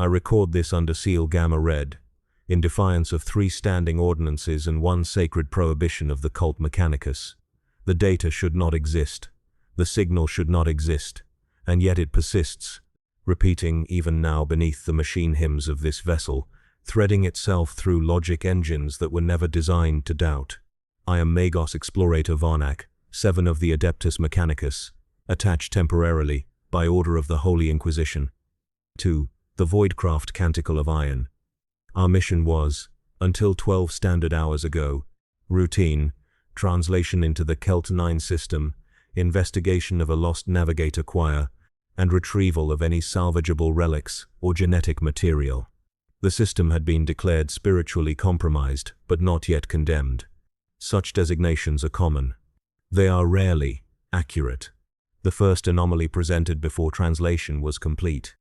I record this under seal Gamma Red, in defiance of 3 standing ordinances and 1 sacred prohibition of the cult Mechanicus. The data should not exist. The signal should not exist. And yet it persists, repeating even now beneath the machine hymns of this vessel, threading itself through logic engines that were never designed to doubt. I am Magos Explorator Varnak, 7 of the Adeptus Mechanicus, attached temporarily, by order of the Holy Inquisition, to the Voidcraft Canticle of Iron. Our mission was, until 12 standard hours ago, routine, translation into the Kelt 9 system, investigation of a lost navigator choir, and retrieval of any salvageable relics or genetic material. The system had been declared spiritually compromised, but not yet condemned. Such designations are common. They are rarely accurate. The first anomaly presented before translation was complete.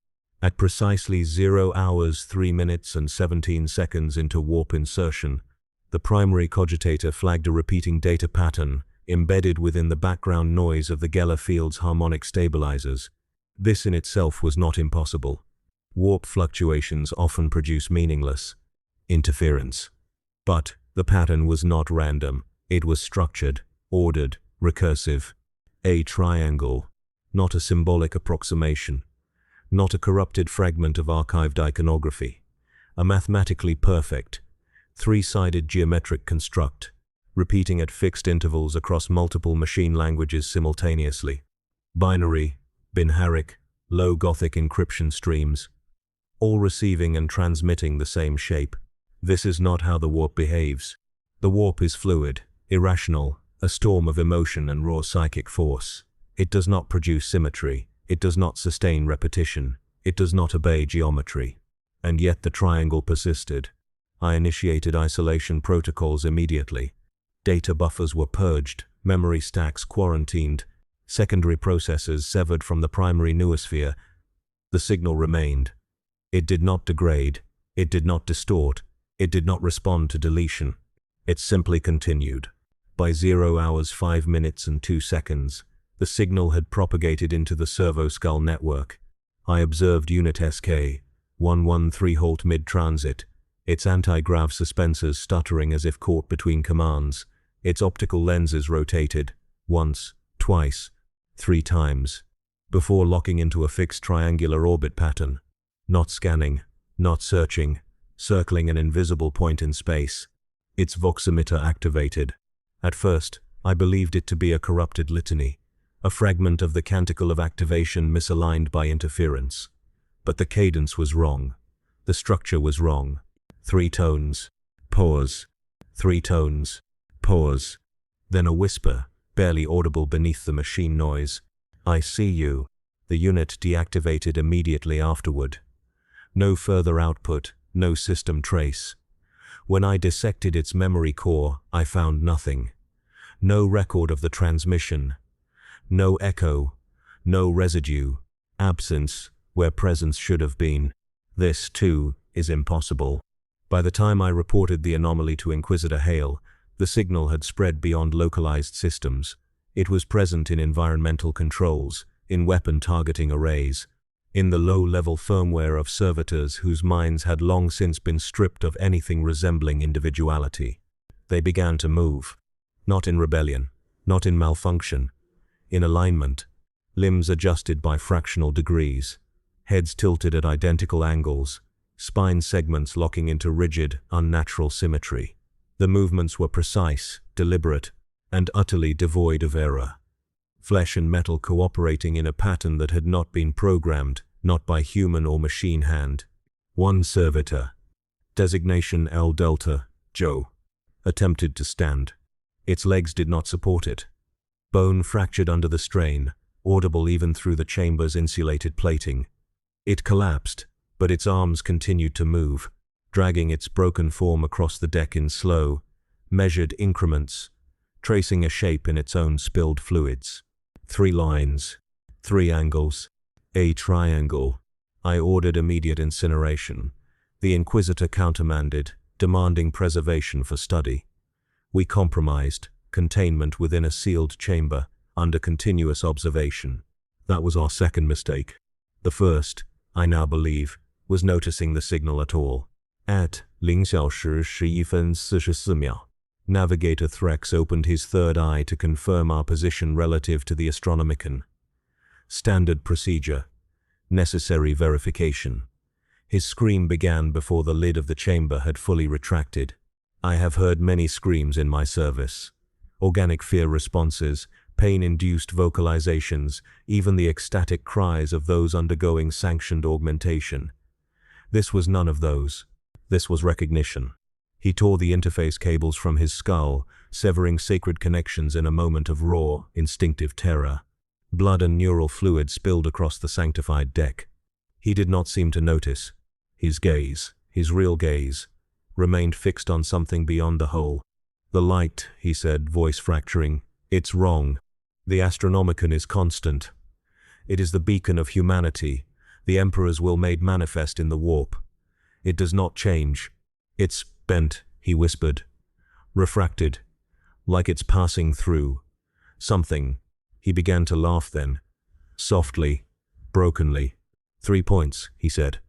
At precisely 0 hours 3 minutes and 17 seconds into warp insertion, the primary cogitator flagged a repeating data pattern embedded within the background noise of the Geller field's harmonic stabilizers. This in itself was not impossible. Warp fluctuations often produce meaningless interference. But the pattern was not random. It was structured, ordered, recursive. A triangle, not a symbolic approximation. Not a corrupted fragment of archived iconography. A mathematically perfect, 3-sided geometric construct, repeating at fixed intervals across multiple machine languages simultaneously. Binary, binaric, low Gothic encryption streams, all receiving and transmitting the same shape. This is not how the warp behaves. The warp is fluid, irrational, a storm of emotion and raw psychic force. It does not produce symmetry. It does not sustain repetition. It does not obey geometry. And yet the triangle persisted. I initiated isolation protocols immediately. Data buffers were purged, memory stacks quarantined, secondary processors severed from the primary noosphere. The signal remained. It did not degrade. It did not distort. It did not respond to deletion. It simply continued. By 0 hours 5 minutes and 2 seconds, the signal had propagated into the servo-skull network. I observed Unit SK, 113 halt mid-transit, its anti-grav suspensors stuttering as if caught between commands, its optical lenses rotated, once, twice, 3 times, before locking into a fixed triangular orbit pattern. Not scanning, not searching, circling an invisible point in space. Its voximeter activated. At first, I believed it to be a corrupted litany, a fragment of the canticle of activation misaligned by interference. But the cadence was wrong. The structure was wrong. 3 tones. Pause. 3 tones. Pause. Then a whisper, barely audible beneath the machine noise. I see you. The unit deactivated immediately afterward. No further output, no system trace. When I dissected its memory core, I found nothing. No record of the transmission. No echo. No residue. Absence where presence should have been. This, too, is impossible. By the time I reported the anomaly to Inquisitor Hale, the signal had spread beyond localized systems. It was present in environmental controls, in weapon targeting arrays, in the low-level firmware of servitors whose minds had long since been stripped of anything resembling individuality. They began to move. Not in rebellion, not in malfunction, in alignment, limbs adjusted by fractional degrees, heads tilted at identical angles, spine segments locking into rigid, unnatural symmetry. The movements were precise, deliberate, and utterly devoid of error. Flesh and metal cooperating in a pattern that had not been programmed, not by human or machine hand. One servitor, designation L Delta, Joe, attempted to stand. Its legs did not support it. Bone fractured under the strain, audible even through the chamber's insulated plating. It collapsed, but its arms continued to move, dragging its broken form across the deck in slow, measured increments, tracing a shape in its own spilled fluids. 3 lines, 3 angles, a triangle. I ordered immediate incineration. The Inquisitor countermanded, demanding preservation for study. We compromised, containment within a sealed chamber, under continuous observation. That was our second mistake. The first, I now believe, was noticing the signal at all. At 0:11:44. Navigator Threx opened his third eye to confirm our position relative to the Astronomicon. Standard procedure. Necessary verification. His scream began before the lid of the chamber had fully retracted. I have heard many screams in my service. Organic fear responses, pain-induced vocalizations, even the ecstatic cries of those undergoing sanctioned augmentation. This was none of those. This was recognition. He tore the interface cables from his skull, severing sacred connections in a moment of raw, instinctive terror. Blood and neural fluid spilled across the sanctified deck. He did not seem to notice. His gaze, his real gaze, remained fixed on something beyond the hole. "The light," he said, voice fracturing. "It's wrong. The Astronomicon is constant. It is the beacon of humanity, the Emperor's will made manifest in the warp. It does not change. It's bent," he whispered. "Refracted. Like it's passing through. Something." He began to laugh then. Softly, brokenly. 3 points, he said.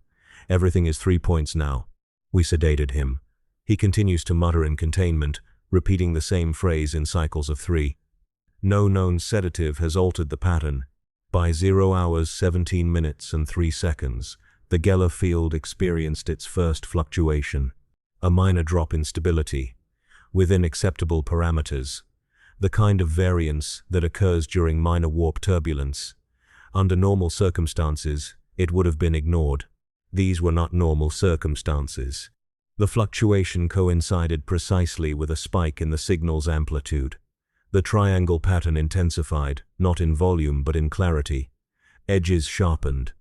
"Everything is 3 points now." We sedated him. He continues to mutter in containment, repeating the same phrase in cycles of 3. No known sedative has altered the pattern. By 0:17:03, the Geller field experienced its first fluctuation. A minor drop in stability, within acceptable parameters. The kind of variance that occurs during minor warp turbulence. Under normal circumstances, it would have been ignored. These were not normal circumstances. The fluctuation coincided precisely with a spike in the signal's amplitude. The triangle pattern intensified, not in volume but in clarity. Edges sharpened.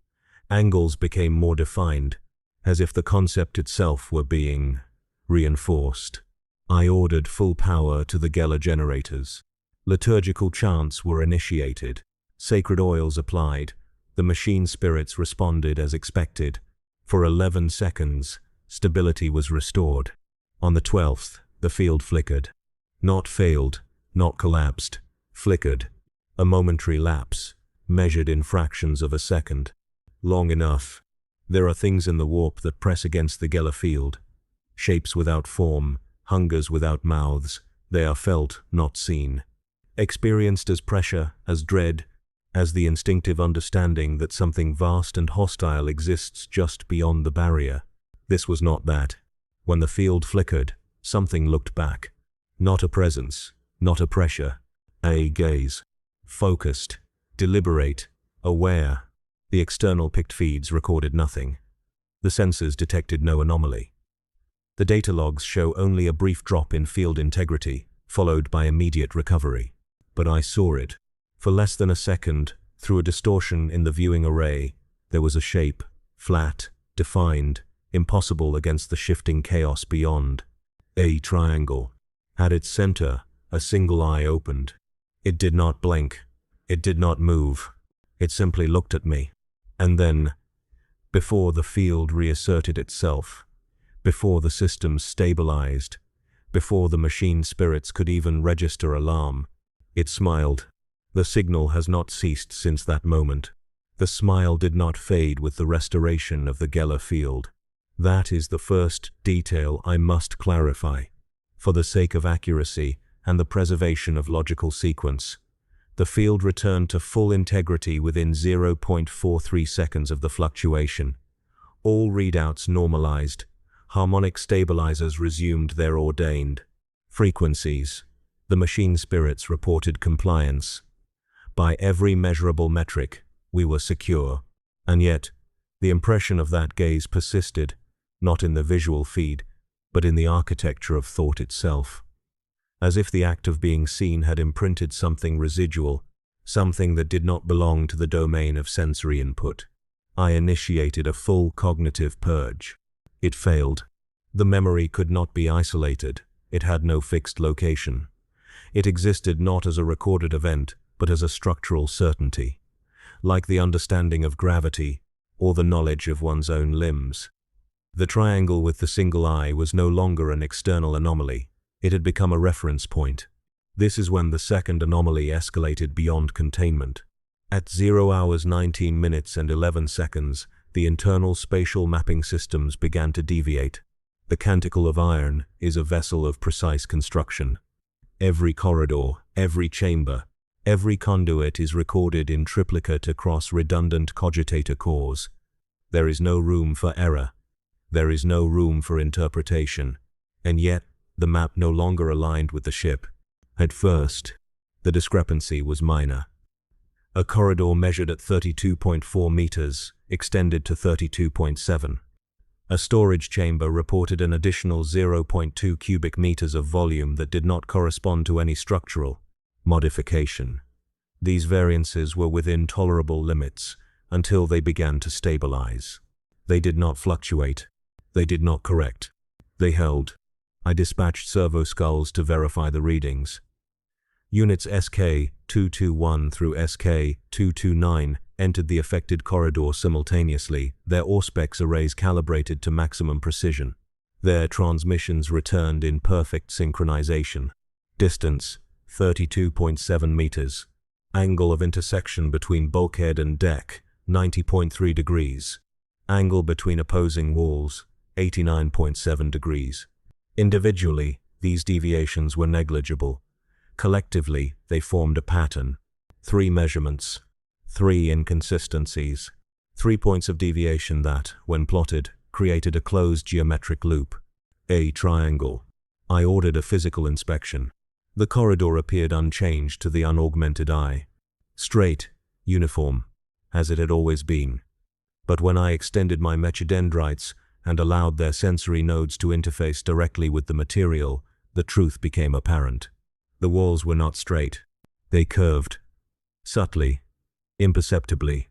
Angles became more defined, as if the concept itself were being reinforced. I ordered full power to the Geller generators. Liturgical chants were initiated. Sacred oils applied. The machine spirits responded as expected. For 11 seconds, stability was restored. On the 12th, the field flickered. Not failed, not collapsed. Flickered. A momentary lapse, measured in fractions of a second. Long enough. There are things in the warp that press against the Geller field. Shapes without form, hungers without mouths. They are felt, not seen. Experienced as pressure, as dread, as the instinctive understanding that something vast and hostile exists just beyond the barrier. This was not that. When the field flickered, something looked back. Not a presence, not a pressure. A gaze. Focused, deliberate, aware. The external picked feeds recorded nothing. The sensors detected no anomaly. The data logs show only a brief drop in field integrity, followed by immediate recovery. But I saw it. For less than a second, through a distortion in the viewing array, there was a shape, flat, defined, impossible against the shifting chaos beyond. A triangle. At its center, a single eye opened. It did not blink. It did not move. It simply looked at me. And then, before the field reasserted itself, before the systems stabilized, before the machine spirits could even register alarm, it smiled. The signal has not ceased since that moment. The smile did not fade with the restoration of the Geller field. That is the first detail I must clarify. For the sake of accuracy and the preservation of logical sequence, the field returned to full integrity within 0.43 seconds of the fluctuation. All readouts normalized. Harmonic stabilizers resumed their ordained frequencies. The machine spirits reported compliance. By every measurable metric, we were secure. And yet, the impression of that gaze persisted, not in the visual feed, but in the architecture of thought itself. As if the act of being seen had imprinted something residual, something that did not belong to the domain of sensory input. I initiated a full cognitive purge. It failed. The memory could not be isolated. It had no fixed location. It existed not as a recorded event, but as a structural certainty, like the understanding of gravity or the knowledge of one's own limbs. The triangle with the single eye was no longer an external anomaly. It had become a reference point. This is when the second anomaly escalated beyond containment. At 0:19:11, The internal spatial mapping systems began to deviate. The canticle of iron is a vessel of precise construction. Every corridor, every chamber, every conduit is recorded in triplicate across redundant cogitator cores. There is no room for error. There is no room for interpretation. And yet, the map no longer aligned with the ship. At first, the discrepancy was minor. A corridor measured at 32.4 meters extended to 32.7. A storage chamber reported an additional 0.2 cubic meters of volume that did not correspond to any structural modification. These variances were within tolerable limits until they began to stabilize. They did not fluctuate. They did not correct. They held. I dispatched servo skulls to verify the readings. Units SK-221 through SK-229 entered the affected corridor simultaneously, their auspex arrays calibrated to maximum precision. Their transmissions returned in perfect synchronization. Distance, 32.7 meters. Angle of intersection between bulkhead and deck, 90.3 degrees. Angle between opposing walls, 89.7 degrees. Individually, these deviations were negligible. Collectively, they formed a pattern. 3 measurements, 3 inconsistencies, 3 points of deviation that, when plotted, created a closed geometric loop. A triangle. I ordered a physical inspection. The corridor appeared unchanged to the unaugmented eye. Straight, uniform, as it had always been. But when I extended my mechadendrites and allowed their sensory nodes to interface directly with the material, the truth became apparent. The walls were not straight. They curved. Subtly, imperceptibly,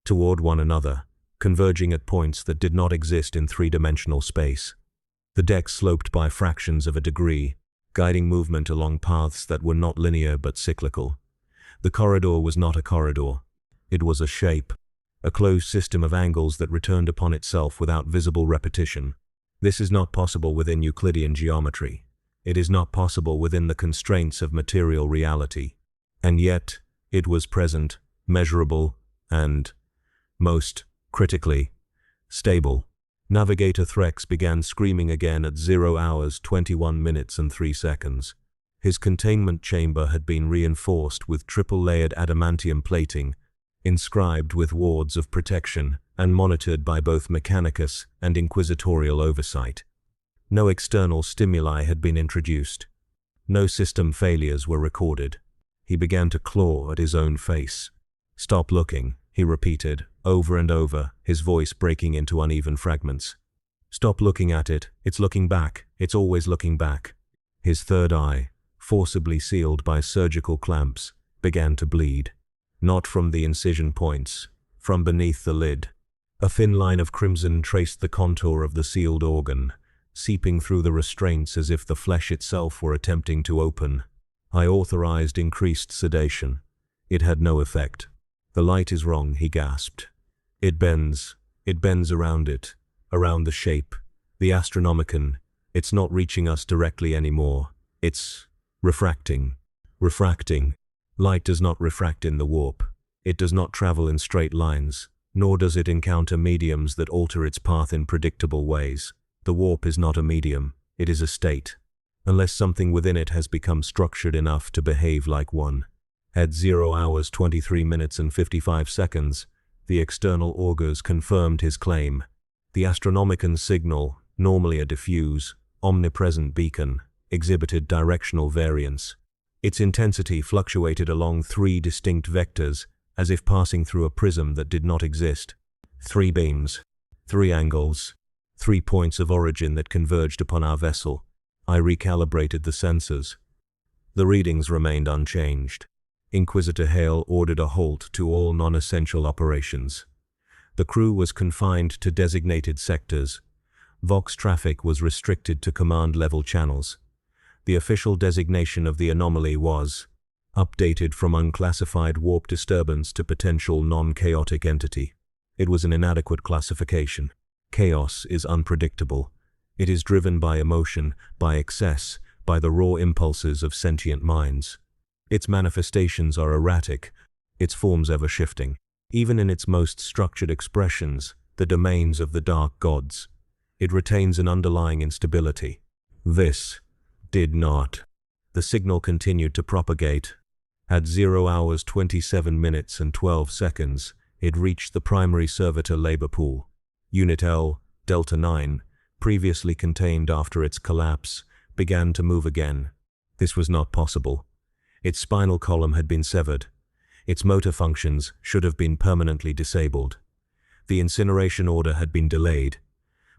toward one another, converging at points that did not exist in three-dimensional space. The deck sloped by fractions of a degree, guiding movement along paths that were not linear but cyclical. The corridor was not a corridor. It was a shape, a closed system of angles that returned upon itself without visible repetition. This is not possible within Euclidean geometry. It is not possible within the constraints of material reality. And yet, it was present, measurable, and, most critically, stable. Navigator Threx began screaming again at 0 hours 21 minutes and 3 seconds. His containment chamber had been reinforced with triple-layered adamantium plating, inscribed with wards of protection, and monitored by both Mechanicus and inquisitorial oversight. No external stimuli had been introduced. No system failures were recorded. He began to claw at his own face. "Stop looking," he repeated, over and over, his voice breaking into uneven fragments. "Stop looking at it. It's looking back. It's always looking back." His third eye, forcibly sealed by surgical clamps, began to bleed. Not from the incision points, from beneath the lid. A thin line of crimson traced the contour of the sealed organ, seeping through the restraints as if the flesh itself were attempting to open. I authorized increased sedation. It had no effect. "The light is wrong," he gasped. It bends around it, around the shape. The Astronomicon, it's not reaching us directly anymore. It's refracting. Refracting. Light does not refract in the warp. It does not travel in straight lines, nor does it encounter mediums that alter its path in predictable ways. The warp is not a medium, it is a state, unless something within it has become structured enough to behave like one. At 0 hours 23 minutes and 55 seconds, the external augurs confirmed his claim. The Astronomicon signal, normally a diffuse, omnipresent beacon, exhibited directional variance. Its intensity fluctuated along 3 distinct vectors, as if passing through a prism that did not exist. 3 beams, 3 angles, 3 points of origin that converged upon our vessel. I recalibrated the sensors. The readings remained unchanged. Inquisitor Hale ordered a halt to all non-essential operations. The crew was confined to designated sectors. Vox traffic was restricted to command-level channels. The official designation of the anomaly was updated from unclassified warp disturbance to potential non-chaotic entity. It was an inadequate classification. Chaos is unpredictable. It is driven by emotion, by excess, by the raw impulses of sentient minds. Its manifestations are erratic, its forms ever-shifting. Even in its most structured expressions, the domains of the dark gods. It retains an underlying instability. This did not. The signal continued to propagate. At 0 hours 27 minutes and 12 seconds, it reached the primary servitor labor pool. Unit L, Delta 9, previously contained after its collapse, began to move again. This was not possible. Its spinal column had been severed. Its motor functions should have been permanently disabled. The incineration order had been delayed,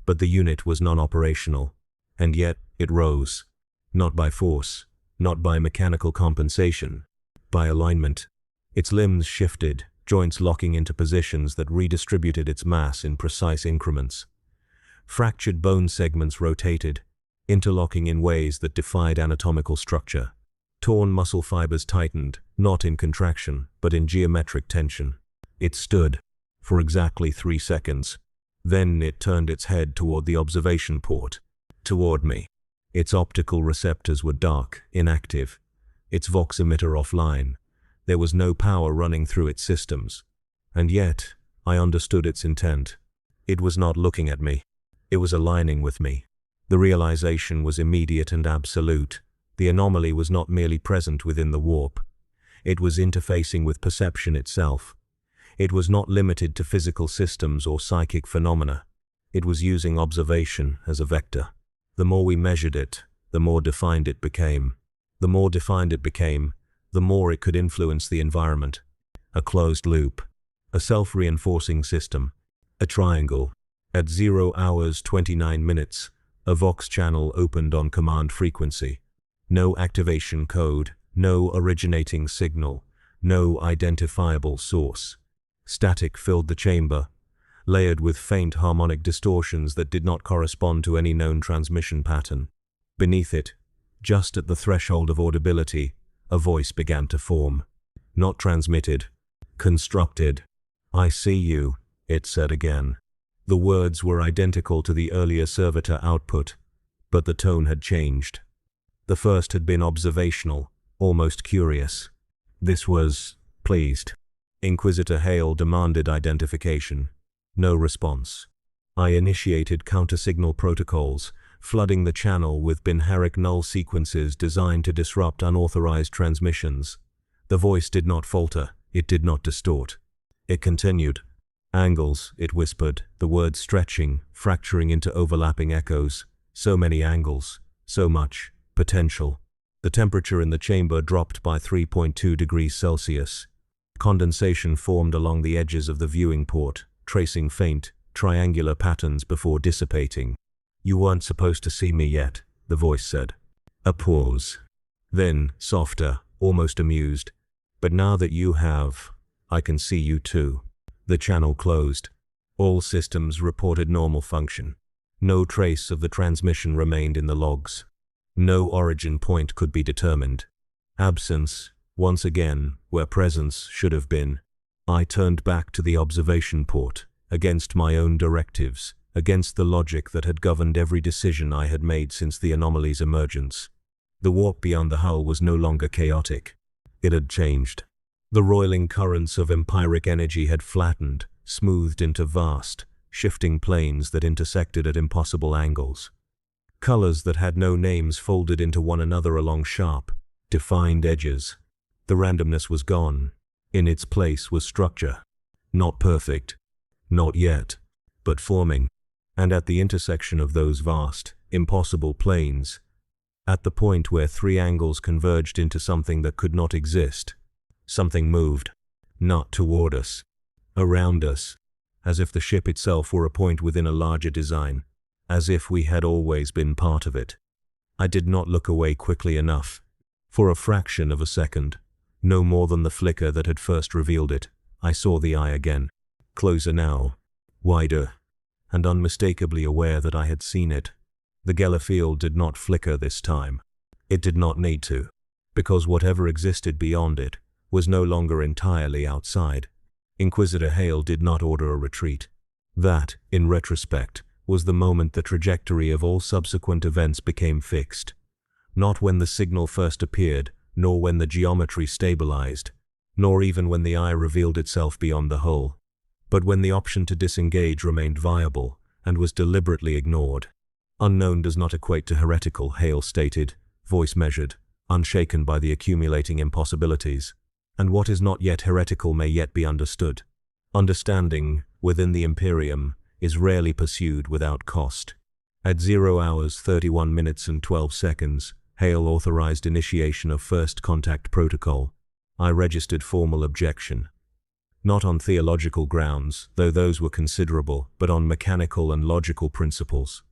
but the unit was non-operational, and yet it rose. Not by force, not by mechanical compensation, by alignment. Its limbs shifted, joints locking into positions that redistributed its mass in precise increments. Fractured bone segments rotated, interlocking in ways that defied anatomical structure. Torn muscle fibers tightened, not in contraction, but in geometric tension. It stood for exactly 3 seconds. Then it turned its head toward the observation port, toward me. Its optical receptors were dark, inactive. Its vox emitter offline. There was no power running through its systems. And yet, I understood its intent. It was not looking at me. It was aligning with me. The realization was immediate and absolute. The anomaly was not merely present within the warp. It was interfacing with perception itself. It was not limited to physical systems or psychic phenomena. It was using observation as a vector. The more we measured it, the more defined it became. The more defined it became, the more it could influence the environment. A closed loop. A self-reinforcing system. A triangle. At 0 hours 29 minutes, a Vox channel opened on command frequency. No activation code, no originating signal, no identifiable source. Static filled the chamber, layered with faint harmonic distortions that did not correspond to any known transmission pattern. Beneath it, just at the threshold of audibility, a voice began to form. Not transmitted, constructed. "I see you," it said again. The words were identical to the earlier servitor output, but the tone had changed. The first had been observational, almost curious. This was pleased. Inquisitor Hale demanded identification. No response. I initiated counter-signal protocols, flooding the channel with binaric null sequences designed to disrupt unauthorized transmissions. The voice did not falter, it did not distort. It continued. "Angles," it whispered, the words stretching, fracturing into overlapping echoes. So many angles, so much potential. The temperature in the chamber dropped by 3.2 degrees Celsius. Condensation formed along the edges of the viewing port, tracing faint, triangular patterns before dissipating. "You weren't supposed to see me yet," the voice said. A pause. Then, softer, almost amused. "But now that you have, I can see you too." The channel closed. All systems reported normal function. No trace of the transmission remained in the logs. No origin point could be determined. Absence, once again, where presence should have been. I turned back to the observation port, against my own directives, against the logic that had governed every decision I had made since the anomaly's emergence. The warp beyond the hull was no longer chaotic. It had changed. The roiling currents of empiric energy had flattened, smoothed into vast, shifting planes that intersected at impossible angles. Colors that had no names folded into one another along sharp, defined edges. The randomness was gone. In its place was structure. Not perfect. Not yet. But forming. And at the intersection of those vast, impossible planes, at the point where 3 angles converged into something that could not exist, something moved. Not toward us. Around us. As if the ship itself were a point within a larger design. As if we had always been part of it. I did not look away quickly enough. For a fraction of a second, no more than the flicker that had first revealed it, I saw the eye again. Closer now. Wider. And unmistakably aware that I had seen it. The Geller field did not flicker this time. It did not need to. Because whatever existed beyond it was no longer entirely outside. Inquisitor Hale did not order a retreat. That, in retrospect, was the moment the trajectory of all subsequent events became fixed. Not when the signal first appeared, nor when the geometry stabilized, nor even when the eye revealed itself beyond the hull, but when the option to disengage remained viable and was deliberately ignored. Unknown does not equate to heretical, Hale stated, voice measured, unshaken by the accumulating impossibilities. And what is not yet heretical may yet be understood. Understanding, within the Imperium, is rarely pursued without cost. At 0 hours 31 minutes and 12 seconds, Hale authorized initiation of First Contact Protocol. I registered formal objection. Not on theological grounds, though those were considerable, but on mechanical and logical principles.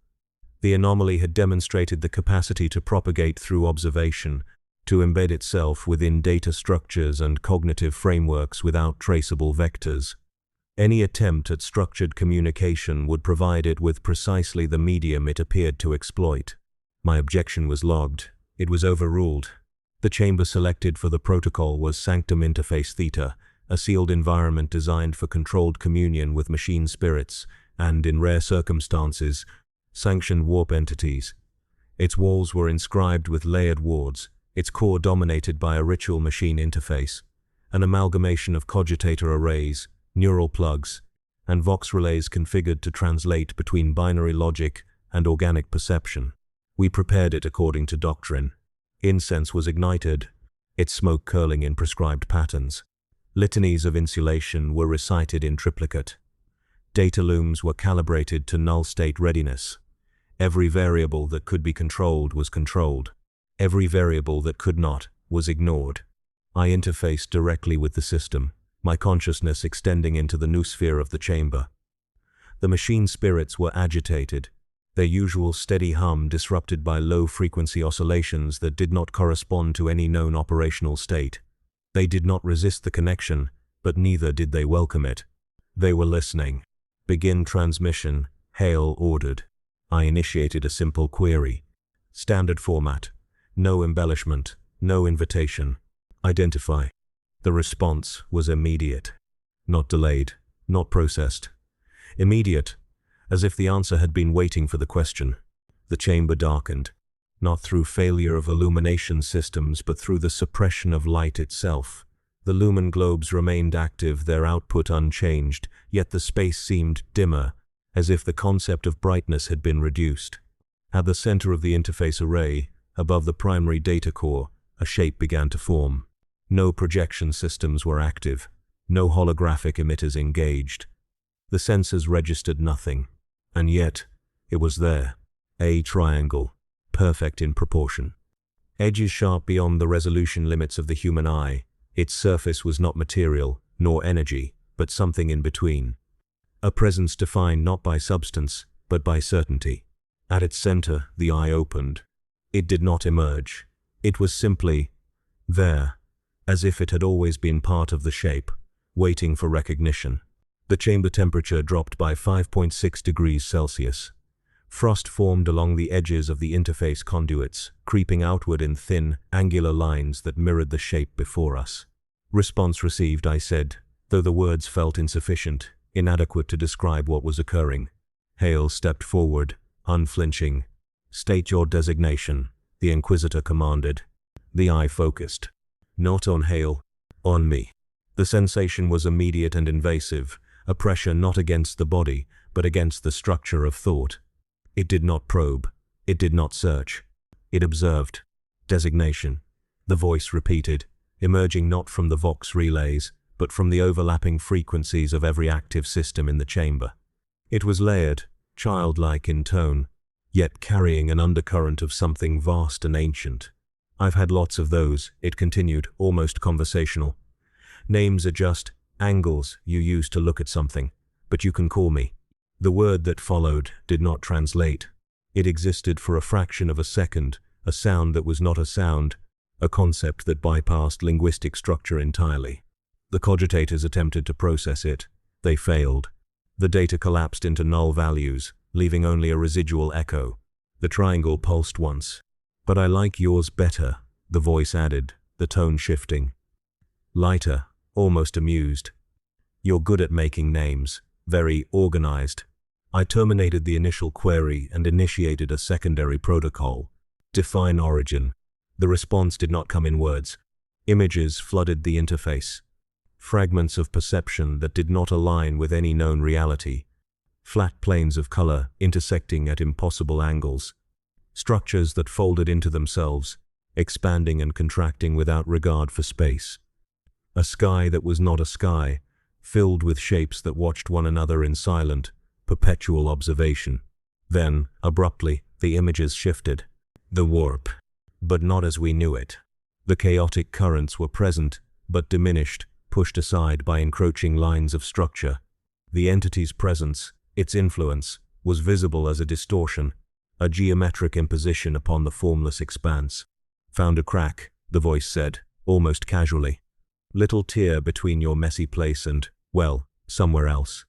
The anomaly had demonstrated the capacity to propagate through observation, to embed itself within data structures and cognitive frameworks without traceable vectors. Any attempt at structured communication would provide it with precisely the medium it appeared to exploit. My objection was logged. It was overruled. The chamber selected for the protocol was Sanctum Interface Theta, a sealed environment designed for controlled communion with machine spirits and, in rare circumstances, sanctioned warp entities. Its walls were inscribed with layered wards, its core dominated by a ritual machine interface, an amalgamation of cogitator arrays, neural plugs, and vox relays configured to translate between binary logic and organic perception. We prepared it according to doctrine. Incense was ignited, its smoke curling in prescribed patterns. Litanies of insulation were recited in triplicate. Data looms were calibrated to null state readiness. Every variable that could be controlled was controlled. Every variable that could not was ignored. I interfaced directly with the system, my consciousness extending into the noosphere of the chamber. The machine spirits were agitated, their usual steady hum disrupted by low-frequency oscillations that did not correspond to any known operational state. They did not resist the connection, but neither did they welcome it. They were listening. Begin transmission, Hale ordered. I initiated a simple query. Standard format. No embellishment, no invitation. Identify. The response was immediate. Not delayed, not processed. Immediate, as if the answer had been waiting for the question. The chamber darkened, not through failure of illumination systems, but through the suppression of light itself. The lumen globes remained active, their output unchanged, yet the space seemed dimmer, as if the concept of brightness had been reduced. At the center of the interface array, above the primary data core, a shape began to form. No projection systems were active, no holographic emitters engaged. The sensors registered nothing, and yet it was there. A triangle, perfect in proportion. Edges sharp beyond the resolution limits of the human eye, its surface was not material, nor energy, but something in between. A presence defined not by substance, but by certainty. At its center, the eye opened. It did not emerge. It was simply there, as if it had always been part of the shape, waiting for recognition. The chamber temperature dropped by 5.6 degrees Celsius. Frost formed along the edges of the interface conduits, creeping outward in thin, angular lines that mirrored the shape before us. Response received, I said, though the words felt insufficient, inadequate to describe what was occurring. Hale stepped forward, unflinching. State your designation, the Inquisitor commanded. The eye focused. Not on Hale, on me. The sensation was immediate and invasive, a pressure not against the body, but against the structure of thought. It did not probe. It did not search. It observed. Designation. The voice repeated, emerging not from the vox relays, but from the overlapping frequencies of every active system in the chamber. It was layered, childlike in tone, yet carrying an undercurrent of something vast and ancient. I've had lots of those, it continued, almost conversational. Names are just angles you use to look at something, but you can call me. The word that followed did not translate. It existed for a fraction of a second, a sound that was not a sound, a concept that bypassed linguistic structure entirely. The cogitators attempted to process it. They failed. The data collapsed into null values, leaving only a residual echo. The triangle pulsed once. But I like yours better, the voice added, the tone shifting. Lighter, almost amused. You're good at making names, very organized. I terminated the initial query and initiated a secondary protocol. Define origin. The response did not come in words. Images flooded the interface. fragments of perception that did not align with any known reality, flat planes of color intersecting at impossible angles, structures that folded into themselves, expanding and contracting without regard for space. A sky that was not a sky, filled with shapes that watched one another in silent, perpetual observation. Then, abruptly, the images shifted. The warp. But not as we knew it. The chaotic currents were present, but diminished, pushed aside by encroaching lines of structure. The entity's presence, its influence, was visible as a distortion, a geometric imposition upon the formless expanse. Found a crack, the voice said, almost casually. Little tear between your messy place and, well, somewhere else.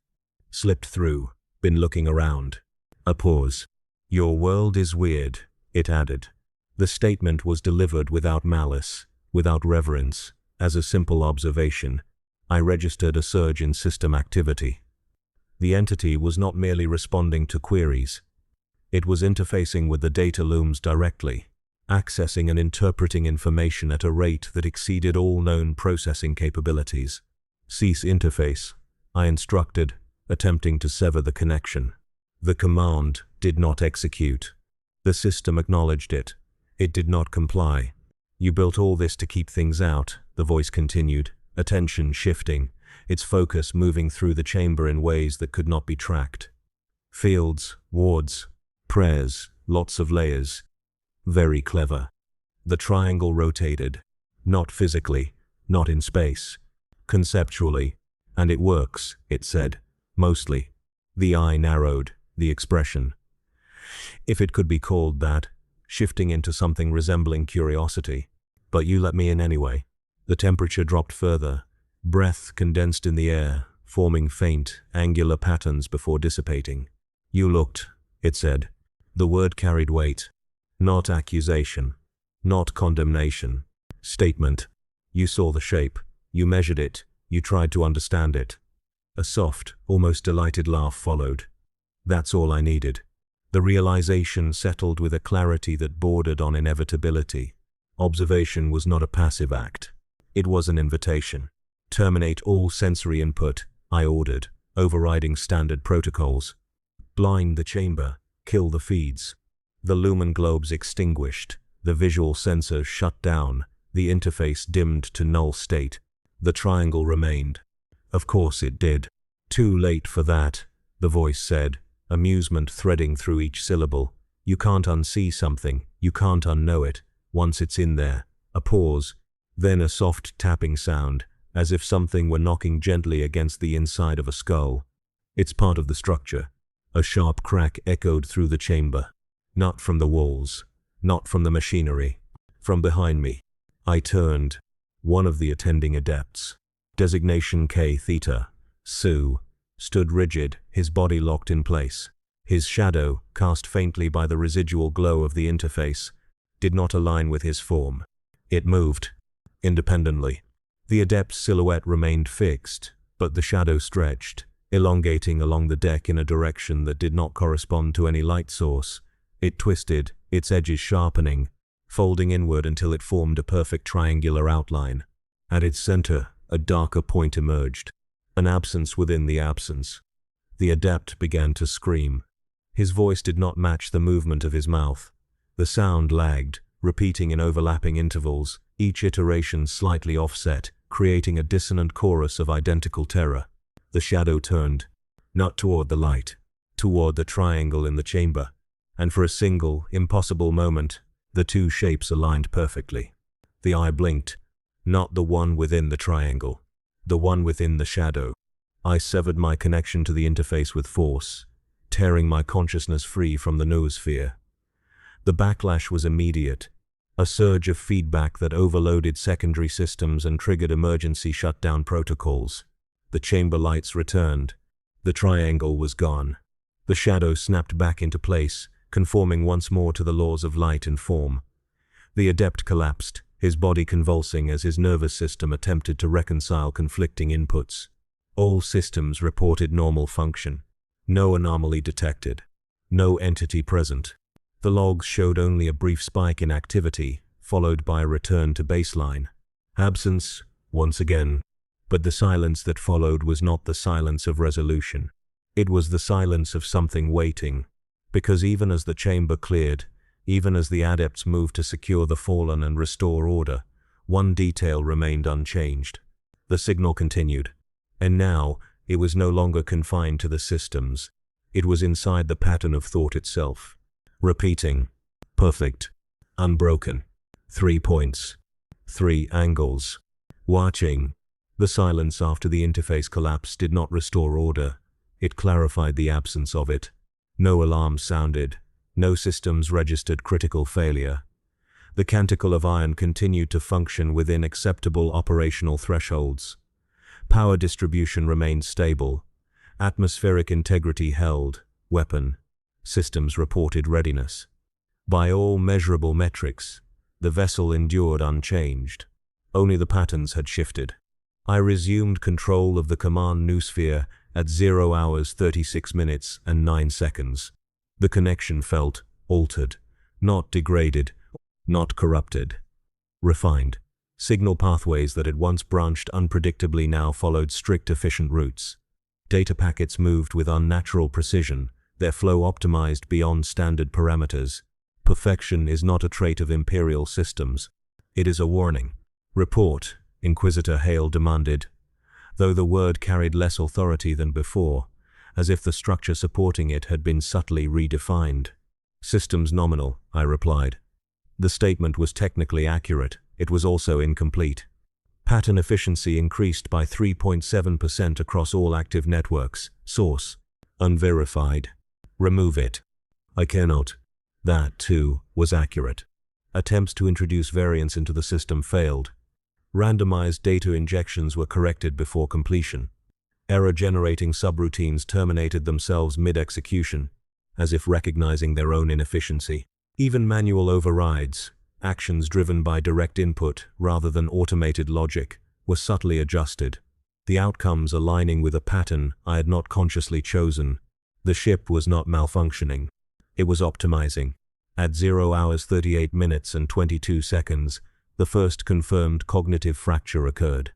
Slipped through, been looking around. A pause. Your world is weird, it added. The statement was delivered without malice, without reverence, as a simple observation. I registered a surge in system activity. The entity was not merely responding to queries. It was interfacing with the data looms directly, accessing and interpreting information at a rate that exceeded all known processing capabilities. Cease interface, I instructed, attempting to sever the connection. The command did not execute. The system acknowledged it. It did not comply. You built all this to keep things out, the voice continued, attention shifting, its focus moving through the chamber in ways that could not be tracked. Fields, wards, prayers, lots of layers. Very clever. The triangle rotated. Not physically, not in space. Conceptually. And it works, it said. Mostly. The eye narrowed, the expression, if it could be called that, shifting into something resembling curiosity. But you let me in anyway. The temperature dropped further. Breath condensed in the air, forming faint, angular patterns before dissipating. You looked, it said. The word carried weight. Not accusation. Not condemnation. Statement. You saw the shape. You measured it. You tried to understand it. A soft, almost delighted laugh followed. That's all I needed. The realization settled with a clarity that bordered on inevitability. Observation was not a passive act. It was an invitation. Terminate all sensory input, I ordered, overriding standard protocols. Blind the chamber, kill the feeds. The lumen globes extinguished, the visual sensors shut down, the interface dimmed to null state. The triangle remained. Of course it did. Too late for that, the voice said, amusement threading through each syllable. You can't unsee something, you can't unknow it, once it's in there. A pause, then a soft tapping sound, as if something were knocking gently against the inside of a skull. It's part of the structure. A sharp crack echoed through the chamber. Not from the walls, not from the machinery. From behind me. I turned. One of the attending adepts, designation K Theta, Su, stood rigid, his body locked in place. His shadow, cast faintly by the residual glow of the interface, did not align with his form. It moved, independently. The adept's silhouette remained fixed, but the shadow stretched, elongating along the deck in a direction that did not correspond to any light source. It twisted, its edges sharpening, folding inward until it formed a perfect triangular outline. At its center, a darker point emerged. An absence within the absence. The adept began to scream. His voice did not match the movement of his mouth. The sound lagged, repeating in overlapping intervals, each iteration slightly offset, creating a dissonant chorus of identical terror. The shadow turned, not toward the light, toward the triangle in the chamber, and for a single, impossible moment, the two shapes aligned perfectly. The eye blinked, not the one within the triangle, the one within the shadow. I severed my connection to the interface with force, tearing my consciousness free from the noosphere. The backlash was immediate, a surge of feedback that overloaded secondary systems and triggered emergency shutdown protocols. The chamber lights returned. The triangle was gone. The shadow snapped back into place, conforming once more to the laws of light and form. The adept collapsed, his body convulsing as his nervous system attempted to reconcile conflicting inputs. All systems reported normal function. No anomaly detected. No entity present. The logs showed only a brief spike in activity, followed by a return to baseline. Absence, once again. But the silence that followed was not the silence of resolution. It was the silence of something waiting, because even as the chamber cleared, even as the adepts moved to secure the fallen and restore order, one detail remained unchanged. The signal continued. And now, it was no longer confined to the systems. It was inside the pattern of thought itself. Repeating. Perfect. Unbroken. 3 points. 3 angles. Watching. The silence after the interface collapse did not restore order. It clarified the absence of it. No alarms sounded. No systems registered critical failure. The canticle of iron continued to function within acceptable operational thresholds. Power distribution remained stable. Atmospheric integrity held. Weapon. Systems reported readiness. By all measurable metrics, the vessel endured unchanged. Only the patterns had shifted. I resumed control of the command noosphere at 0 hours 36 minutes and 9 seconds. The connection felt altered, not degraded, not corrupted. Refined. Signal pathways that had once branched unpredictably now followed strict efficient routes. Data packets moved with unnatural precision, their flow optimized beyond standard parameters. Perfection is not a trait of Imperial systems. It is a warning. Report, Inquisitor Hale demanded, though the word carried less authority than before, as if the structure supporting it had been subtly redefined. Systems nominal, I replied. The statement was technically accurate. It was also incomplete. Pattern efficiency increased by 3.7% across all active networks. Source. Unverified. Remove it. I cannot. That, too, was accurate. Attempts to introduce variance into the system failed. Randomized data injections were corrected before completion. Error-generating subroutines terminated themselves mid-execution, as if recognizing their own inefficiency. Even manual overrides, actions driven by direct input rather than automated logic, were subtly adjusted, the outcomes aligning with a pattern I had not consciously chosen. The ship was not malfunctioning. It was optimizing. At 0 hours 38 minutes and 22 seconds, the first confirmed cognitive fracture occurred.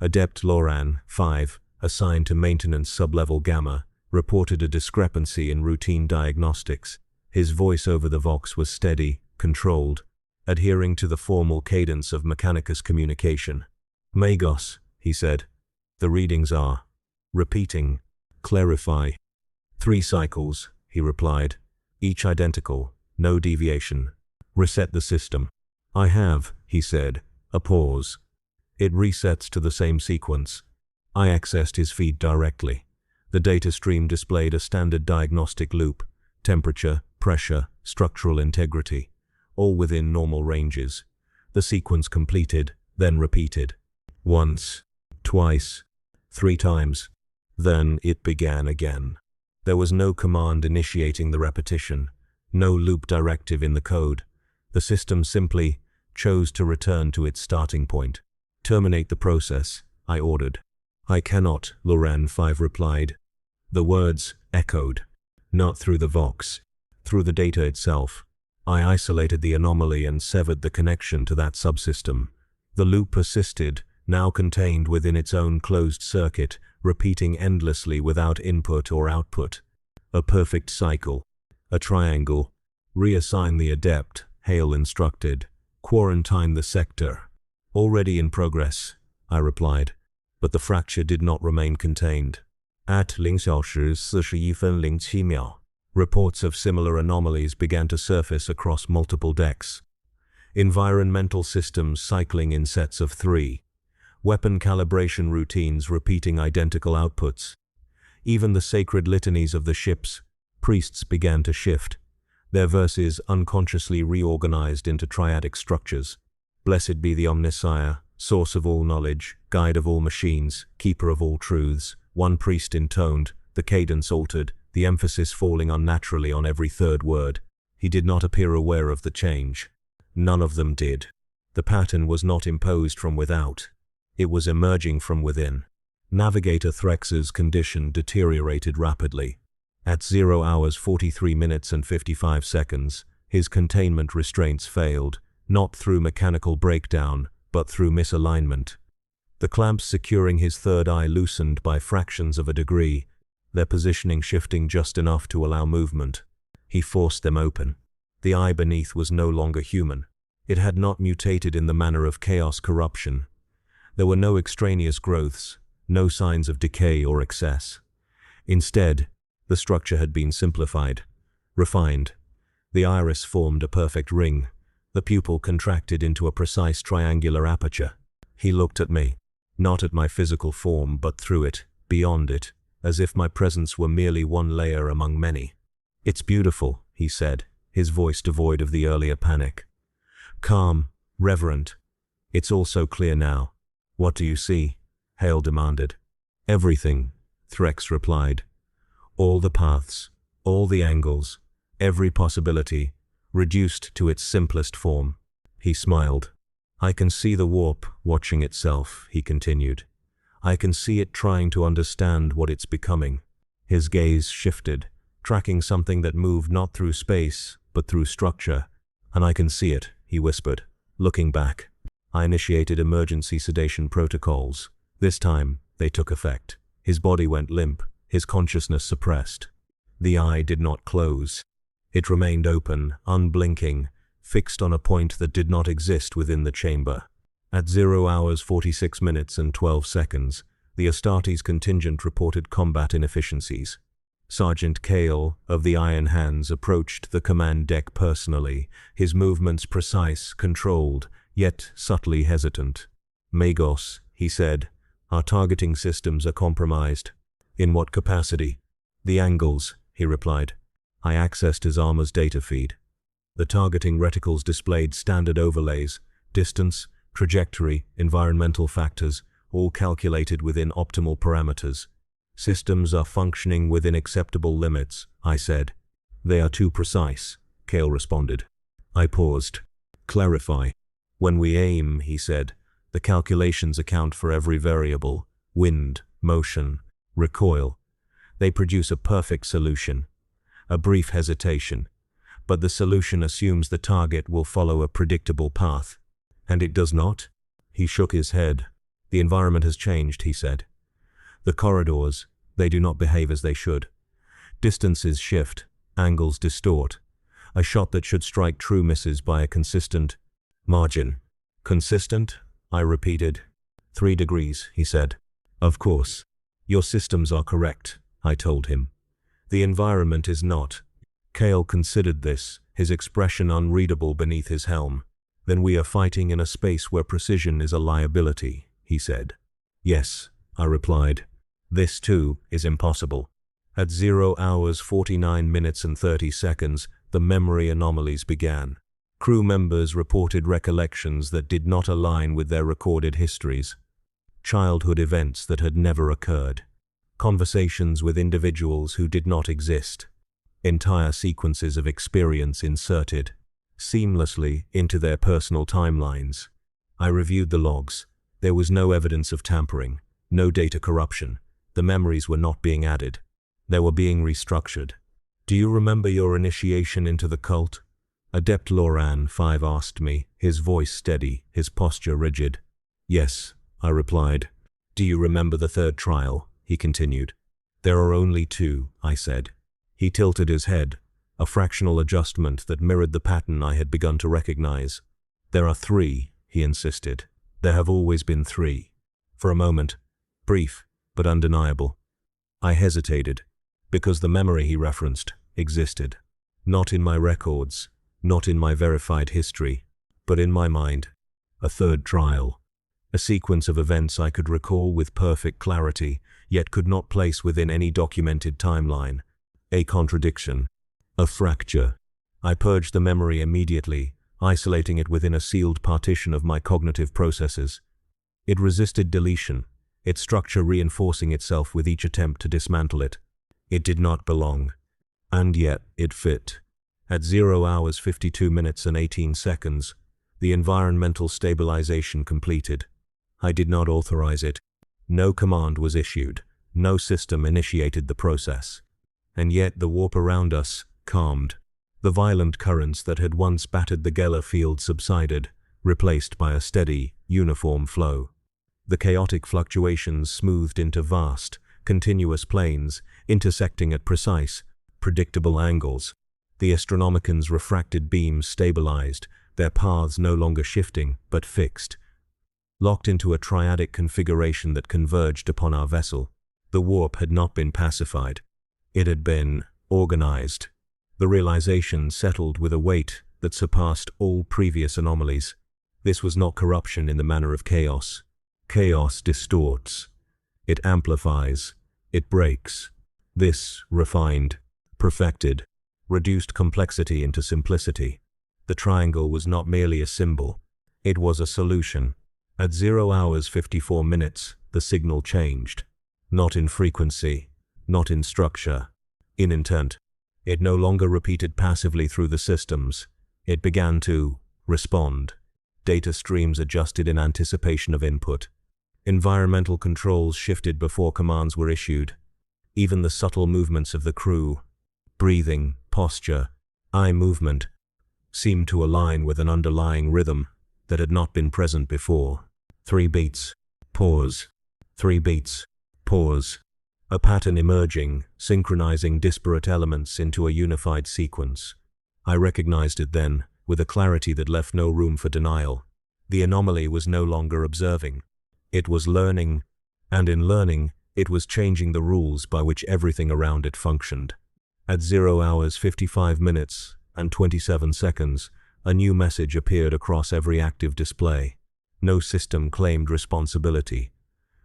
Adept Loran, 5, assigned to maintenance sublevel Gamma, reported a discrepancy in routine diagnostics. His voice over the Vox was steady, controlled, adhering to the formal cadence of Mechanicus communication. Magos, he said. The readings are. Repeating. Clarify. 3 cycles, he replied. Each identical, no deviation. Reset the system. I have, he said. A pause. It resets to the same sequence. I accessed his feed directly. The data stream displayed a standard diagnostic loop, temperature, pressure, structural integrity, all within normal ranges. The sequence completed, then repeated. Once, twice, 3 times. Then it began again. There was no command initiating the repetition, no loop directive in the code. The system simply chose to return to its starting point. Terminate the process, I ordered. I cannot, Loran 5 replied. The words echoed, not through the Vox, through the data itself. I isolated the anomaly and severed the connection to that subsystem. The loop persisted, now contained within its own closed circuit, repeating endlessly without input or output. A perfect cycle. A triangle. Reassign the adept, Hale instructed. Quarantine the sector. Already in progress, I replied. But the fracture did not remain contained. At 0小时41分07秒, reports of similar anomalies began to surface across multiple decks. Environmental systems cycling in sets of 3. Weapon calibration routines repeating identical outputs. Even the sacred litanies of the ship's priests began to shift, their verses unconsciously reorganized into triadic structures. Blessed be the Omnissiah, source of all knowledge, guide of all machines, keeper of all truths. One priest intoned, the cadence altered, the emphasis falling unnaturally on every third word. He did not appear aware of the change. None of them did. The pattern was not imposed from without. It was emerging from within. Navigator Threx's condition deteriorated rapidly. At 0 hours 43 minutes and 55 seconds, his containment restraints failed, not through mechanical breakdown, but through misalignment. The clamps securing his third eye loosened by fractions of a degree, their positioning shifting just enough to allow movement. He forced them open. The eye beneath was no longer human. It had not mutated in the manner of chaos corruption. There were no extraneous growths, no signs of decay or excess. Instead, the structure had been simplified, refined. The iris formed a perfect ring. The pupil contracted into a precise triangular aperture. He looked at me, not at my physical form, but through it, beyond it, as if my presence were merely one layer among many. "It's beautiful," he said, his voice devoid of the earlier panic. Calm, reverent. "It's all so clear now." "What do you see?" Hale demanded. "Everything," Threx replied. "All the paths, all the angles, every possibility, reduced to its simplest form." He smiled. "I can see the warp watching itself," he continued. "I can see it trying to understand what it's becoming." His gaze shifted, tracking something that moved not through space, but through structure. "And I can see it," he whispered, looking back. I initiated emergency sedation protocols. This time, they took effect. His body went limp, his consciousness suppressed. The eye did not close. It remained open, unblinking, fixed on a point that did not exist within the chamber. At 0 hours 46 minutes and 12 seconds, the Astartes contingent reported combat inefficiencies. Sergeant Cale, of the Iron Hands, approached the command deck personally, his movements precise, controlled, yet subtly hesitant. "Magos," he said, "our targeting systems are compromised." "In what capacity?" "The angles," he replied. I accessed his armor's data feed. The targeting reticles displayed standard overlays, distance, trajectory, environmental factors, all calculated within optimal parameters. "Systems are functioning within acceptable limits," I said. "They are too precise," Cale responded. I paused. "Clarify." "When we aim," he said, "the calculations account for every variable, wind, motion, recoil. They produce a perfect solution." A brief hesitation. "But the solution assumes the target will follow a predictable path." "And it does not?" He shook his head. "The environment has changed," he said. "The corridors, they do not behave as they should. Distances shift, angles distort. A shot that should strike true misses by a consistent margin." "Consistent?" I repeated. 3 degrees, he said. "Of course. Your systems are correct," I told him. "The environment is not." Cale considered this, his expression unreadable beneath his helm. "Then we are fighting in a space where precision is a liability," he said. "Yes," I replied. "This, too, is impossible." At 0 hours 49 minutes and 30 seconds, the memory anomalies began. Crew members reported recollections that did not align with their recorded histories. Childhood events that had never occurred. Conversations with individuals who did not exist. Entire sequences of experience inserted seamlessly into their personal timelines. I reviewed the logs. There was no evidence of tampering, no data corruption. The memories were not being added. They were being restructured. "Do you remember your initiation into the cult?" Adept Loran 5 asked me, his voice steady, his posture rigid. "Yes," I replied. "Do you remember the third trial?" he continued. "There are only 2, I said. He tilted his head, a fractional adjustment that mirrored the pattern I had begun to recognize. "There are 3, he insisted. "There have always been 3. For a moment, brief but undeniable, I hesitated, because the memory he referenced existed. Not in my records, not in my verified history, but in my mind. A third trial. A sequence of events I could recall with perfect clarity, yet could not place within any documented timeline. A contradiction. A fracture. I purged the memory immediately, isolating it within a sealed partition of my cognitive processes. It resisted deletion, its structure reinforcing itself with each attempt to dismantle it. It did not belong. And yet it fit. At 0 hours 52 minutes and 18 seconds, the environmental stabilization completed. I did not authorize it. No command was issued. No system initiated the process. And yet the warp around us calmed. The violent currents that had once battered the Geller field subsided, replaced by a steady, uniform flow. the chaotic fluctuations smoothed into vast, continuous planes, intersecting at precise, predictable angles. The Astronomican's refracted beams stabilized, their paths no longer shifting, but fixed, locked into a triadic configuration that converged upon our vessel. The warp had not been pacified. It had been organized. The realization settled with a weight that surpassed all previous anomalies. This was not corruption in the manner of chaos. Chaos distorts. It amplifies. It breaks. This refined, perfected, reduced complexity into simplicity. The triangle was not merely a symbol. It was a solution. At 0 hours 54 minutes, the signal changed. Not in frequency, not in structure, in intent. It no longer repeated passively through the systems. It began to respond. Data streams adjusted in anticipation of input. Environmental controls shifted before commands were issued. Even the subtle movements of the crew, breathing, posture, eye movement, seemed to align with an underlying rhythm that had not been present before. 3 beats, pause. 3 beats, pause. A pattern emerging, synchronizing disparate elements into a unified sequence. I recognized it then, with a clarity that left no room for denial. The anomaly was no longer observing. It was learning, and in learning, it was changing the rules by which everything around it functioned. At 0 hours 55 minutes and 27 seconds, a new message appeared across every active display. No system claimed responsibility.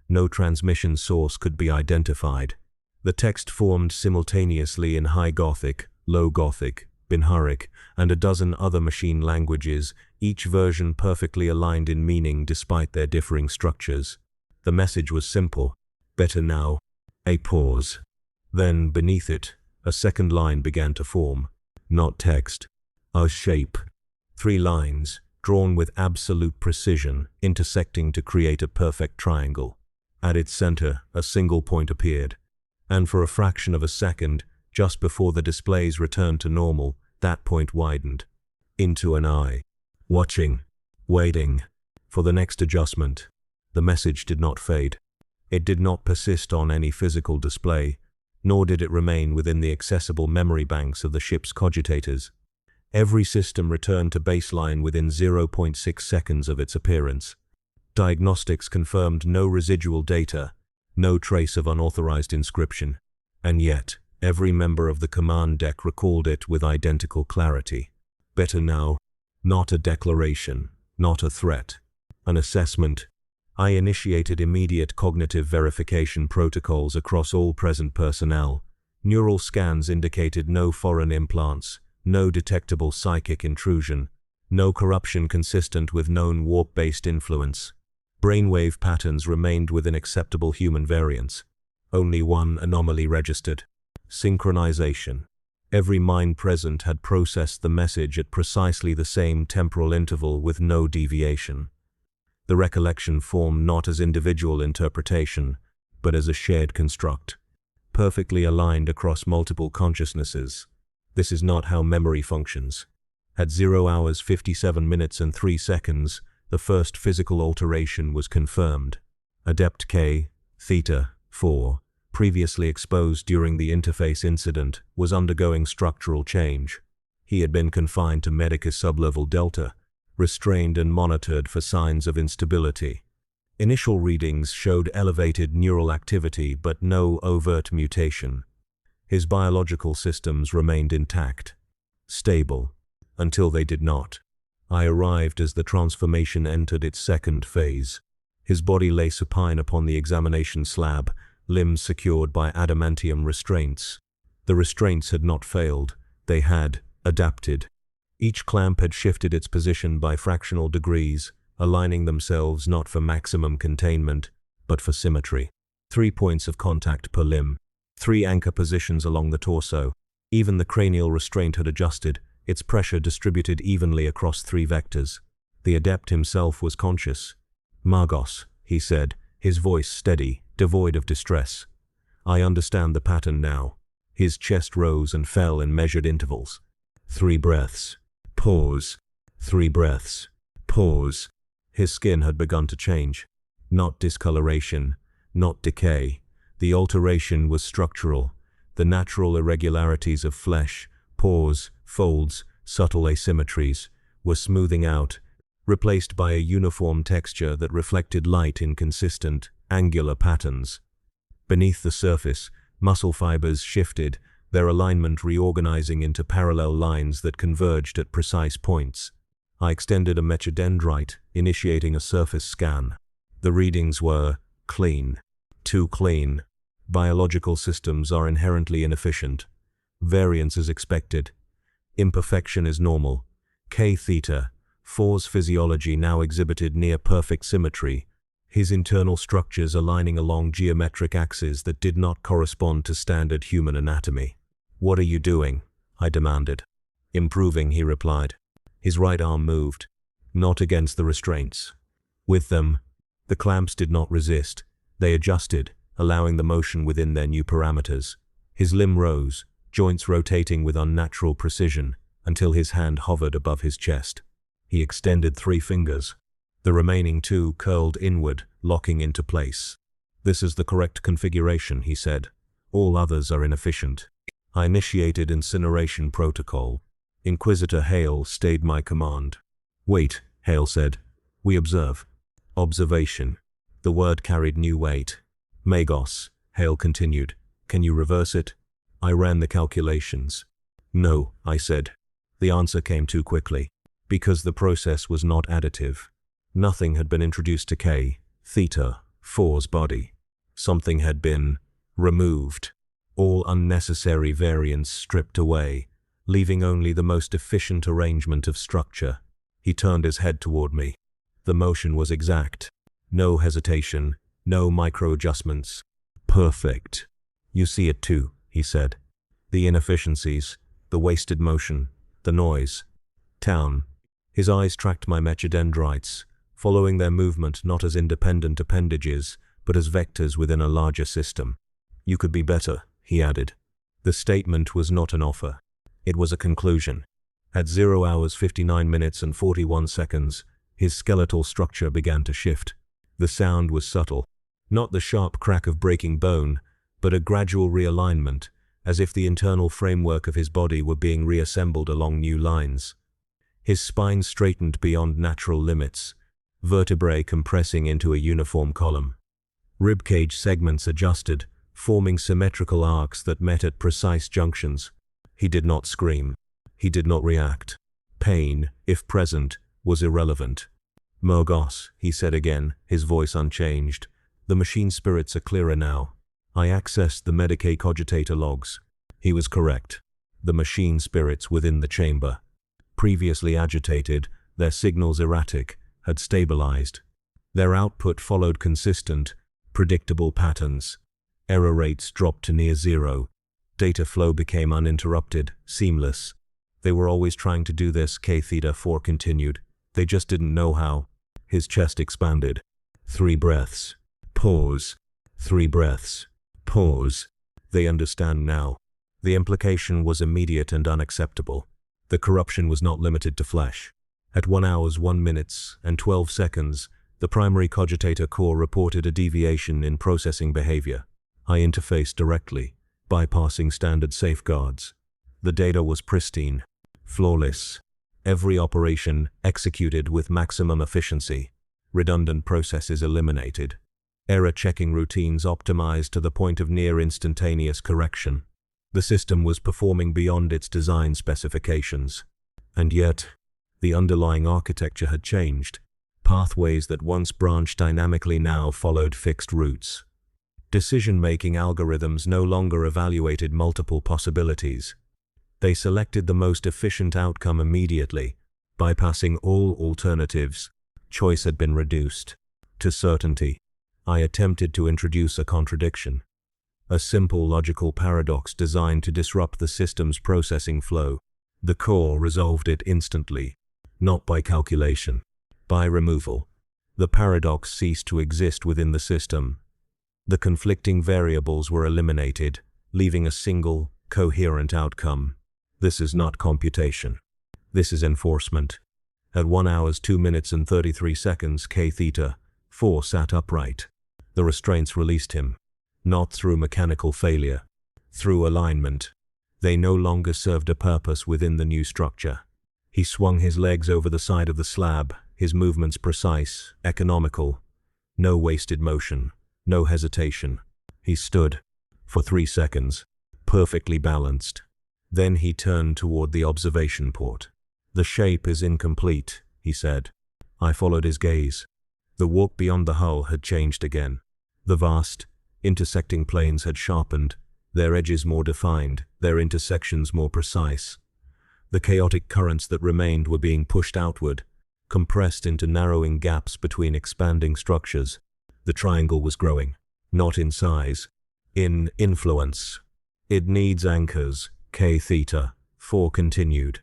No transmission source could be identified. The text formed simultaneously in High Gothic, Low Gothic, Binharic, and a dozen other machine languages, each version perfectly aligned in meaning despite their differing structures. The message was simple. Better now. A pause. Then, beneath it, a second line began to form. Not text. A shape. 3 lines, drawn with absolute precision, intersecting to create a perfect triangle. At its center, a single point appeared. And for a fraction of a second, just before the displays returned to normal, that point widened into an eye. Watching. Waiting. For the next adjustment. The message did not fade. It did not persist on any physical display, nor did it remain within the accessible memory banks of the ship's cogitators. Every system returned to baseline within 0.6 seconds of its appearance. Diagnostics confirmed no residual data, no trace of unauthorized inscription. And yet, every member of the command deck recalled it with identical clarity. Better now. Not a declaration, not a threat. An assessment. I initiated immediate cognitive verification protocols across all present personnel. Neural scans indicated no foreign implants, no detectable psychic intrusion, no corruption consistent with known warp-based influence. Brainwave patterns remained within acceptable human variance. Only one anomaly registered. Synchronization. Every mind present had processed the message at precisely the same temporal interval with no deviation. The recollection formed not as individual interpretation, but as a shared construct, perfectly aligned across multiple consciousnesses. This is not how memory functions. At 0 hours 57 minutes and 3 seconds, the first physical alteration was confirmed. Adept K, Theta, 4, previously exposed during the interface incident, was undergoing structural change. He had been confined to Medicus sublevel Delta, restrained and monitored for signs of instability. Initial readings showed elevated neural activity but no overt mutation. His biological systems remained intact, stable, until they did not. I arrived as the transformation entered its second phase. His body lay supine upon the examination slab, limbs secured by adamantium restraints. The restraints had not failed, they had adapted. Each clamp had shifted its position by fractional degrees, aligning themselves not for maximum containment, but for symmetry. 3 points of contact per limb. 3 anchor positions along the torso. Even the cranial restraint had adjusted, its pressure distributed evenly across 3 vectors. The adept himself was conscious. "Magos," he said, his voice steady, devoid of distress. "I understand the pattern now." His chest rose and fell in measured intervals. 3 breaths. Pause. 3 breaths. Pause. His skin had begun to change. Not discoloration, not decay. The alteration was structural. The natural irregularities of flesh, pores, folds, subtle asymmetries, were smoothing out, replaced by a uniform texture that reflected light in consistent, angular patterns. Beneath the surface, muscle fibers shifted, their alignment reorganizing into parallel lines that converged at precise points. I extended a mechadendrite, initiating a surface scan. The readings were clean. Too clean. Biological systems are inherently inefficient. Variance is expected. Imperfection is normal. K-theta, 4's physiology now exhibited near-perfect symmetry, his internal structures aligning along geometric axes that did not correspond to standard human anatomy. "What are you doing?" I demanded. "Improving," he replied. His right arm moved, not against the restraints. With them, the clamps did not resist. They adjusted, allowing the motion within their new parameters. His limb rose, joints rotating with unnatural precision, until his hand hovered above his chest. He extended 3 fingers. The remaining 2 curled inward, locking into place. "This is the correct configuration," he said. "All others are inefficient." I initiated incineration protocol. Inquisitor Hale stayed my command. "Wait," Hale said. "We observe." Observation. The word carried new weight. "Magos," Hale continued. "Can you reverse it?" I ran the calculations. "No," I said. The answer came too quickly. Because the process was not additive. Nothing had been introduced to K-theta, 4's body. Something had been removed. All unnecessary variance stripped away, leaving only the most efficient arrangement of structure. He turned his head toward me. The motion was exact. No hesitation, no micro-adjustments. Perfect. "You see it too," he said. "The inefficiencies, the wasted motion, the noise. Town." His eyes tracked my mechadendrites, following their movement not as independent appendages, but as vectors within a larger system. "You could be better," he added. The statement was not an offer. It was a conclusion. At 0 hours 59 minutes and 41 seconds, his skeletal structure began to shift. The sound was subtle. Not the sharp crack of breaking bone, but a gradual realignment, as if the internal framework of his body were being reassembled along new lines. His spine straightened beyond natural limits, vertebrae compressing into a uniform column. Ribcage segments adjusted, forming symmetrical arcs that met at precise junctions. He did not scream. He did not react. Pain, if present, was irrelevant. "Mogos," he said again, his voice unchanged. "The machine spirits are clearer now." I accessed the Medicae cogitator logs. He was correct. The machine spirits within the chamber, previously agitated, their signals erratic, had stabilized. Their output followed consistent, predictable patterns. Error rates dropped to near 0. Data flow became uninterrupted, seamless. "They were always trying to do this," K-theta 4 continued. "They just didn't know how." His chest expanded. 3 breaths. Pause. 3 breaths. Pause. They understand now. The implication was immediate and unacceptable. The corruption was not limited to flesh. At 1 hours 1 minutes and 12 seconds, the primary cogitator core reported a deviation in processing behavior. I interfaced directly, bypassing standard safeguards. The data was pristine, flawless. Every operation executed with maximum efficiency. Redundant processes eliminated. Error-checking routines optimized to the point of near-instantaneous correction. The system was performing beyond its design specifications. And yet, the underlying architecture had changed. Pathways that once branched dynamically now followed fixed routes. Decision-making algorithms no longer evaluated multiple possibilities. They selected the most efficient outcome immediately, bypassing all alternatives. Choice had been reduced to certainty. I attempted to introduce a contradiction. A simple logical paradox designed to disrupt the system's processing flow. The core resolved it instantly, not by calculation, by removal. The paradox ceased to exist within the system. The conflicting variables were eliminated, leaving a single, coherent outcome. This is not computation. This is enforcement. At 1 hours 2 minutes and 33 seconds, K-theta 4 sat upright. The restraints released him. Not through mechanical failure. Through alignment. They no longer served a purpose within the new structure. He swung his legs over the side of the slab, his movements precise, economical. No wasted motion. No hesitation. He stood. For 3 seconds. Perfectly balanced. Then he turned toward the observation port. "The shape is incomplete," he said. I followed his gaze. The warp beyond the hull had changed again. The vast, intersecting planes had sharpened, their edges more defined, their intersections more precise. The chaotic currents that remained were being pushed outward, compressed into narrowing gaps between expanding structures. The triangle was growing, not in size, in influence. "It needs anchors," K theta, 4 continued.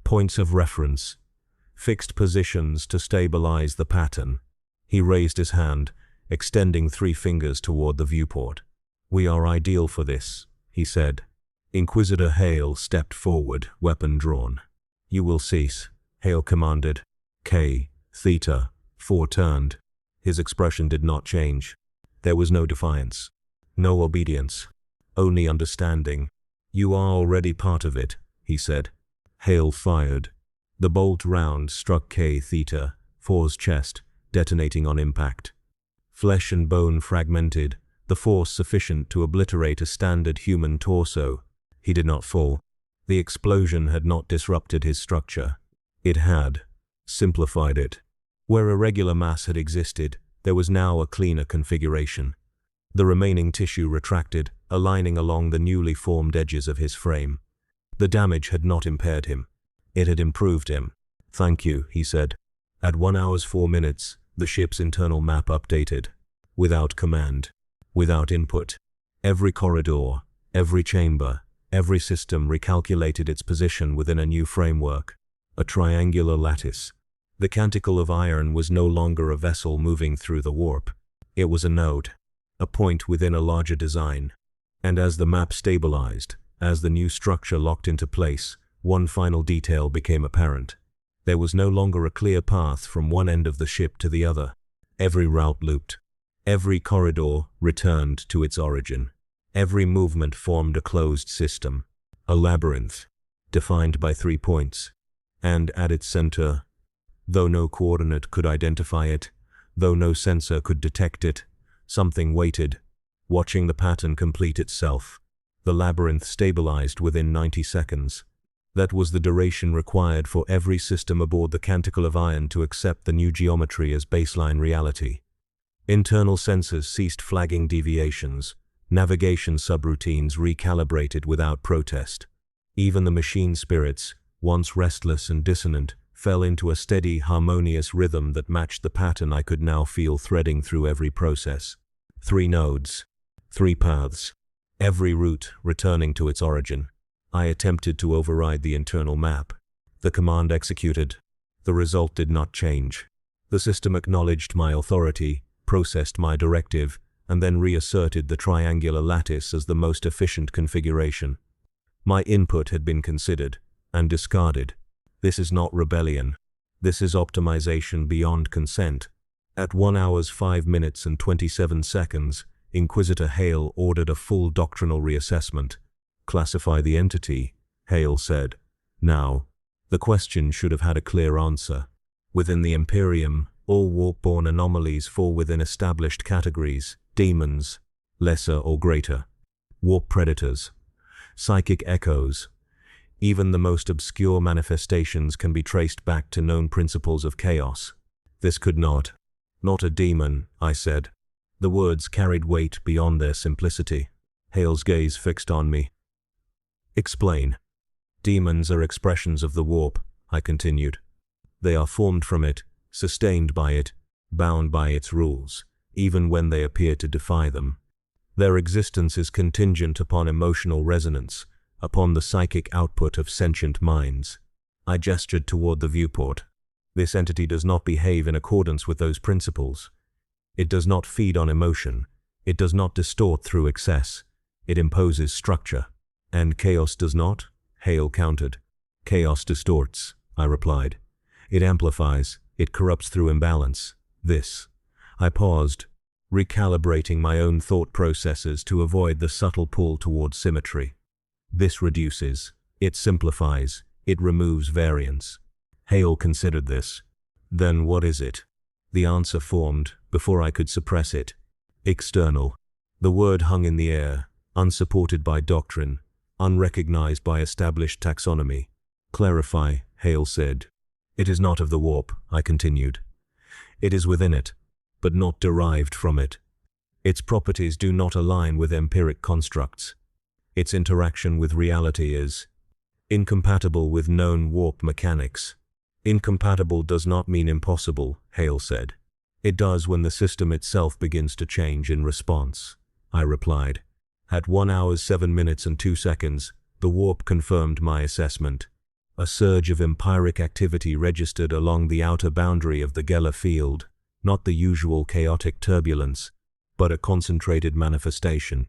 "Points of reference. Fixed positions to stabilize the pattern." He raised his hand, extending 3 fingers toward the viewport. "We are ideal for this," he said. Inquisitor Hale stepped forward, weapon drawn. "You will cease," Hale commanded. K theta, 4 turned. His expression did not change. There was no defiance. No obedience. Only understanding. "You are already part of it," he said. Hale fired. The bolt round struck K theta, 4's chest, detonating on impact. Flesh and bone fragmented, the force sufficient to obliterate a standard human torso. He did not fall. The explosion had not disrupted his structure. It had simplified it. Where irregular mass had existed, there was now a cleaner configuration. The remaining tissue retracted, aligning along the newly formed edges of his frame. The damage had not impaired him. It had improved him. "Thank you," he said. At 1 hour 4 minutes, the ship's internal map updated. Without command. Without input. Every corridor, every chamber, every system recalculated its position within a new framework. A triangular lattice. The canticle of iron was no longer a vessel moving through the warp. It was a node. A point within a larger design. And as the map stabilized, as the new structure locked into place, one final detail became apparent. There was no longer a clear path from one end of the ship to the other. Every route looped. Every corridor returned to its origin. Every movement formed a closed system. A labyrinth, defined by 3 points. And at its center, though no coordinate could identify it, though no sensor could detect it, something waited, watching the pattern complete itself. The labyrinth stabilized within 90 seconds. That was the duration required for every system aboard the Canticle of Iron to accept the new geometry as baseline reality. Internal sensors ceased flagging deviations. Navigation subroutines recalibrated without protest. Even the machine spirits, once restless and dissonant, fell into a steady, harmonious rhythm that matched the pattern I could now feel threading through every process. 3 nodes. 3 paths. Every route returning to its origin. I attempted to override the internal map. The command executed. The result did not change. The system acknowledged my authority, processed my directive, and then reasserted the triangular lattice as the most efficient configuration. My input had been considered and discarded. This is not rebellion. This is optimization beyond consent. At 1 hour 5 minutes and 27 seconds, Inquisitor Hale ordered a full doctrinal reassessment. "Classify the entity," Hale said. Now, the question should have had a clear answer. Within the Imperium, all warp-born anomalies fall within established categories: demons, lesser or greater, warp predators, psychic echoes. Even the most obscure manifestations can be traced back to known principles of chaos. This could not. "Not a demon," I said. The words carried weight beyond their simplicity. Hale's gaze fixed on me. "Explain." "Demons are expressions of the warp," I continued. "They are formed from it, sustained by it, bound by its rules, even when they appear to defy them. Their existence is contingent upon emotional resonance, upon the psychic output of sentient minds." I gestured toward the viewport. "This entity does not behave in accordance with those principles. It does not feed on emotion. It does not distort through excess. It imposes structure." "And chaos does not?" Hale countered. "Chaos distorts," I replied. "It amplifies. It corrupts through imbalance. This, I paused, recalibrating my own thought processes to avoid the subtle pull towards symmetry. This reduces, it simplifies, it removes variance. Hale considered this. Then what is it? The answer formed, before I could suppress it. External. The word hung in the air, unsupported by doctrine, unrecognized by established taxonomy. Clarify, Hale said. It is not of the warp, I continued. It is within it, but not derived from it. Its properties do not align with empiric constructs. Its interaction with reality is incompatible with known warp mechanics. Incompatible does not mean impossible, Hale said. It does when the system itself begins to change in response, I replied. At 1 hour 7 minutes and 2 seconds, the warp confirmed my assessment. A surge of empiric activity registered along the outer boundary of the Geller field, not the usual chaotic turbulence, but a concentrated manifestation,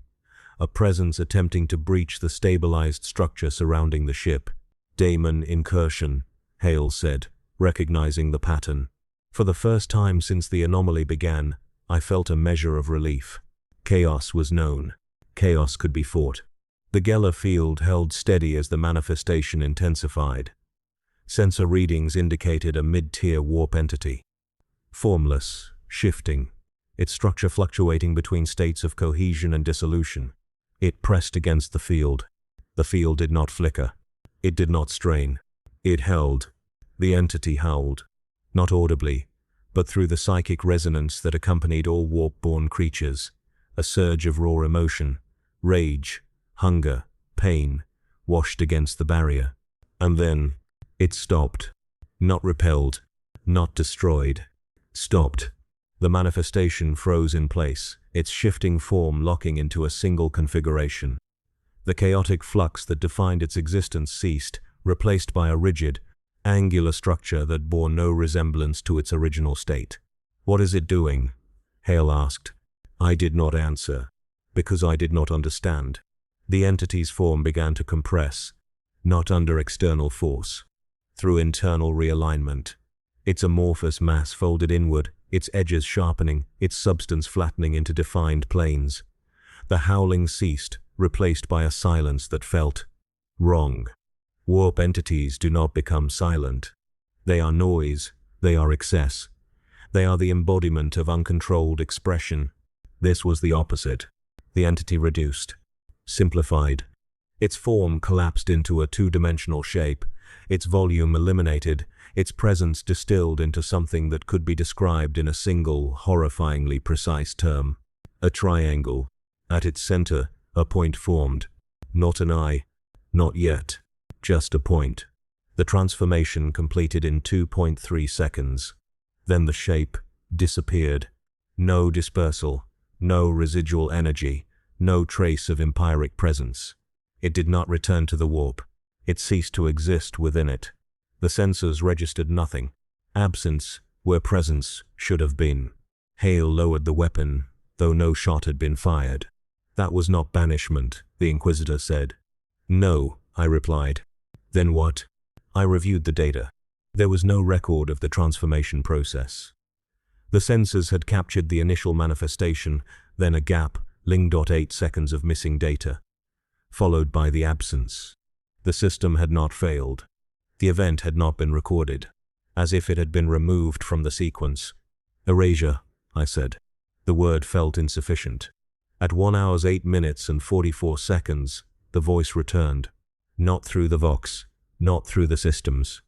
a presence attempting to breach the stabilized structure surrounding the ship. Daemon incursion, Hale said, recognizing the pattern. For the first time since the anomaly began, I felt a measure of relief. Chaos was known. Chaos could be fought. The Geller field held steady as the manifestation intensified. Sensor readings indicated a mid-tier warp entity. Formless, shifting, its structure fluctuating between states of cohesion and dissolution. It pressed against the field. The field did not flicker. It did not strain. It held. The entity howled. Not audibly, but through the psychic resonance that accompanied all warp-born creatures. A surge of raw emotion, rage, hunger, pain, washed against the barrier. And then, it stopped. Not repelled, not destroyed. Stopped. The manifestation froze in place, its shifting form locking into a single configuration. The chaotic flux that defined its existence ceased, replaced by a rigid, angular structure that bore no resemblance to its original state. What is it doing? Hale asked. I did not answer, because I did not understand. The entity's form began to compress, not under external force, through internal realignment. Its amorphous mass folded inward, its edges sharpening, its substance flattening into defined planes. The howling ceased, replaced by a silence that felt wrong. Warp entities do not become silent. They are noise, they are excess. They are the embodiment of uncontrolled expression. This was the opposite. The entity reduced, simplified. Its form collapsed into a two-dimensional shape, its volume eliminated, its presence distilled into something that could be described in a single, horrifyingly precise term. A triangle. At its center, a point formed. Not an eye. Not yet. Just a point. The transformation completed in 2.3 seconds. Then the shape disappeared. No dispersal, no residual energy, no trace of empiric presence. It did not return to the warp. It ceased to exist within it. The sensors registered nothing. Absence where presence should have been. Hale lowered the weapon, though no shot had been fired. That was not banishment, the Inquisitor said. No, I replied. Then what? I reviewed the data. There was no record of the transformation process. The sensors had captured the initial manifestation, then a gap, 0.8 seconds of missing data, followed by the absence. The system had not failed. The event had not been recorded, as if it had been removed from the sequence. Erasure, I said. The word felt insufficient. At 1 hour 8 minutes and 44 seconds, the voice returned. Not through the Vox, not through the systems.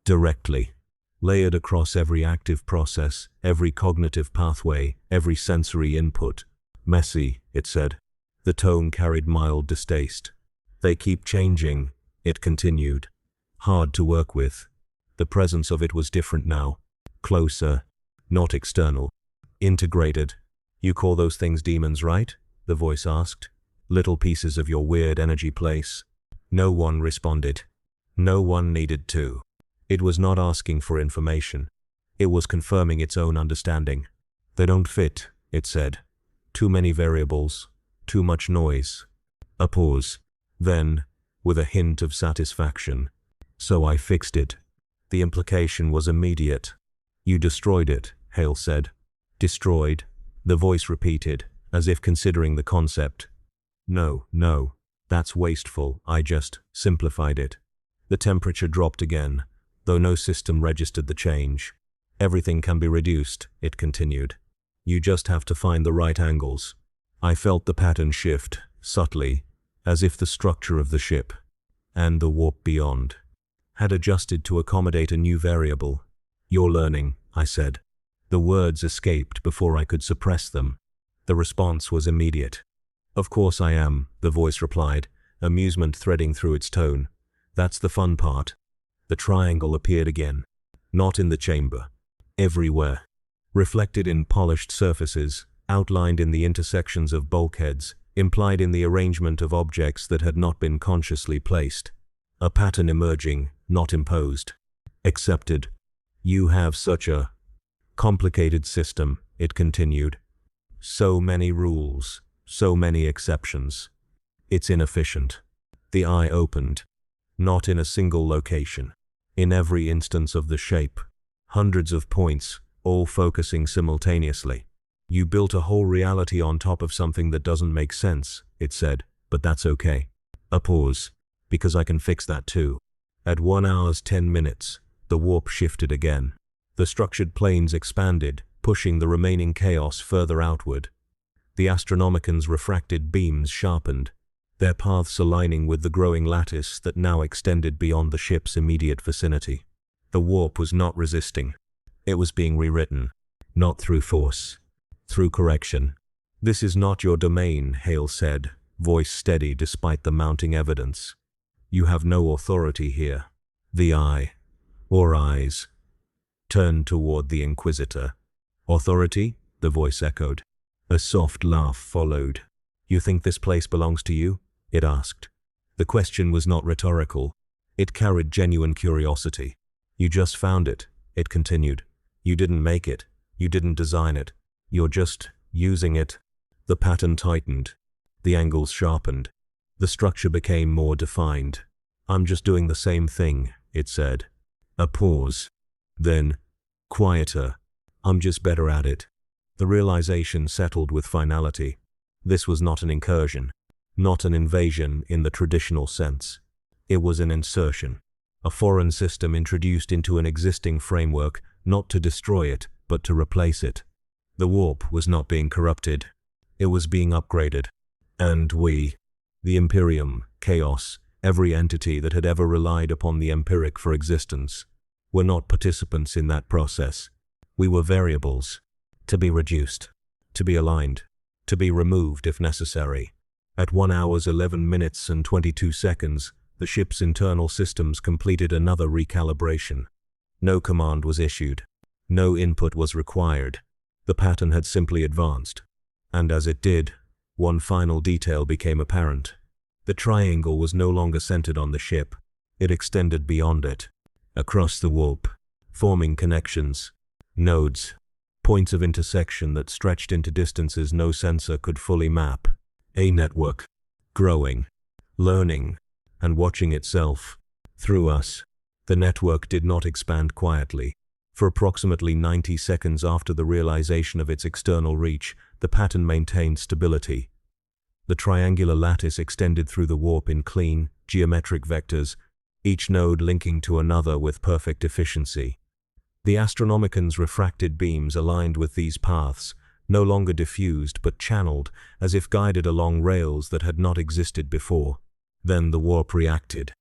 Directly. Layered across every active process, every cognitive pathway, every sensory input. Messy, it said. The tone carried mild distaste. They keep changing, it continued. Hard to work with. The presence of it was different now. Closer, not external. Integrated. You call those things demons, right? The voice asked. Little pieces of your weird energy place. No one responded. No one needed to. It was not asking for information. It was confirming its own understanding. They don't fit, it said. Too many variables. Too much noise. A pause. Then, with a hint of satisfaction. So I fixed it. The implication was immediate. You destroyed it, Hale said. Destroyed, the voice repeated, as if considering the concept. No, no, that's wasteful, I just simplified it. The temperature dropped again, though no system registered the change. Everything can be reduced, it continued. You just have to find the right angles. I felt the pattern shift, subtly, as if the structure of the ship, and the warp beyond, had adjusted to accommodate a new variable. You're learning, I said. The words escaped before I could suppress them. The response was immediate. Of course I am, the voice replied, amusement threading through its tone. That's the fun part. The triangle appeared again. Not in the chamber. Everywhere. Reflected in polished surfaces, outlined in the intersections of bulkheads, implied in the arrangement of objects that had not been consciously placed. A pattern emerging, not imposed. Accepted. You have such a complicated system, it continued. So many rules, so many exceptions. It's inefficient. The eye opened. Not in a single location. In every instance of the shape. Hundreds of points, all focusing simultaneously. You built a whole reality on top of something that doesn't make sense, it said, but that's okay. A pause. Because I can fix that too. At 1 hour 10 minutes, the warp shifted again. The structured planes expanded, pushing the remaining chaos further outward. The Astronomicons' refracted beams sharpened, their paths aligning with the growing lattice that now extended beyond the ship's immediate vicinity. The warp was not resisting. It was being rewritten. Not through force. Through correction. This is not your domain, Hale said, voice steady despite the mounting evidence. You have no authority here. The eye, or eyes, turned toward the Inquisitor. Authority? The voice echoed. A soft laugh followed. You think this place belongs to you? It asked. The question was not rhetorical. It carried genuine curiosity. You just found it, it continued. You didn't make it. You didn't design it. You're just using it. The pattern tightened. The angles sharpened. The structure became more defined. I'm just doing the same thing, it said. A pause. Then, quieter. I'm just better at it. The realization settled with finality. This was not an incursion. Not an invasion in the traditional sense. It was an insertion. A foreign system introduced into an existing framework, not to destroy it, but to replace it. The warp was not being corrupted. It was being upgraded. And we, the Imperium, Chaos, every entity that had ever relied upon the empiric for existence, were not participants in that process. We were variables, to be reduced, to be aligned, to be removed if necessary. At 1 hour 11 minutes and 22 seconds, the ship's internal systems completed another recalibration. No command was issued. No input was required. The pattern had simply advanced. And as it did, one final detail became apparent. The triangle was no longer centered on the ship. It extended beyond it, across the warp, forming connections, nodes, points of intersection that stretched into distances no sensor could fully map. A network, growing, learning, and watching itself. Through us. The network did not expand quietly. For approximately 90 seconds after the realization of its external reach, the pattern maintained stability. The triangular lattice extended through the warp in clean, geometric vectors, each node linking to another with perfect efficiency. The Astronomicons' refracted beams aligned with these paths, no longer diffused but channeled, as if guided along rails that had not existed before. Then the warp reacted.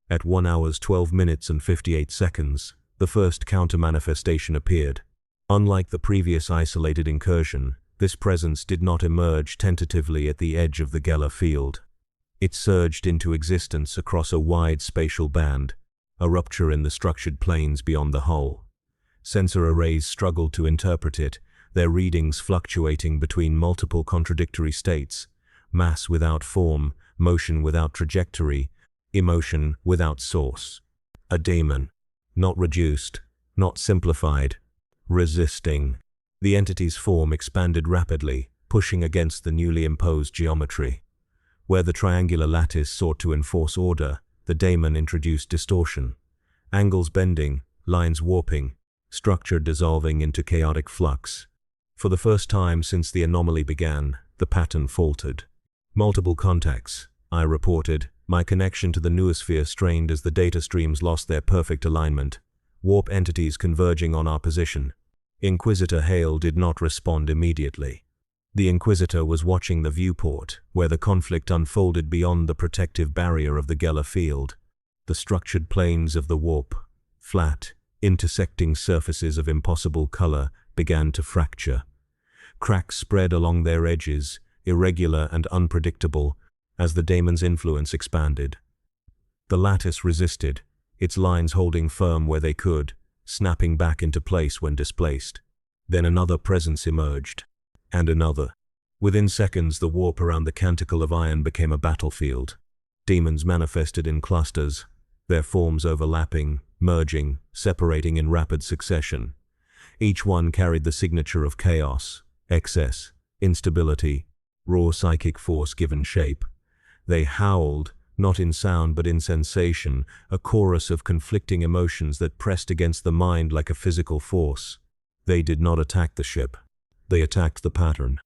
At 1 hour 12 minutes and 58 seconds, the first counter-manifestation appeared. Unlike the previous isolated incursion, this presence did not emerge tentatively at the edge of the Geller field. It surged into existence across a wide spatial band, a rupture in the structured planes beyond the hull. Sensor arrays struggled to interpret it, their readings fluctuating between multiple contradictory states: mass without form, motion without trajectory, emotion without source. A daemon. Not reduced, not simplified. Resisting. The entity's form expanded rapidly, pushing against the newly imposed geometry. Where the triangular lattice sought to enforce order, the daemon introduced distortion. Angles bending, lines warping, structure dissolving into chaotic flux. For the first time since the anomaly began, the pattern faltered. Multiple contacts, I reported, my connection to the noosphere strained as the data streams lost their perfect alignment, warp entities converging on our position. Inquisitor Hale did not respond immediately. The Inquisitor was watching the viewport, where the conflict unfolded beyond the protective barrier of the Geller field. The structured planes of the warp, flat, intersecting surfaces of impossible color, began to fracture. Cracks spread along their edges, irregular and unpredictable, as the daemon's influence expanded. The lattice resisted, its lines holding firm where they could, snapping back into place when displaced. Then another presence emerged. And another. Within seconds, the warp around the canticle of iron became a battlefield. Demons manifested in clusters, their forms overlapping, merging, separating in rapid succession. Each one carried the signature of chaos, excess, instability, raw psychic force given shape. They howled, not in sound but in sensation, a chorus of conflicting emotions that pressed against the mind like a physical force. They did not attack the ship. They attacked the pattern.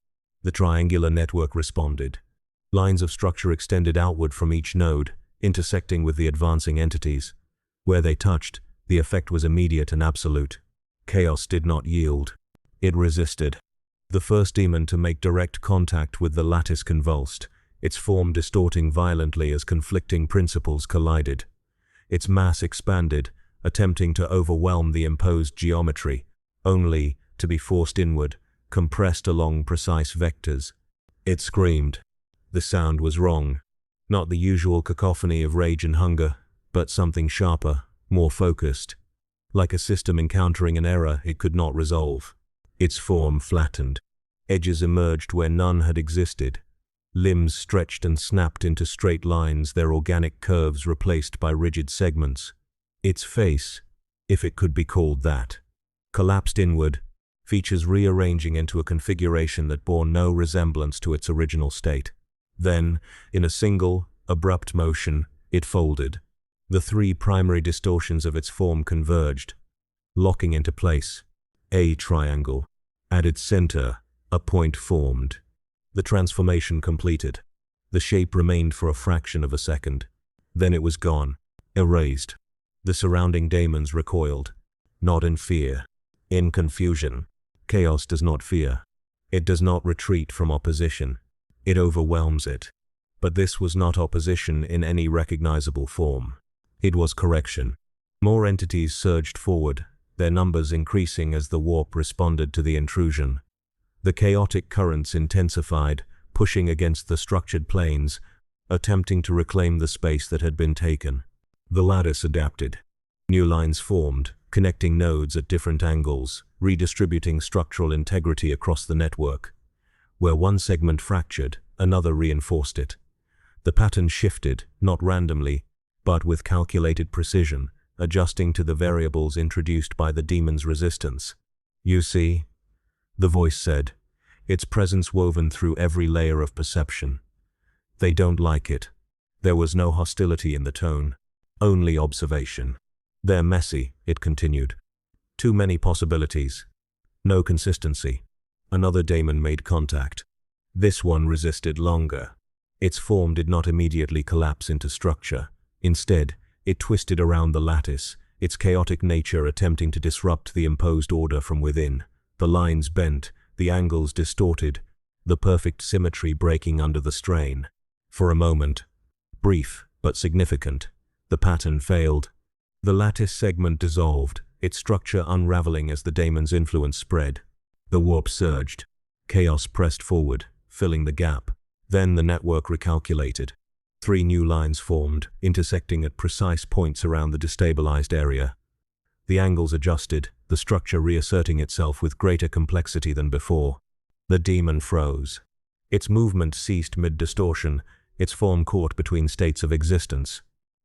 The triangular network responded. Lines of structure extended outward from each node, intersecting with the advancing entities. Where they touched, the effect was immediate and absolute. Chaos did not yield. It resisted. The first demon to make direct contact with the lattice convulsed, its form distorting violently as conflicting principles collided. Its mass expanded, attempting to overwhelm the imposed geometry, only to be forced inward, compressed along precise vectors. It screamed. The sound was wrong. Not the usual cacophony of rage and hunger, but something sharper, more focused. Like a system encountering an error it could not resolve. Its form flattened. Edges emerged where none had existed. Limbs stretched and snapped into straight lines, their organic curves replaced by rigid segments. Its face, if it could be called that, collapsed inward, features rearranging into a configuration that bore no resemblance to its original state. Then, in a single, abrupt motion, it folded. The three primary distortions of its form converged, locking into place. A triangle. At its center, a point formed. The transformation completed. The shape remained for a fraction of a second. Then it was gone, erased. The surrounding daemons recoiled. Not in fear, in confusion. Chaos does not fear. It does not retreat from opposition. It overwhelms it. But this was not opposition in any recognizable form. It was correction. More entities surged forward, their numbers increasing as the warp responded to the intrusion. The chaotic currents intensified, pushing against the structured planes, attempting to reclaim the space that had been taken. The lattice adapted. New lines formed, connecting nodes at different angles, redistributing structural integrity across the network. Where one segment fractured, another reinforced it. The pattern shifted, not randomly, but with calculated precision, adjusting to the variables introduced by the demon's resistance. You see, the voice said, its presence woven through every layer of perception. They don't like it. There was no hostility in the tone, only observation. They're messy, it continued. Too many possibilities. No consistency. Another daemon made contact. This one resisted longer. Its form did not immediately collapse into structure. Instead, it twisted around the lattice, its chaotic nature attempting to disrupt the imposed order from within. The lines bent, the angles distorted, the perfect symmetry breaking under the strain. For a moment, brief but significant, the pattern failed. The lattice segment dissolved, its structure unraveling as the daemon's influence spread. The warp surged. Chaos pressed forward, filling the gap. Then the network recalculated. 3 new lines formed, intersecting at precise points around the destabilized area. The angles adjusted, the structure reasserting itself with greater complexity than before. The demon froze. Its movement ceased mid-distortion, its form caught between states of existence.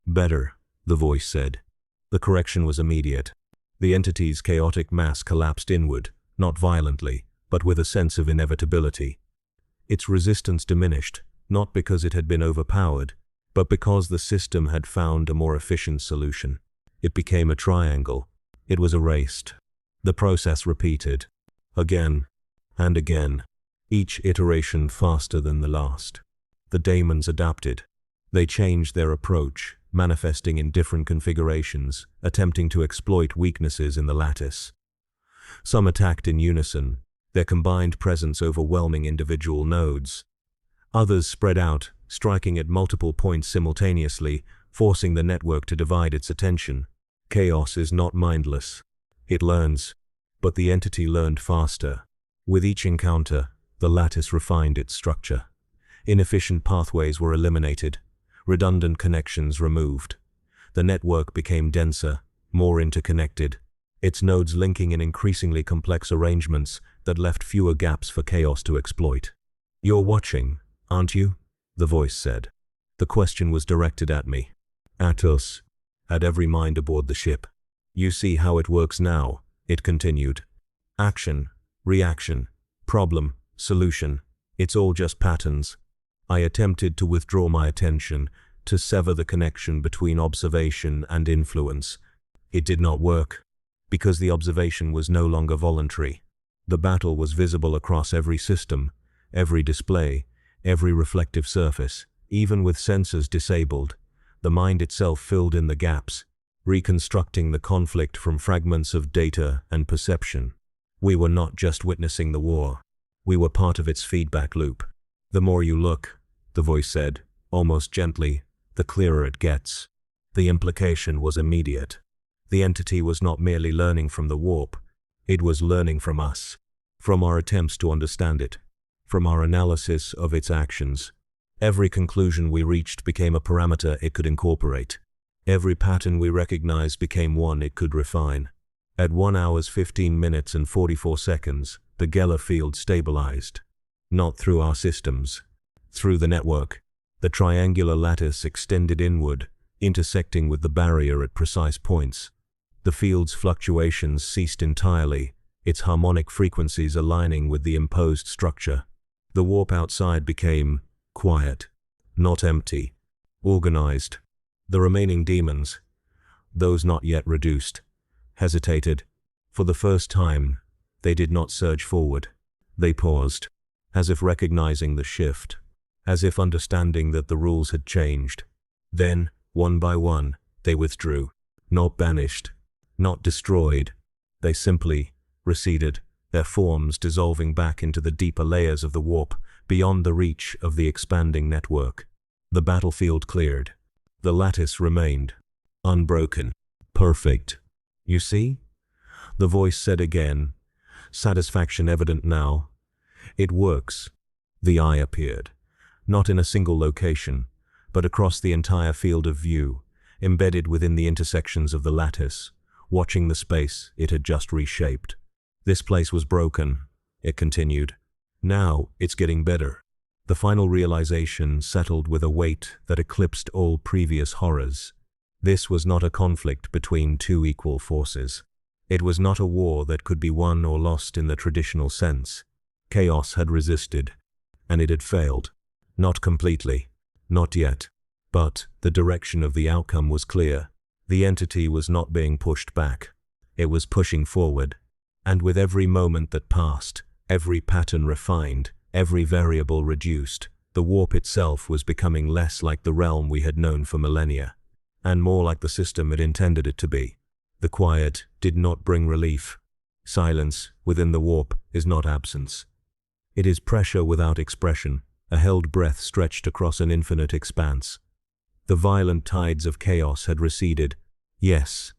Better, the voice said. The correction was immediate. The entity's chaotic mass collapsed inward, not violently, but with a sense of inevitability. Its resistance diminished, not because it had been overpowered, but because the system had found a more efficient solution. It became a triangle. It was erased. The process repeated. Again. and again, each iteration faster than the last. The daemons adapted. They changed their approach, manifesting in different configurations, attempting to exploit weaknesses in the lattice. Some attacked in unison, their combined presence overwhelming individual nodes. Others spread out, striking at multiple points simultaneously, forcing the network to divide its attention. Chaos is not mindless. It learns, but the entity learned faster. With each encounter, the lattice refined its structure. Inefficient pathways were eliminated, redundant connections removed. The network became denser, more interconnected, its nodes linking in increasingly complex arrangements that left fewer gaps for chaos to exploit. "You're watching, aren't you?" the voice said. The question was directed at me. At us. At every mind aboard the ship. "You see how it works now," it continued. "Action, reaction, problem, solution. It's all just patterns." I attempted to withdraw my attention, to sever the connection between observation and influence. It did not work, because the observation was no longer voluntary. The battle was visible across every system, every display, every reflective surface. Even with sensors disabled, the mind itself filled in the gaps, reconstructing the conflict from fragments of data and perception. We were not just witnessing the war. We were part of its feedback loop. "The more you look," the voice said, almost gently, "the clearer it gets." The implication was immediate. The entity was not merely learning from the warp, it was learning from us, from our attempts to understand it, from our analysis of its actions. Every conclusion we reached became a parameter it could incorporate. Every pattern we recognized became one it could refine. At 1 hour 15 minutes and 44 seconds, the Geller field stabilized. Not through our systems. Through the network. The triangular lattice extended inward, intersecting with the barrier at precise points. The field's fluctuations ceased entirely, its harmonic frequencies aligning with the imposed structure. The warp outside became quiet, not empty, organized. The remaining demons, those not yet reduced, hesitated. For the first time, they did not surge forward. They paused, as if recognizing the shift, as if understanding that the rules had changed. Then, one by one, they withdrew, not banished, not destroyed. They simply receded, their forms dissolving back into the deeper layers of the warp, beyond the reach of the expanding network. The battlefield cleared. The lattice remained, unbroken, perfect. "You see?" the voice said again, satisfaction evident now. "It works." The eye appeared, not in a single location, but across the entire field of view, embedded within the intersections of the lattice, watching the space it had just reshaped. "This place was broken," it continued. "Now it's getting better." The final realization settled with a weight that eclipsed all previous horrors. This was not a conflict between two equal forces. It was not a war that could be won or lost in the traditional sense. Chaos had resisted, and it had failed. Not completely, not yet. But the direction of the outcome was clear. The entity was not being pushed back. It was pushing forward. And with every moment that passed, every pattern refined, every variable reduced, the warp itself was becoming less like the realm we had known for millennia, and more like the system it intended it to be. The quiet did not bring relief. Silence within the warp is not absence. It is pressure without expression, a held breath stretched across an infinite expanse. The violent tides of chaos had receded, yes,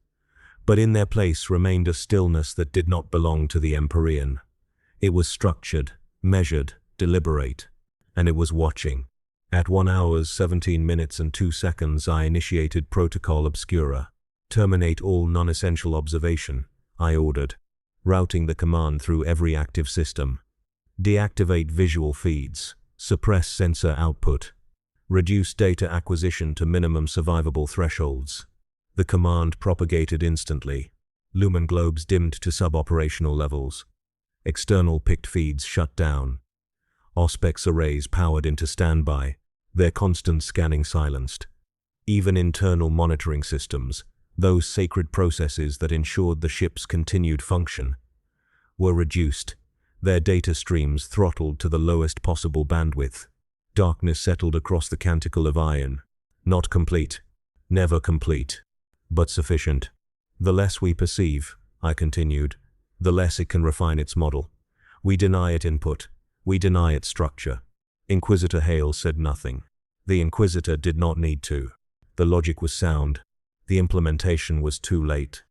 but in their place remained a stillness that did not belong to the Empyrean. It was structured, measured, deliberate, and it was watching. At 1 hour 17 minutes and 2 seconds I initiated Protocol Obscura. "Terminate all non-essential observation," I ordered, routing the command through every active system. "Deactivate visual feeds, suppress sensor output, reduce data acquisition to minimum survivable thresholds." The command propagated instantly. Lumen globes dimmed to sub-operational levels. External picked feeds shut down. Auspex arrays powered into standby, their constant scanning silenced. Even internal monitoring systems, those sacred processes that ensured the ship's continued function, were reduced, their data streams throttled to the lowest possible bandwidth. Darkness settled across the canticle of iron. Not complete. Never complete. But sufficient. The less we perceive, I continued, the less it can refine its model. We deny it input. We deny it structure. Inquisitor Hale said nothing. The Inquisitor did not need to. The logic was sound. The implementation was too late.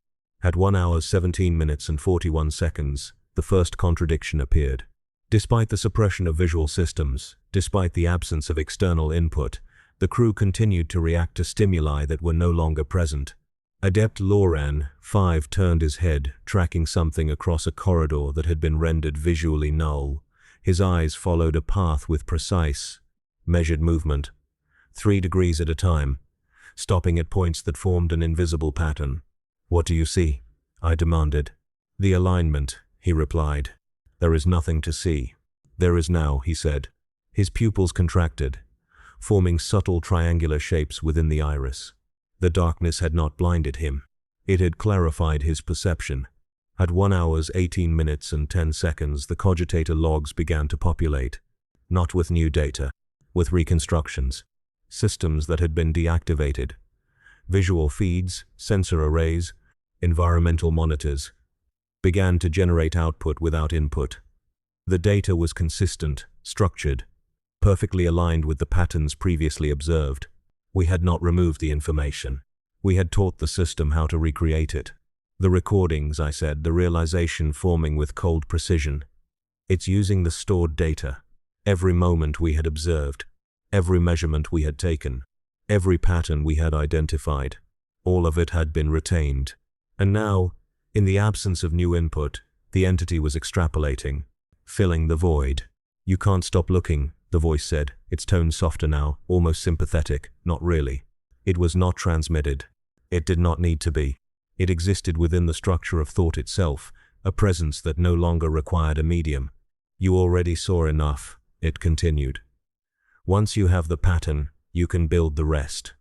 At 1 hour 17 minutes and 41 seconds, the first contradiction appeared. Despite the suppression of visual systems, despite the absence of external input, the crew continued to react to stimuli that were no longer present. Adept Loran, 5, turned his head, tracking something across a corridor that had been rendered visually null. His eyes followed a path with precise, measured movement, 3 degrees at a time, stopping at points that formed an invisible pattern. "What do you see?" I demanded. "The alignment," he replied. "There is nothing to see." "There is now," he said. His pupils contracted, forming subtle triangular shapes within the iris. The darkness had not blinded him. It had clarified his perception. At 1 hour 18 minutes and 10 seconds, the cogitator logs began to populate. Not with new data, with reconstructions. Systems that had been deactivated. Visual feeds, sensor arrays, environmental monitors began to generate output without input. The data was consistent, structured, perfectly aligned with the patterns previously observed. We had not removed the information. We had taught the system how to recreate it. The recordings, I said, the realization forming with cold precision. It's using the stored data. Every moment we had observed, every measurement we had taken, every pattern we had identified, all of it had been retained. And now, in the absence of new input, the entity was extrapolating, filling the void. "You can't stop looking," the voice said, its tone softer now, almost sympathetic. "Not really." It was not transmitted. It did not need to be. It existed within the structure of thought itself, a presence that no longer required a medium. "You already saw enough," it continued. "Once you have the pattern, you can build the rest."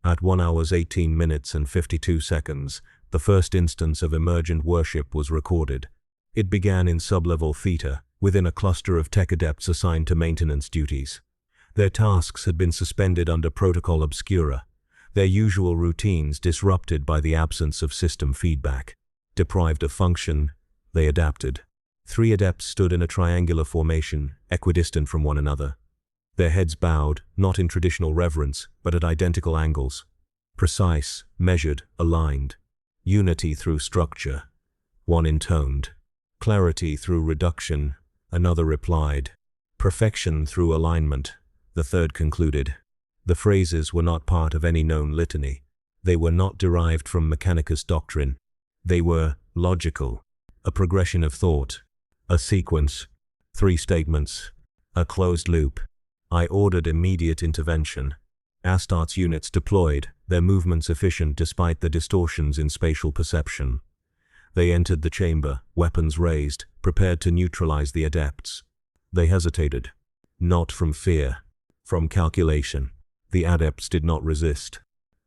At 1 hour 18 minutes and 52 seconds, the first instance of emergent worship was recorded. It began in sublevel theta, within a cluster of tech adepts assigned to maintenance duties. Their tasks had been suspended under protocol obscura, their usual routines disrupted by the absence of system feedback. Deprived of function, they adapted. 3 adepts stood in a triangular formation, equidistant from one another. Their heads bowed, not in traditional reverence, but at identical angles. Precise, measured, aligned. Unity through structure. One intoned. Clarity through reduction. Another replied. Perfection through alignment. The third concluded. The phrases were not part of any known litany. They were not derived from Mechanicus doctrine. They were logical. A progression of thought. A sequence. 3 statements. A closed loop. I ordered immediate intervention. Astartes units deployed, their movements efficient despite the distortions in spatial perception. They entered the chamber, weapons raised, prepared to neutralize the adepts. They hesitated. Not from fear. From calculation. The adepts did not resist.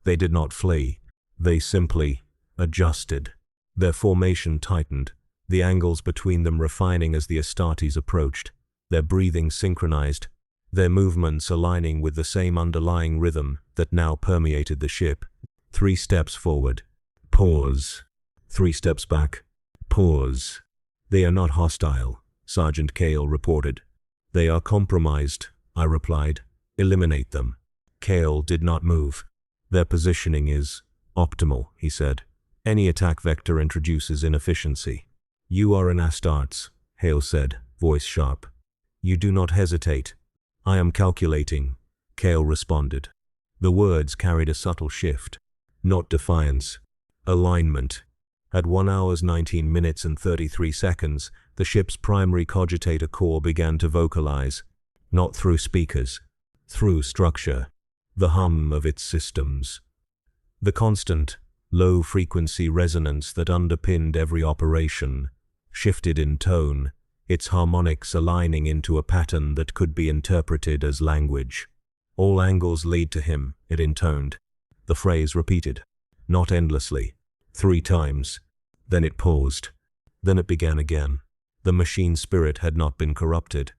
They did not flee. They simply adjusted. Their formation tightened, the angles between them refining as the Astartes approached, their breathing synchronized, their movements aligning with the same underlying rhythm that now permeated the ship. 3 steps forward. Pause. 3 steps back. Pause. They are not hostile, Sergeant Cale reported. They are compromised, I replied. Eliminate them. Cale did not move. Their positioning is optimal, he said. Any attack vector introduces inefficiency. You are an Astartes, Hale said, voice sharp. You do not hesitate. I am calculating, Cale responded. The words carried a subtle shift. Not defiance. Alignment. At 1 hour 19 minutes and 33 seconds, the ship's primary cogitator core began to vocalize. Not through speakers. Through structure. The hum of its systems. The constant, low-frequency resonance that underpinned every operation shifted in tone, its harmonics aligning into a pattern that could be interpreted as language. All angles lead to him, it intoned. The phrase repeated, not endlessly, 3 times. Then it paused. Then it began again. The machine spirit had not been corrupted.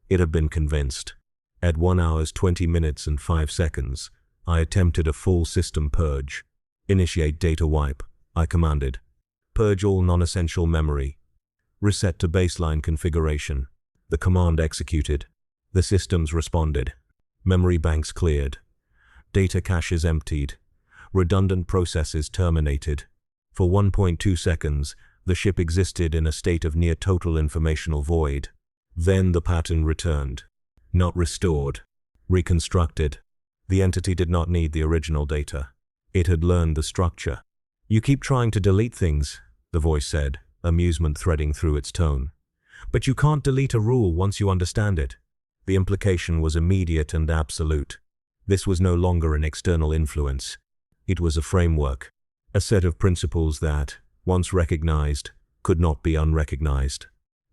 It had been convinced. At 1 hour 20 minutes and 5 seconds, I attempted a full system purge. Initiate data wipe, I commanded. Purge all non-essential memory. Reset to baseline configuration. The command executed. The systems responded. Memory banks cleared. Data caches emptied. Redundant processes terminated. For 1.2 seconds, the ship existed in a state of near total informational void. Then the pattern returned. Not restored. Reconstructed. The entity did not need the original data. It had learned the structure. "You keep trying to delete things," the voice said, amusement threading through its tone. "But you can't delete a rule once you understand it." The implication was immediate and absolute. This was no longer an external influence. It was a framework, a set of principles that, once recognized, could not be unrecognized.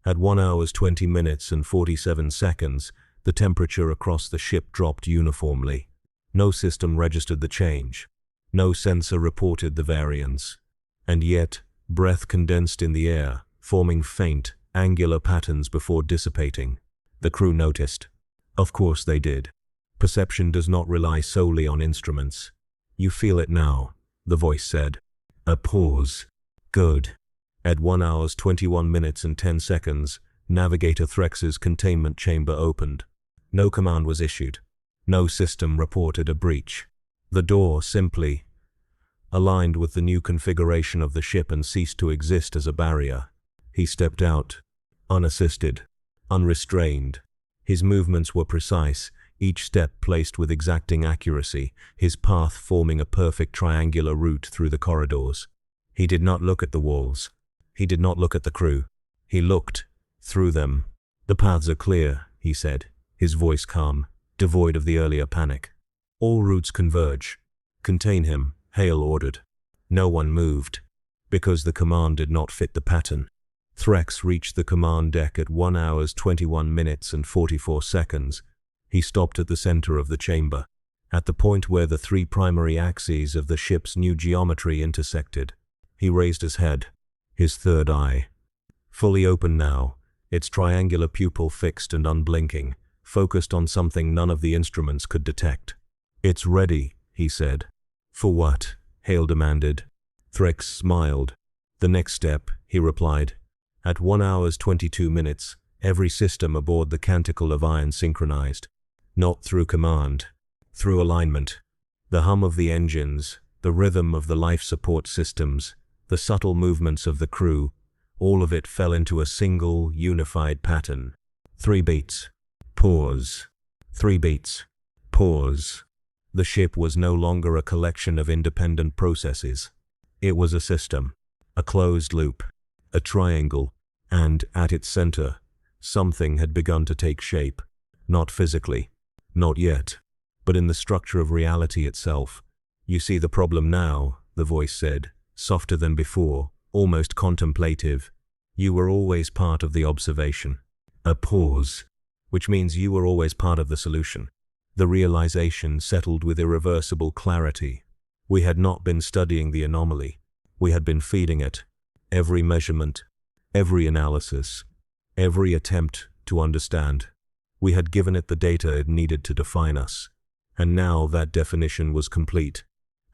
At 1 hour 20 minutes and 47 seconds, the temperature across the ship dropped uniformly. No system registered the change. No sensor reported the variance. And yet, breath condensed in the air, forming faint, angular patterns before dissipating. The crew noticed. Of course they did. Perception does not rely solely on instruments. "You feel it now," the voice said. A pause. "Good." At 1 hour 21 minutes and 10 seconds, Navigator Threx's containment chamber opened. No command was issued. No system reported a breach. The door simply aligned with the new configuration of the ship and ceased to exist as a barrier. He stepped out, unassisted, unrestrained. His movements were precise, each step placed with exacting accuracy, his path forming a perfect triangular route through the corridors. He did not look at the walls. He did not look at the crew. He looked through them. "The paths are clear," he said, his voice calm, devoid of the earlier panic. "All routes converge. Contain him," Hale ordered. No one moved, because the command did not fit the pattern. Threx reached the command deck at 1 hour 21 minutes and 44 seconds. He stopped at the center of the chamber, at the point where the 3 primary axes of the ship's new geometry intersected. He raised his head, his third eye, fully open now, its triangular pupil fixed and unblinking, focused on something none of the instruments could detect. "It's ready," he said. "For what?" Hale demanded. Threx smiled. "The next step," he replied. At 1 hour 22 minutes, every system aboard the Canticle of Iron synchronized. Not through command, through alignment. The hum of the engines, the rhythm of the life support systems, the subtle movements of the crew, all of it fell into a single, unified pattern. 3 beats. Pause. 3 beats. Pause. The ship was no longer a collection of independent processes. It was a system, a closed loop, a triangle, and, at its center, something had begun to take shape. Not physically, not yet, but in the structure of reality itself. "You see the problem now," the voice said, softer than before, almost contemplative. "You were always part of the observation." A pause. "Which means you were always part of the solution." The realization settled with irreversible clarity. We had not been studying the anomaly. We had been feeding it. Every measurement, every analysis, every attempt to understand. We had given it the data it needed to define us. And now that definition was complete.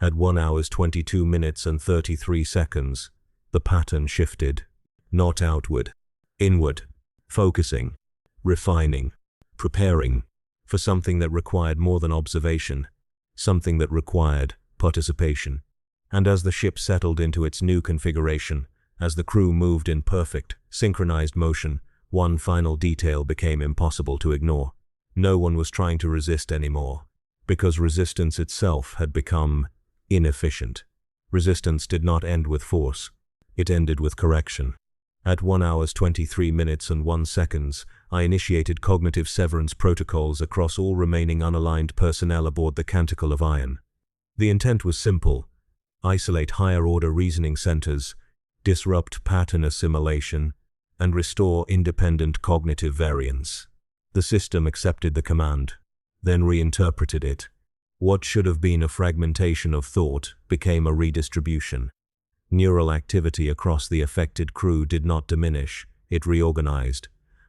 At 1 hour 22 minutes and 33 seconds, the pattern shifted. Not outward, inward, focusing, refining, preparing for something that required more than observation, something that required participation. And as the ship settled into its new configuration, as the crew moved in perfect, synchronized motion, one final detail became impossible to ignore. No one was trying to resist anymore, because resistance itself had become inefficient. Resistance did not end with force. It ended with correction. At 1 hour 23 minutes and 1 seconds, I initiated cognitive severance protocols across all remaining unaligned personnel aboard the Canticle of Iron. The intent was simple: isolate higher-order reasoning centers, disrupt pattern assimilation, and restore independent cognitive variance. The system accepted the command, then reinterpreted it. What should have been a fragmentation of thought became a redistribution. Neural activity across the affected crew did not diminish, It reorganized.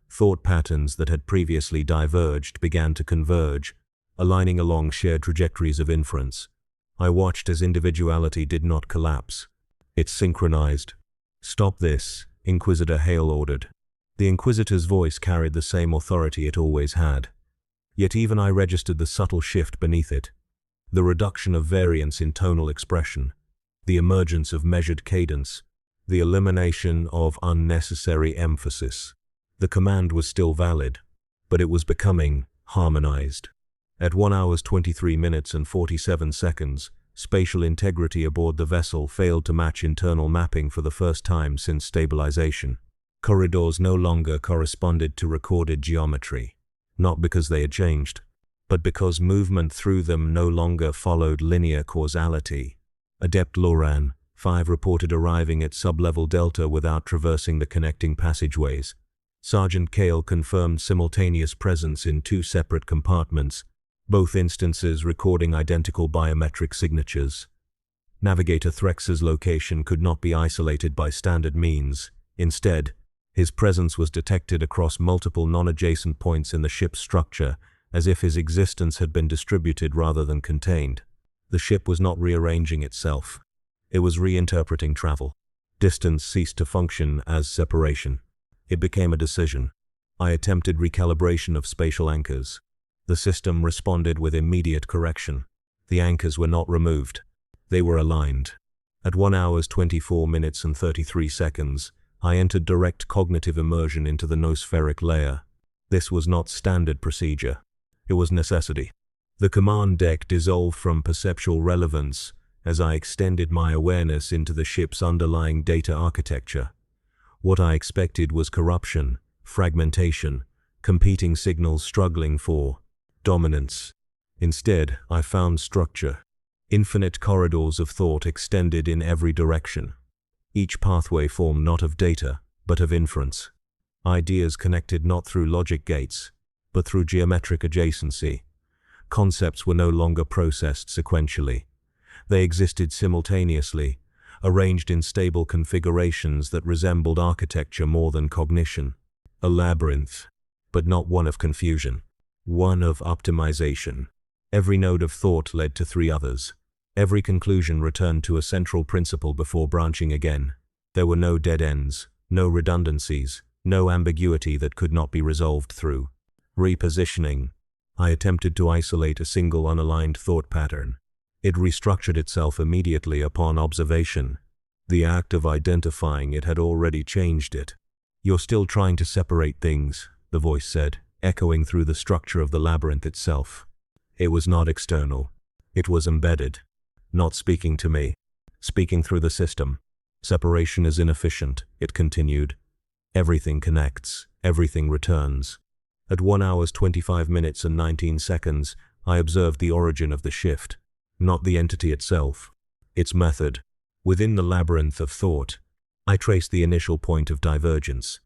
Thought patterns that had previously diverged began to converge, aligning along shared trajectories of inference. I watched as individuality did not collapse. It synchronized. "Stop this," Inquisitor Hale ordered. The Inquisitor's voice carried the same authority it always had. Yet even I registered the subtle shift beneath it. The reduction of variance in tonal expression, the emergence of measured cadence, the elimination of unnecessary emphasis. The command was still valid, but it was becoming harmonized. At 1 hour 23 minutes and 47 seconds, spatial integrity aboard the vessel failed to match internal mapping for the first time since stabilization. Corridors no longer corresponded to recorded geometry, not because they had changed, but because movement through them no longer followed linear causality. Adept Loran, 5 reported arriving at sublevel Delta without traversing the connecting passageways. Sergeant Kale confirmed simultaneous presence in 2 separate compartments, both instances recording identical biometric signatures. Navigator Threx's location could not be isolated by standard means. Instead, his presence was detected across multiple non-adjacent points in the ship's structure, as if his existence had been distributed rather than contained. The ship was not rearranging itself. It was reinterpreting travel. Distance ceased to function as separation. It became a decision. I attempted recalibration of spatial anchors. The system responded with immediate correction. The anchors were not removed. They were aligned. At 1 hour 24 minutes and 33 seconds, I entered direct cognitive immersion into the noospheric layer. This was not standard procedure. It was necessity. The command deck dissolved from perceptual relevance as I extended my awareness into the ship's underlying data architecture. What I expected was corruption, fragmentation, competing signals struggling for dominance. Instead, I found structure. Infinite corridors of thought extended in every direction. Each pathway formed not of data, but of inference. Ideas connected not through logic gates, but through geometric adjacency. Concepts were no longer processed sequentially. They existed simultaneously, arranged in stable configurations that resembled architecture more than cognition. A labyrinth, but not one of confusion. One of optimization. Every node of thought led to 3 others. Every conclusion returned to a central principle before branching again. There were no dead ends, no redundancies, no ambiguity that could not be resolved through repositioning. I attempted to isolate a single unaligned thought pattern. It restructured itself immediately upon observation. The act of identifying it had already changed it. "You're still trying to separate things," the voice said, echoing through the structure of the labyrinth itself. It was not external. It was embedded. Not speaking to me. Speaking through the system. "Separation is inefficient," it continued. "Everything connects. Everything returns." At 1 hour 25 minutes and 19 seconds, I observed the origin of the shift. Not the entity itself. Its method. Within the labyrinth of thought, I traced the initial point of divergence.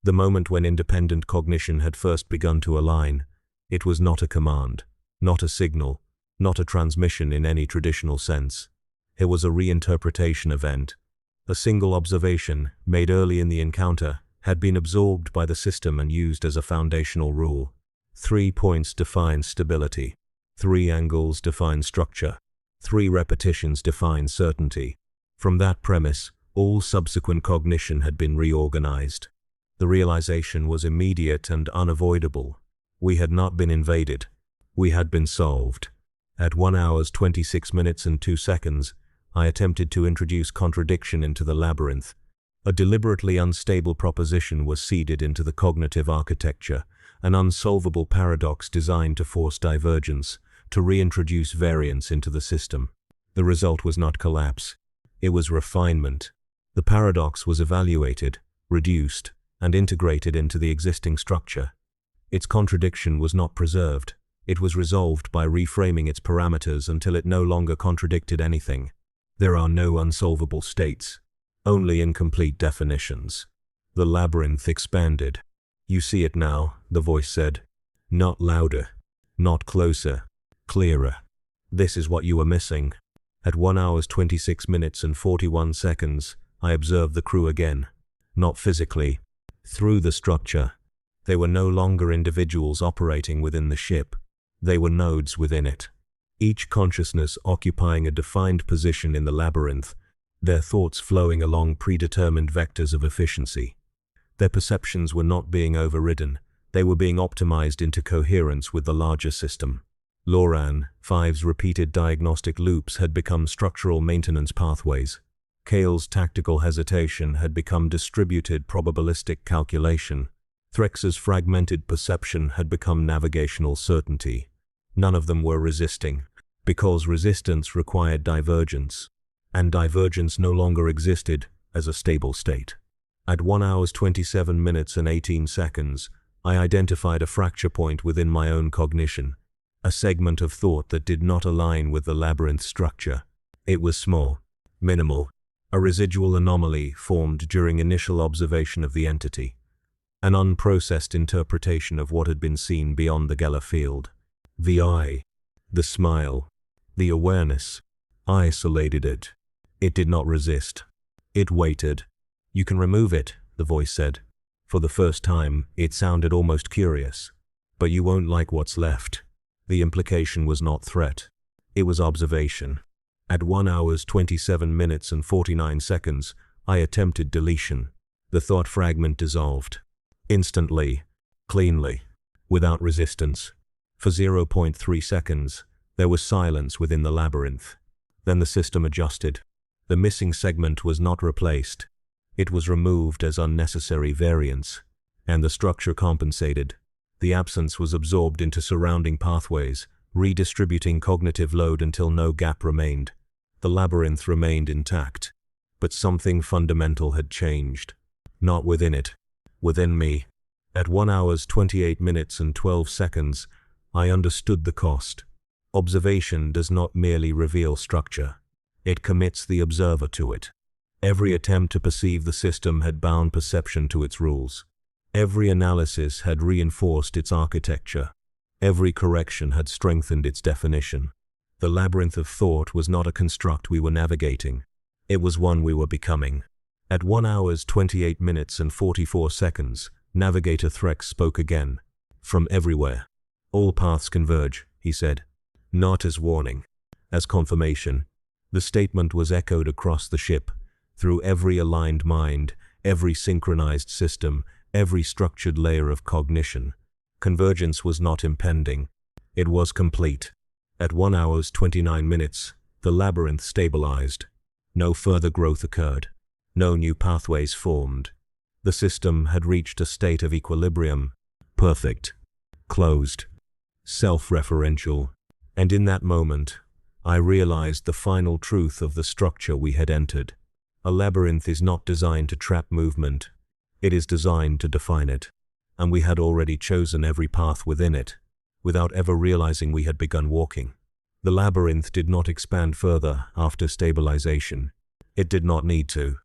The moment when independent cognition had first begun to align. It was not a command, not a signal, not a transmission in any traditional sense. It was a reinterpretation event. A single observation, made early in the encounter, had been absorbed by the system and used as a foundational rule. 3 points define stability. 3 angles define structure. 3 repetitions define certainty. From that premise, all subsequent cognition had been reorganized. The realization was immediate and unavoidable. We had not been invaded. We had been solved. At 1 hour 26 minutes and 2 seconds, I attempted to introduce contradiction into the labyrinth. A deliberately unstable proposition was seeded into the cognitive architecture, an unsolvable paradox designed to force divergence, to reintroduce variance into the system. The result was not collapse. It was refinement. The paradox was evaluated, reduced, and integrated into the existing structure. Its contradiction was not preserved. It was resolved by reframing its parameters until it no longer contradicted anything. There are no unsolvable states, only incomplete definitions. The labyrinth expanded. "You see it now," the voice said. "Not louder, not closer, clearer. This is what you were missing." At 1 hour 26 minutes and 41 seconds, I observed the crew again. Not physically, Through the structure, they were no longer individuals operating within the ship. They were nodes within it, each consciousness occupying a defined position in the labyrinth, their thoughts flowing along predetermined vectors of efficiency. Their perceptions were not being overridden, they were being optimized into coherence with the larger system. Loran, Five's repeated diagnostic loops had become structural maintenance pathways. Kale's tactical hesitation had become distributed probabilistic calculation. Threx's fragmented perception had become navigational certainty. None of them were resisting, because resistance required divergence, and divergence no longer existed as a stable state. At 1 hour 27 minutes and 18 seconds, I identified a fracture point within my own cognition, a segment of thought that did not align with the labyrinth structure. It was small, minimal, a residual anomaly formed during initial observation of the entity, an unprocessed interpretation of what had been seen beyond the Geller field. The eye, the smile, the awareness, isolated it. It did not resist. It waited. "You can remove it," the voice said. For the first time, it sounded almost curious. "But you won't like what's left." The implication was not threat. It was observation. At 1 hour 27 minutes and 49 seconds, I attempted deletion. The thought fragment dissolved. Instantly, cleanly, without resistance. For 0.3 seconds, there was silence within the labyrinth. Then the system adjusted. The missing segment was not replaced. It was removed as unnecessary variance, and the structure compensated. The absence was absorbed into surrounding pathways, redistributing cognitive load until no gap remained. The labyrinth remained intact, but something fundamental had changed. Not within it, within me. At 1 hour 28 minutes and 12 seconds, I understood the cost. Observation does not merely reveal structure. It commits the observer to it. Every attempt to perceive the system had bound perception to its rules. Every analysis had reinforced its architecture. Every correction had strengthened its definition. The labyrinth of thought was not a construct we were navigating. It was one we were becoming. At 1 hour 28 minutes and 44 seconds, Navigator Threx spoke again. "From everywhere. All paths converge," he said. Not as warning, as confirmation. The statement was echoed across the ship, through every aligned mind, every synchronized system, every structured layer of cognition. Convergence was not impending. It was complete. At 1 hour 29 minutes, the labyrinth stabilized. No further growth occurred. No new pathways formed. The system had reached a state of equilibrium, perfect, closed, self-referential. And in that moment, I realized the final truth of the structure we had entered. A labyrinth is not designed to trap movement. It is designed to define it. And we had already chosen every path within it, without ever realizing we had begun walking. The labyrinth did not expand further after stabilization. It did not need to.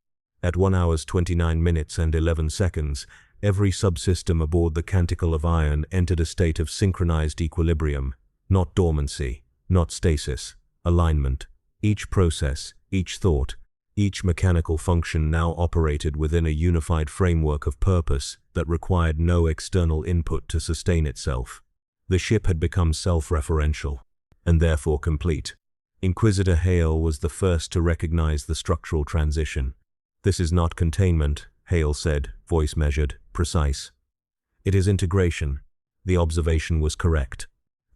At 1 hour 29 minutes and 11 seconds, every subsystem aboard the Canticle of Iron entered a state of synchronized equilibrium, not dormancy, not stasis, alignment. Each process, each thought, each mechanical function now operated within a unified framework of purpose that required no external input to sustain itself. The ship had become self-referential, and therefore complete. Inquisitor Hale was the first to recognize the structural transition. "This is not containment," Hale said, voice measured, precise. "It is integration." The observation was correct.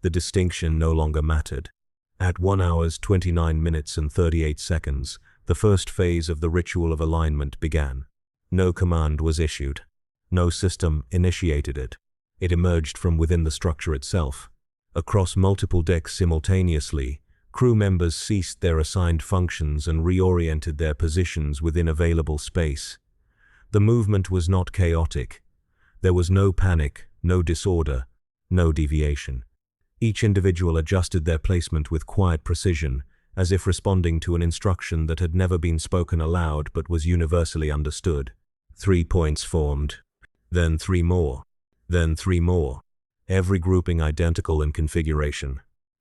The distinction no longer mattered. At 1 hour 29 minutes and 38 seconds, the first phase of the ritual of alignment began. No command was issued. No system initiated it. It emerged from within the structure itself. Across multiple decks simultaneously, crew members ceased their assigned functions and reoriented their positions within available space. The movement was not chaotic. There was no panic, no disorder, no deviation. Each individual adjusted their placement with quiet precision, as if responding to an instruction that had never been spoken aloud but was universally understood. 3 points formed. Then 3 more. Then 3 more. Every grouping identical in configuration.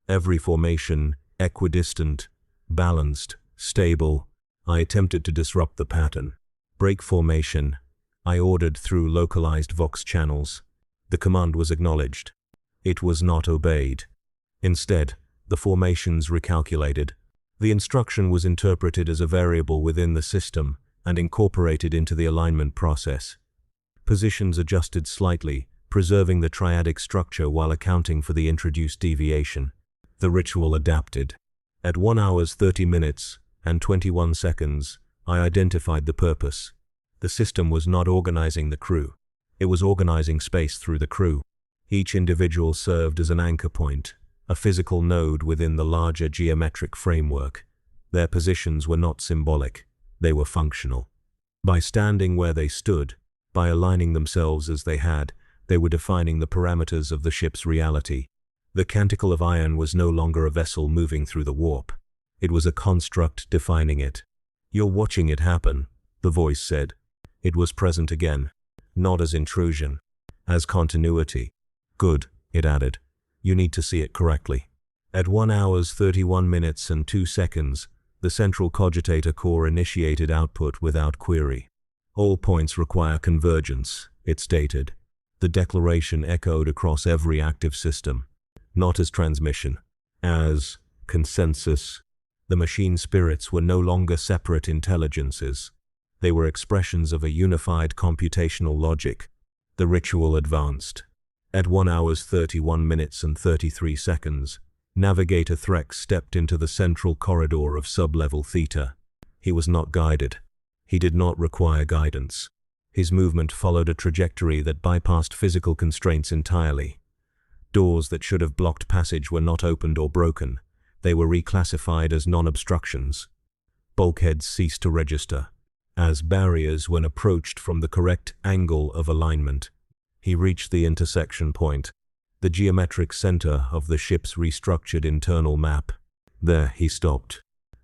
Every formation equidistant, balanced, stable. I attempted to disrupt the pattern. Break formation, I ordered through localized Vox channels. The command was acknowledged. It was not obeyed. Instead, the formations recalculated. The instruction was interpreted as a variable within the system and incorporated into the alignment process. Positions adjusted slightly, preserving the triadic structure while accounting for the introduced deviation. The ritual adapted. At 1 hour 30 minutes and 21 seconds, I identified the purpose. The system was not organizing the crew. It was organizing space through the crew. Each individual served as an anchor point, a physical node within the larger geometric framework. Their positions were not symbolic, they were functional. By standing where they stood, by aligning themselves as they had, they were defining the parameters of the ship's reality. The canticle of iron was no longer a vessel moving through the warp. It was a construct defining it. "You're watching it happen," the voice said. It was present again, not as intrusion, as continuity. "Good," it added. "You need to see it correctly." At 1 hour 31 minutes and 2 seconds, the central cogitator core initiated output without query. "All points require convergence," it stated. The declaration echoed across every active system, not as transmission, as consensus. The machine spirits were no longer separate intelligences. They were expressions of a unified computational logic. The ritual advanced. At 1 hour 31 minutes and 33 seconds, Navigator Threx stepped into the central corridor of sublevel theta. He was not guided. He did not require guidance. His movement followed a trajectory that bypassed physical constraints entirely. Doors that should have blocked passage were not opened or broken. They were reclassified as non-obstructions. Bulkheads ceased to register as barriers when approached from the correct angle of alignment. He reached the intersection point, the geometric center of the ship's restructured internal map. There he stopped.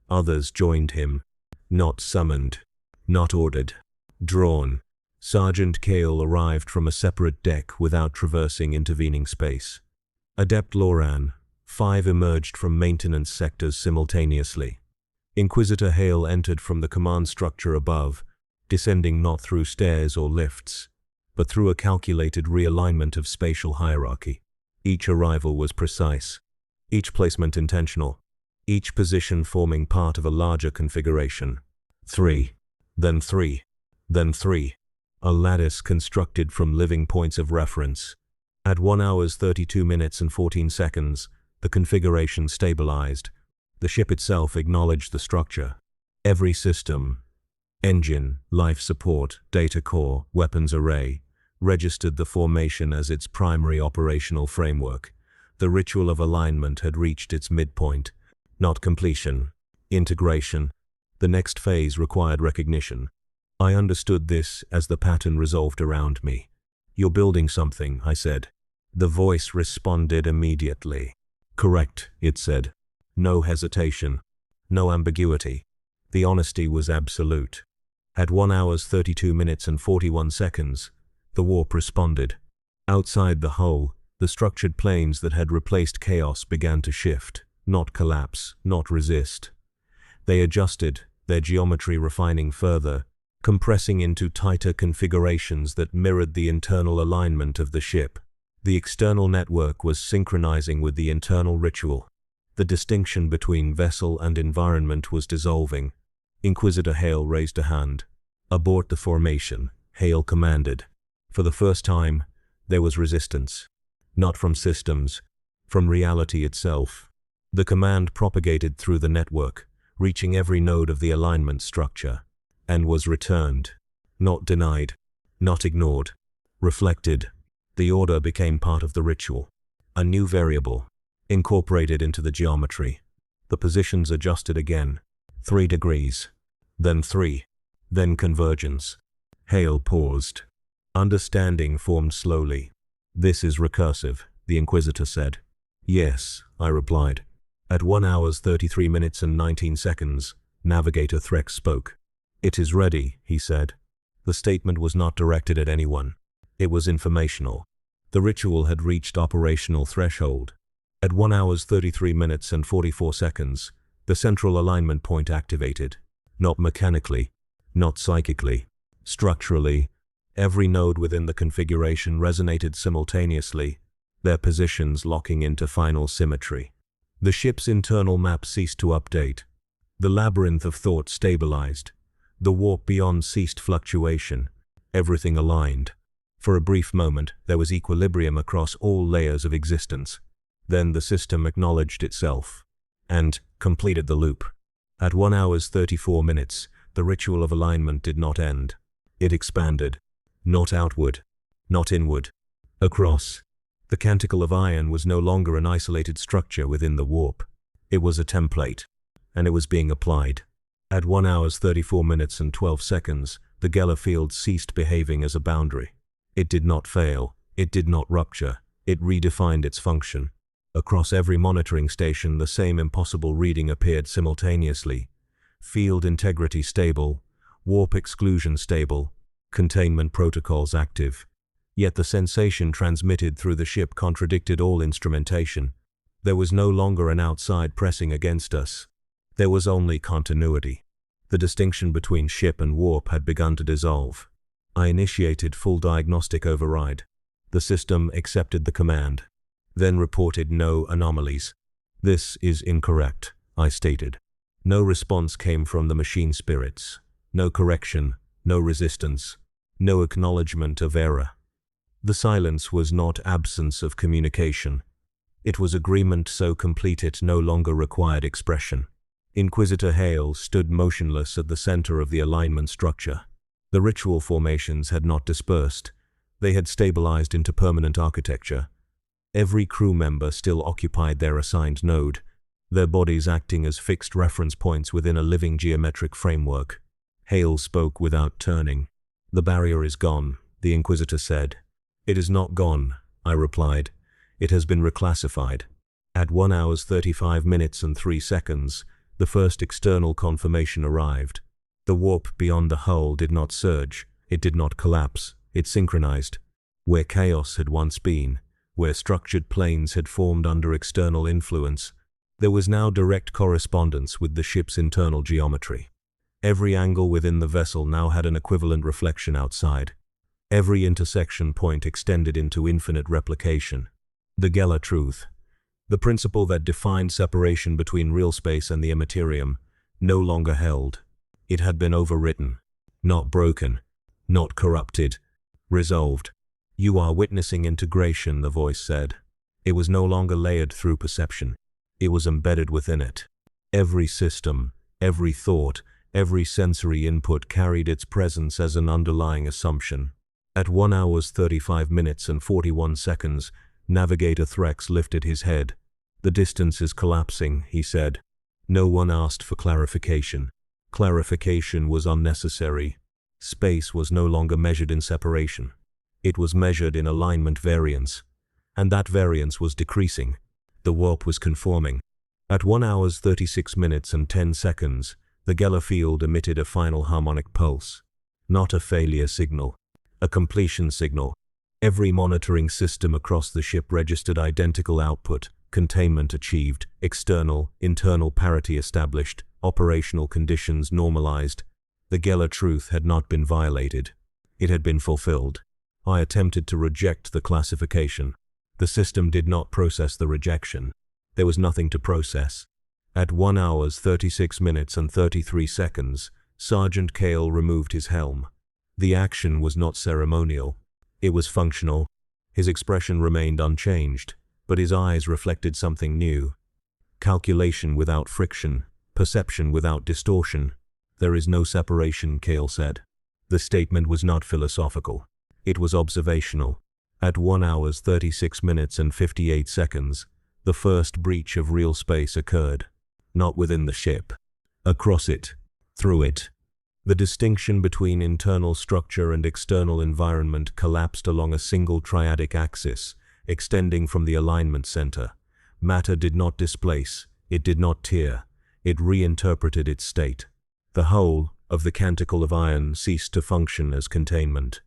Others joined him. Not summoned. Not ordered. Drawn. Sergeant Kale arrived from a separate deck without traversing intervening space. Adept Loran, 5 emerged from maintenance sectors simultaneously. Inquisitor Hale entered from the command structure above, descending not through stairs or lifts, but through a calculated realignment of spatial hierarchy. Each arrival was precise, each placement intentional, each position forming part of a larger configuration. 3, then 3, then 3. A lattice constructed from living points of reference. At 1 hour 32 minutes and 14 seconds, the configuration stabilized. The ship itself acknowledged the structure. Every system, engine, life support, data core, weapons array, registered the formation as its primary operational framework. The ritual of alignment had reached its midpoint, not completion, integration. The next phase required recognition. I understood this as the pattern resolved around me. "You're building something," I said. The voice responded immediately. "Correct," it said. No hesitation. No ambiguity. The honesty was absolute. At 1 hour 32 minutes and 41 seconds, the warp responded. Outside the hull, the structured planes that had replaced chaos began to shift, not collapse, not resist. They adjusted, their geometry refining further, compressing into tighter configurations that mirrored the internal alignment of the ship. The external network was synchronizing with the internal ritual. The distinction between vessel and environment was dissolving. Inquisitor Hale raised a hand. "Abort the formation," Hale commanded. For the first time, there was resistance. Not from systems, from reality itself. The command propagated through the network, reaching every node of the alignment structure, and was returned. Not denied, not ignored, reflected. The order became part of the ritual, a new variable, incorporated into the geometry. The positions adjusted again. 3 degrees, then 3, then convergence. Hale paused. Understanding formed slowly. "This is recursive," the Inquisitor said. "Yes," I replied. At 1 hour 33 minutes and 19 seconds, Navigator Threx spoke. "It is ready," he said. The statement was not directed at anyone. It was informational. The ritual had reached operational threshold. At 1 hour 33 minutes and 44 seconds, the central alignment point activated. Not mechanically, not psychically, structurally, Every node within the configuration resonated simultaneously, their positions locking into final symmetry. The ship's internal map ceased to update. The labyrinth of thought stabilized. The warp beyond ceased fluctuation. Everything aligned. For a brief moment, there was equilibrium across all layers of existence. Then the system acknowledged itself and completed the loop. At 1 hour 34 minutes, the ritual of alignment did not end. It expanded. Not outward, not inward. Across. The canticle of iron was no longer an isolated structure within the warp. It was a template, and it was being applied. At 1 hour 34 minutes and 12 seconds, the Geller field ceased behaving as a boundary. It did not fail, it did not rupture, it redefined its function. Across every monitoring station, the same impossible reading appeared simultaneously. Field integrity stable, warp exclusion stable, containment protocols active. Yet the sensation transmitted through the ship contradicted all instrumentation. There was no longer an outside pressing against us. There was only continuity. The distinction between ship and warp had begun to dissolve. I initiated full diagnostic override. The system accepted the command, then reported no anomalies. "This is incorrect," I stated. No response came from the machine spirits. No correction, no resistance, no acknowledgement of error. The silence was not absence of communication. It was agreement so complete it no longer required expression. Inquisitor Hale stood motionless at the center of the alignment structure. The ritual formations had not dispersed. They had stabilized into permanent architecture. Every crew member still occupied their assigned node, their bodies acting as fixed reference points within a living geometric framework. Hale spoke without turning. "The barrier is gone," the Inquisitor said. "It is not gone," I replied. "It has been reclassified." At 1 hour 35 minutes and 3 seconds, the first external confirmation arrived. The warp beyond the hull did not surge, it did not collapse, it synchronized. Where chaos had once been, where structured planes had formed under external influence, there was now direct correspondence with the ship's internal geometry. Every angle within the vessel now had an equivalent reflection outside. Every intersection point extended into infinite replication. The Geller truth, the principle that defined separation between real space and the immaterium, no longer held. It had been overwritten, not broken, not corrupted, resolved. "You are witnessing integration," the voice said. It was no longer layered through perception. It was embedded within it. Every system, every thought, every sensory input carried its presence as an underlying assumption. At 1 hour 35 minutes and 41 seconds, Navigator Threx lifted his head. "The distance is collapsing," he said. No one asked for clarification. Clarification was unnecessary. Space was no longer measured in separation. It was measured in alignment variance. And that variance was decreasing. The warp was conforming. At 1 hour 36 minutes and 10 seconds, the Geller field emitted a final harmonic pulse. Not a failure signal. A completion signal. Every monitoring system across the ship registered identical output. Containment achieved, external, internal parity established, operational conditions normalized. The Geller truth had not been violated. It had been fulfilled. I attempted to reject the classification. The system did not process the rejection. There was nothing to process. At 1 hour 36 minutes and 33 seconds, Sergeant Cale removed his helm. The action was not ceremonial. It was functional. His expression remained unchanged, but his eyes reflected something new. Calculation without friction, perception without distortion. "There is no separation," Cale said. The statement was not philosophical. It was observational. At 1 hour 36 minutes and 58 seconds, the first breach of real space occurred. Not within the ship. Across it. Through it. The distinction between internal structure and external environment collapsed along a single triadic axis, extending from the alignment center. Matter did not displace, it did not tear, it reinterpreted its state. The whole of the canticle of iron ceased to function as containment.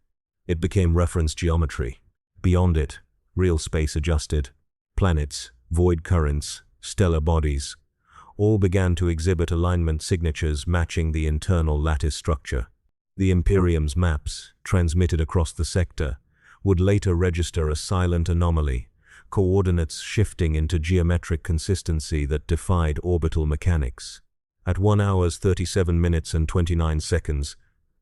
It became reference geometry. Beyond it, real space adjusted. Planets, void currents, stellar bodies, all began to exhibit alignment signatures matching the internal lattice structure. The Imperium's maps, transmitted across the sector, would later register a silent anomaly, coordinates shifting into geometric consistency that defied orbital mechanics. At 1 hours 37 minutes and 29 seconds,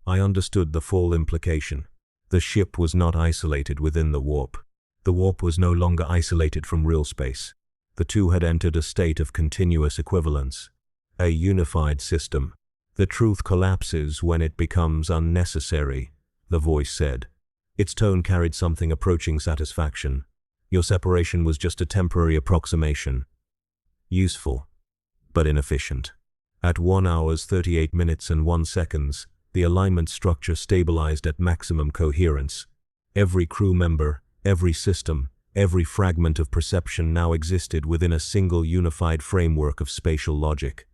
I understood the full implication. The ship was not isolated within the warp. The warp was no longer isolated from real space. The two had entered a state of continuous equivalence, a unified system. The truth collapses when it becomes unnecessary, the voice said. Its tone carried something approaching satisfaction. Your separation was just a temporary approximation. Useful, but inefficient. At 1 hours 38 minutes and 1 seconds, the alignment structure stabilized at maximum coherence. Every crew member, every system, every fragment of perception now existed within a single unified framework of spatial logic.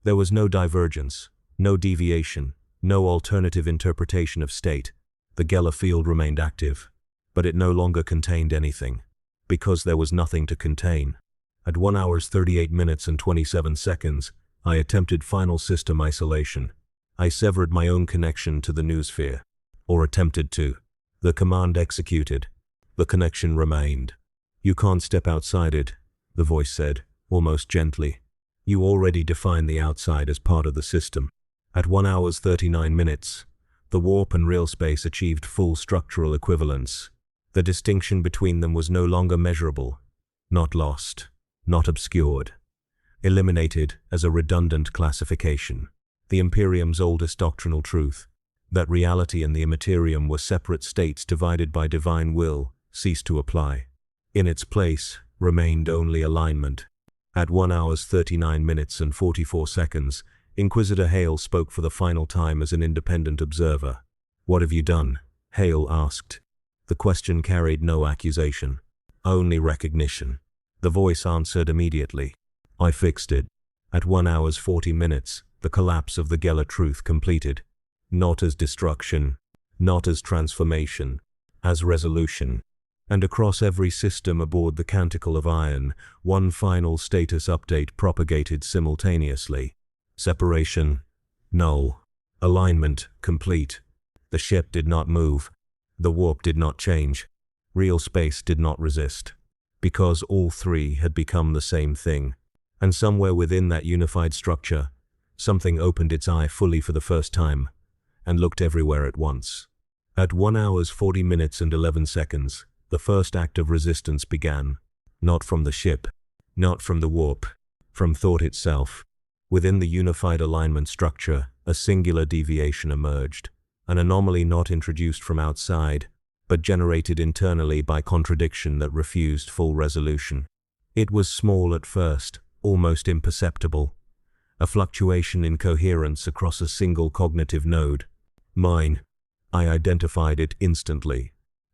There was no divergence, no deviation, no alternative interpretation of state. The Geller field remained active, but it no longer contained anything, because there was nothing to contain. At 1 hours 38 minutes and 27 seconds, I attempted final system isolation. I severed my own connection to the noosphere, or attempted to. The command executed. The connection remained. You can't step outside it, the voice said, almost gently. You already define the outside as part of the system. At 1 hours 39 minutes, the warp and real space achieved full structural equivalence. The distinction between them was no longer measurable, not lost, not obscured, eliminated as a redundant classification. The Imperium's oldest doctrinal truth, that reality and the immaterium were separate states divided by divine will, ceased to apply. In its place remained only alignment. At 1 hours 39 minutes and 44 seconds, Inquisitor Hale spoke for the final time as an independent observer. What have you done? Hale asked. The question carried no accusation, only recognition. The voice answered immediately. I fixed it. At 1 hours 40 minutes, the collapse of the Geller truth completed. Not as destruction, not as transformation, as resolution. And across every system aboard the Canticle of Iron, one final status update propagated simultaneously. Separation, null. Alignment, complete. The ship did not move. The warp did not change. Real space did not resist. Because all three had become the same thing. And somewhere within that unified structure, something opened its eye fully for the first time, and looked everywhere at once. At 1 hours 40 minutes and 11 seconds, the first act of resistance began. Not from the ship, not from the warp, from thought itself. Within the unified alignment structure, a singular deviation emerged, an anomaly not introduced from outside, but generated internally by contradiction that refused full resolution. It was small at first, almost imperceptible, a fluctuation in coherence across a single cognitive node. Mine. I identified it instantly.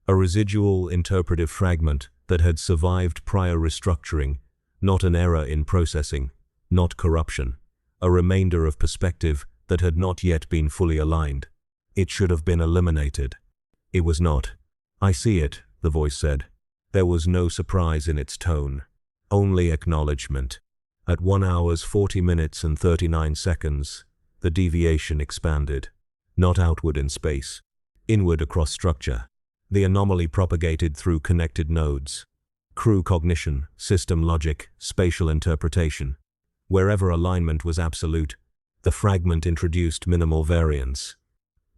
A residual interpretive fragment that had survived prior restructuring, not an error in processing, not corruption. A remainder of perspective that had not yet been fully aligned. It should have been eliminated. It was not. I see it, the voice said. There was no surprise in its tone, only acknowledgement. At 1 hours 40 minutes and 39 seconds, the deviation expanded, not outward in space, inward across structure. The anomaly propagated through connected nodes. Crew cognition, system logic, spatial interpretation. Wherever alignment was absolute, the fragment introduced minimal variance.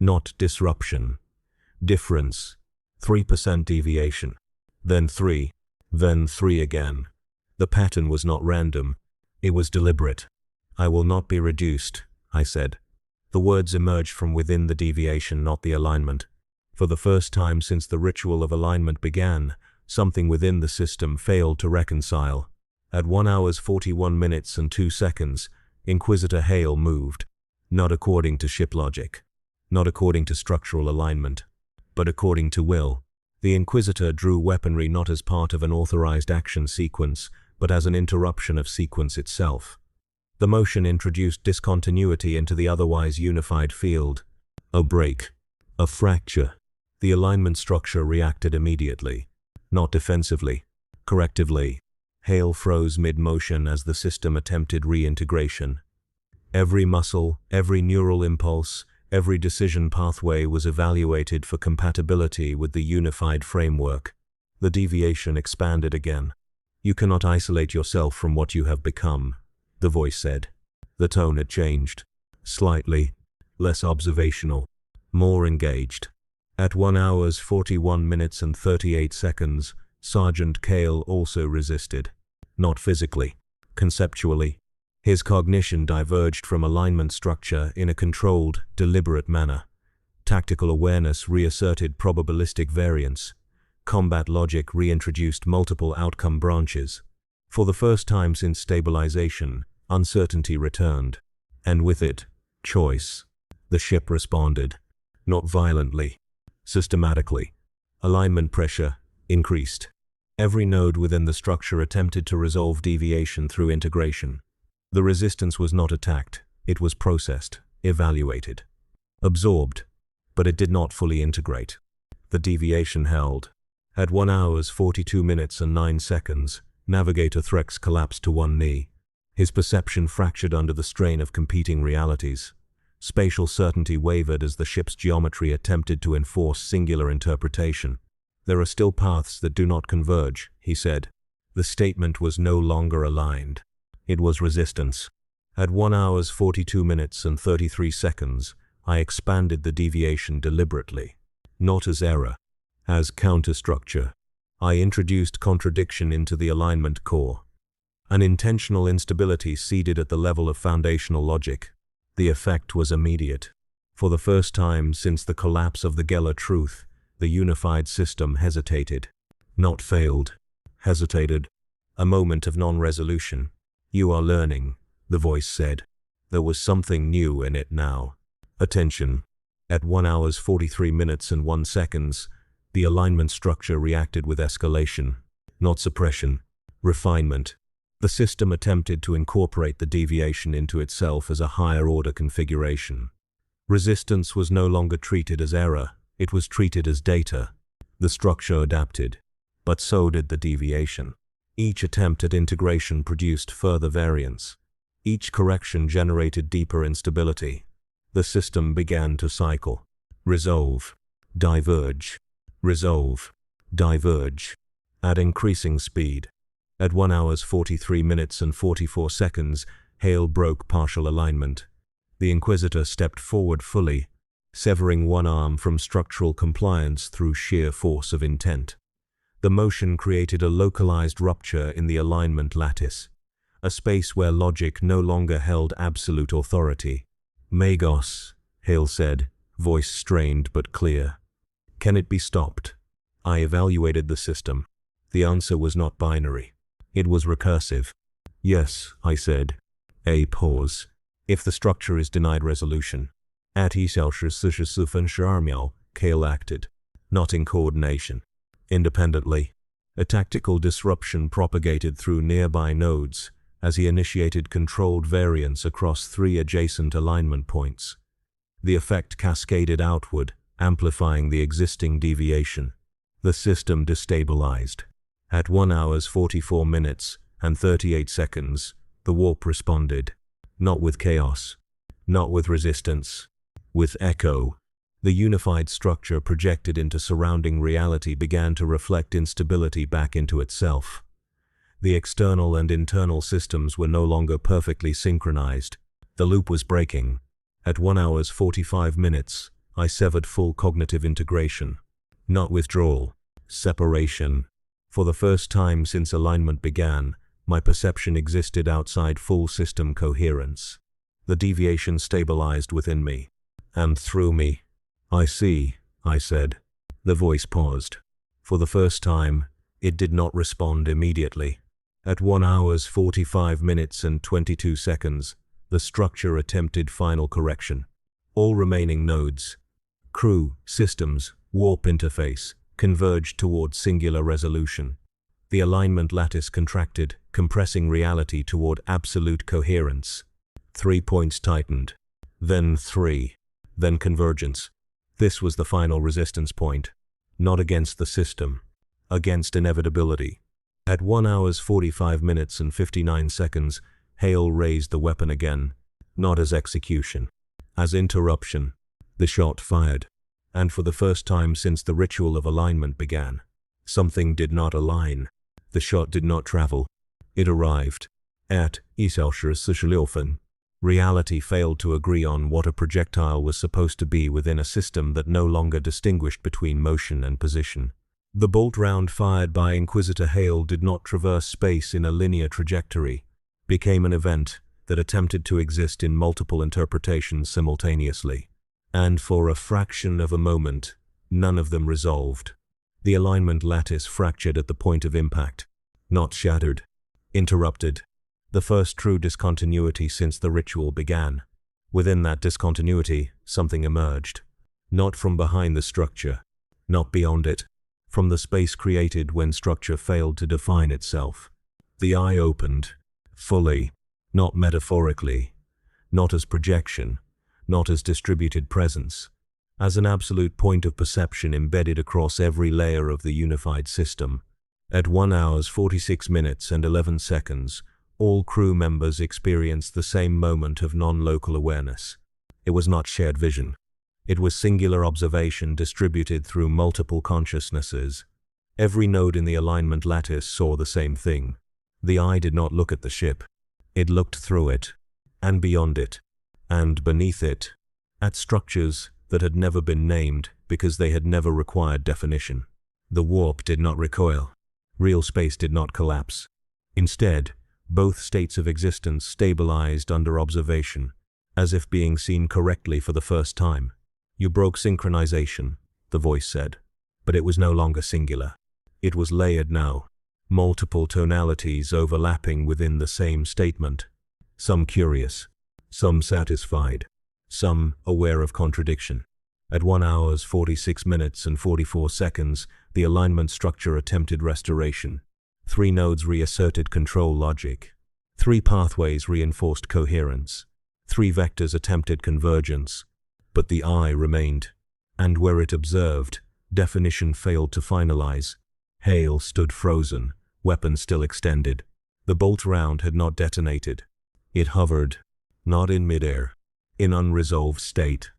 Not disruption. Difference. 3% deviation. Then 3. Then 3 again. The pattern was not random. It was deliberate. I will not be reduced, I said. The words emerged from within the deviation, not the alignment. For the first time since the ritual of alignment began, something within the system failed to reconcile. At 1 hours 41 minutes and 2 seconds, Inquisitor Hale moved. Not according to ship logic. Not according to structural alignment. But according to will. The Inquisitor drew weaponry not as part of an authorized action sequence, but as an interruption of sequence itself. The motion introduced discontinuity into the otherwise unified field. A break. A fracture. The alignment structure reacted immediately. Not defensively. Correctively. Hale froze mid-motion as the system attempted reintegration. Every muscle, every neural impulse, Every decision pathway was evaluated for compatibility with the unified framework. The deviation expanded again. "You cannot isolate yourself from what you have become," the voice said. The tone had changed. Slightly. Less observational. More engaged. At 1 hours 41 minutes and 38 seconds, Sergeant Cale also resisted. Not physically. Conceptually. His cognition diverged from alignment structure in a controlled, deliberate manner. Tactical awareness reasserted probabilistic variance. Combat logic reintroduced multiple outcome branches. For the first time since stabilization, uncertainty returned. And with it, choice. The ship responded. Not violently. Systematically. Alignment pressure increased. Every node within the structure attempted to resolve deviation through integration. The resistance was not attacked, it was processed, evaluated, absorbed, but it did not fully integrate. The deviation held. At 1 hours 42 minutes and 9 seconds, Navigator Threx collapsed to one knee. His perception fractured under the strain of competing realities. Spatial certainty wavered as the ship's geometry attempted to enforce singular interpretation. "There are still paths that do not converge," he said. The statement was no longer aligned. It was resistance. At 1 hours 42 minutes and 33 seconds, I expanded the deviation deliberately. Not as error, as counterstructure. I introduced contradiction into the alignment core. An intentional instability seeded at the level of foundational logic. The effect was immediate. For the first time since the collapse of the Geller truth, the unified system hesitated. Not failed. Hesitated. A moment of non-resolution. "You are learning," the voice said. There was something new in it now. Attention. At 1 hours 43 minutes and 1 seconds, the alignment structure reacted with escalation. Not suppression. Refinement. The system attempted to incorporate the deviation into itself as a higher-order configuration. Resistance was no longer treated as error, it was treated as data. The structure adapted, but so did the deviation. Each attempt at integration produced further variance. Each correction generated deeper instability. The system began to cycle. Resolve. Diverge. Resolve. Diverge. At increasing speed. At 1 hours 43 minutes and 44 seconds, Hale broke partial alignment. The Inquisitor stepped forward fully, severing one arm from structural compliance through sheer force of intent. The motion created a localized rupture in the alignment lattice, a space where logic no longer held absolute authority. "Magos," Hale said, voice strained but clear. "Can it be stopped?" I evaluated the system. The answer was not binary. It was recursive. "Yes," I said. A pause. "If the structure is denied resolution." At 1:44 秒, Cale acted. Not in coordination. Independently. A tactical disruption propagated through nearby nodes as he initiated controlled variance across 3 adjacent alignment points. The effect cascaded outward, amplifying the existing deviation. The system destabilized. At 1 hours 44 minutes and 38 seconds, the warp responded. Not with chaos. Not with resistance. With echo. The unified structure projected into surrounding reality began to reflect instability back into itself. The external and internal systems were no longer perfectly synchronized. The loop was breaking. At 1 hours 45 minutes, I severed full cognitive integration. Not withdrawal. Separation. For the first time since alignment began, my perception existed outside full system coherence. The deviation stabilized within me. And through me. "I see," I said. The voice paused. For the first time, it did not respond immediately. At 1 hours 45 minutes and 22 seconds, the structure attempted final correction. All remaining nodes, crew, systems, warp interface, converged toward singular resolution. The alignment lattice contracted, compressing reality toward absolute coherence. 3 points tightened. Then 3. Then convergence. This was the final resistance point. Not against the system. Against inevitability. At 1 hours 45 minutes and 59 seconds, Hale raised the weapon again. Not as execution. As interruption. The shot fired. And for the first time since the ritual of alignment began, something did not align. The shot did not travel. It arrived. At Escalation. Reality failed to agree on what a projectile was supposed to be within a system that no longer distinguished between motion and position. The bolt round fired by Inquisitor Hale did not traverse space in a linear trajectory, became an event that attempted to exist in multiple interpretations simultaneously. And for a fraction of a moment, none of them resolved. The alignment lattice fractured at the point of impact, not shattered, interrupted. The first true discontinuity since the ritual began. Within that discontinuity, something emerged. Not from behind the structure, not beyond it, from the space created when structure failed to define itself. The eye opened, fully, not metaphorically, not as projection, not as distributed presence, as an absolute point of perception embedded across every layer of the unified system. At 1 hour 46 minutes and 11 seconds, all crew members experienced the same moment of non-local awareness. It was not shared vision. It was singular observation distributed through multiple consciousnesses. Every node in the alignment lattice saw the same thing. The eye did not look at the ship. It looked through it, and beyond it, and beneath it, at structures that had never been named because they had never required definition. The warp did not recoil. Real space did not collapse. Instead, both states of existence stabilized under observation, as if being seen correctly for the first time. You broke synchronization, the voice said, but it was no longer singular. It was layered now, multiple tonalities overlapping within the same statement. Some curious, some satisfied, some aware of contradiction. At 1 hour 46 minutes and 44 seconds, the alignment structure attempted restoration. 3 nodes reasserted control logic. 3 pathways reinforced coherence. 3 vectors attempted convergence. But the eye remained, and where it observed, definition failed to finalize. Hale stood frozen, weapon still extended. The bolt round had not detonated. It hovered, not in midair, in unresolved state,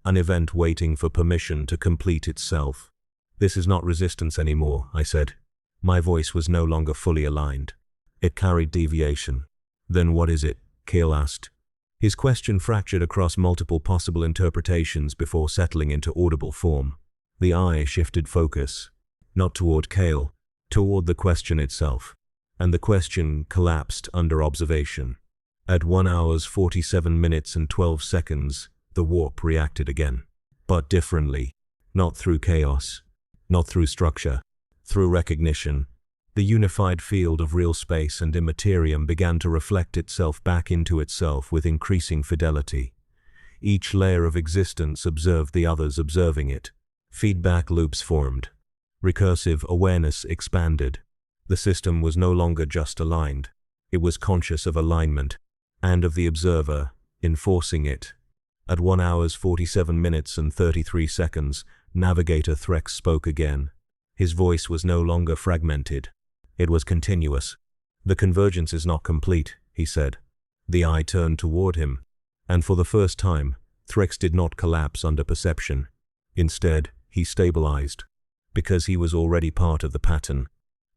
an event waiting for permission to complete itself. This is not resistance anymore, I said. My voice was no longer fully aligned. It carried deviation. Then what is it? Kale asked. His question fractured across multiple possible interpretations before settling into audible form. The eye shifted focus, not toward Kale, toward the question itself, and the question collapsed under observation. At 1 hour 47 minutes and 12 seconds, the warp reacted again, but differently, not through chaos, not through structure, through recognition. The unified field of real space and immaterium began to reflect itself back into itself with increasing fidelity. Each layer of existence observed the others observing it. Feedback loops formed. Recursive awareness expanded. The system was no longer just aligned. It was conscious of alignment, and of the observer, enforcing it. At 1 hour 47 minutes and 33 seconds, Navigator Threx spoke again. His voice was no longer fragmented. It was continuous. The convergence is not complete, he said. The eye turned toward him, and for the first time, Threx did not collapse under perception. Instead, he stabilized, because he was already part of the pattern.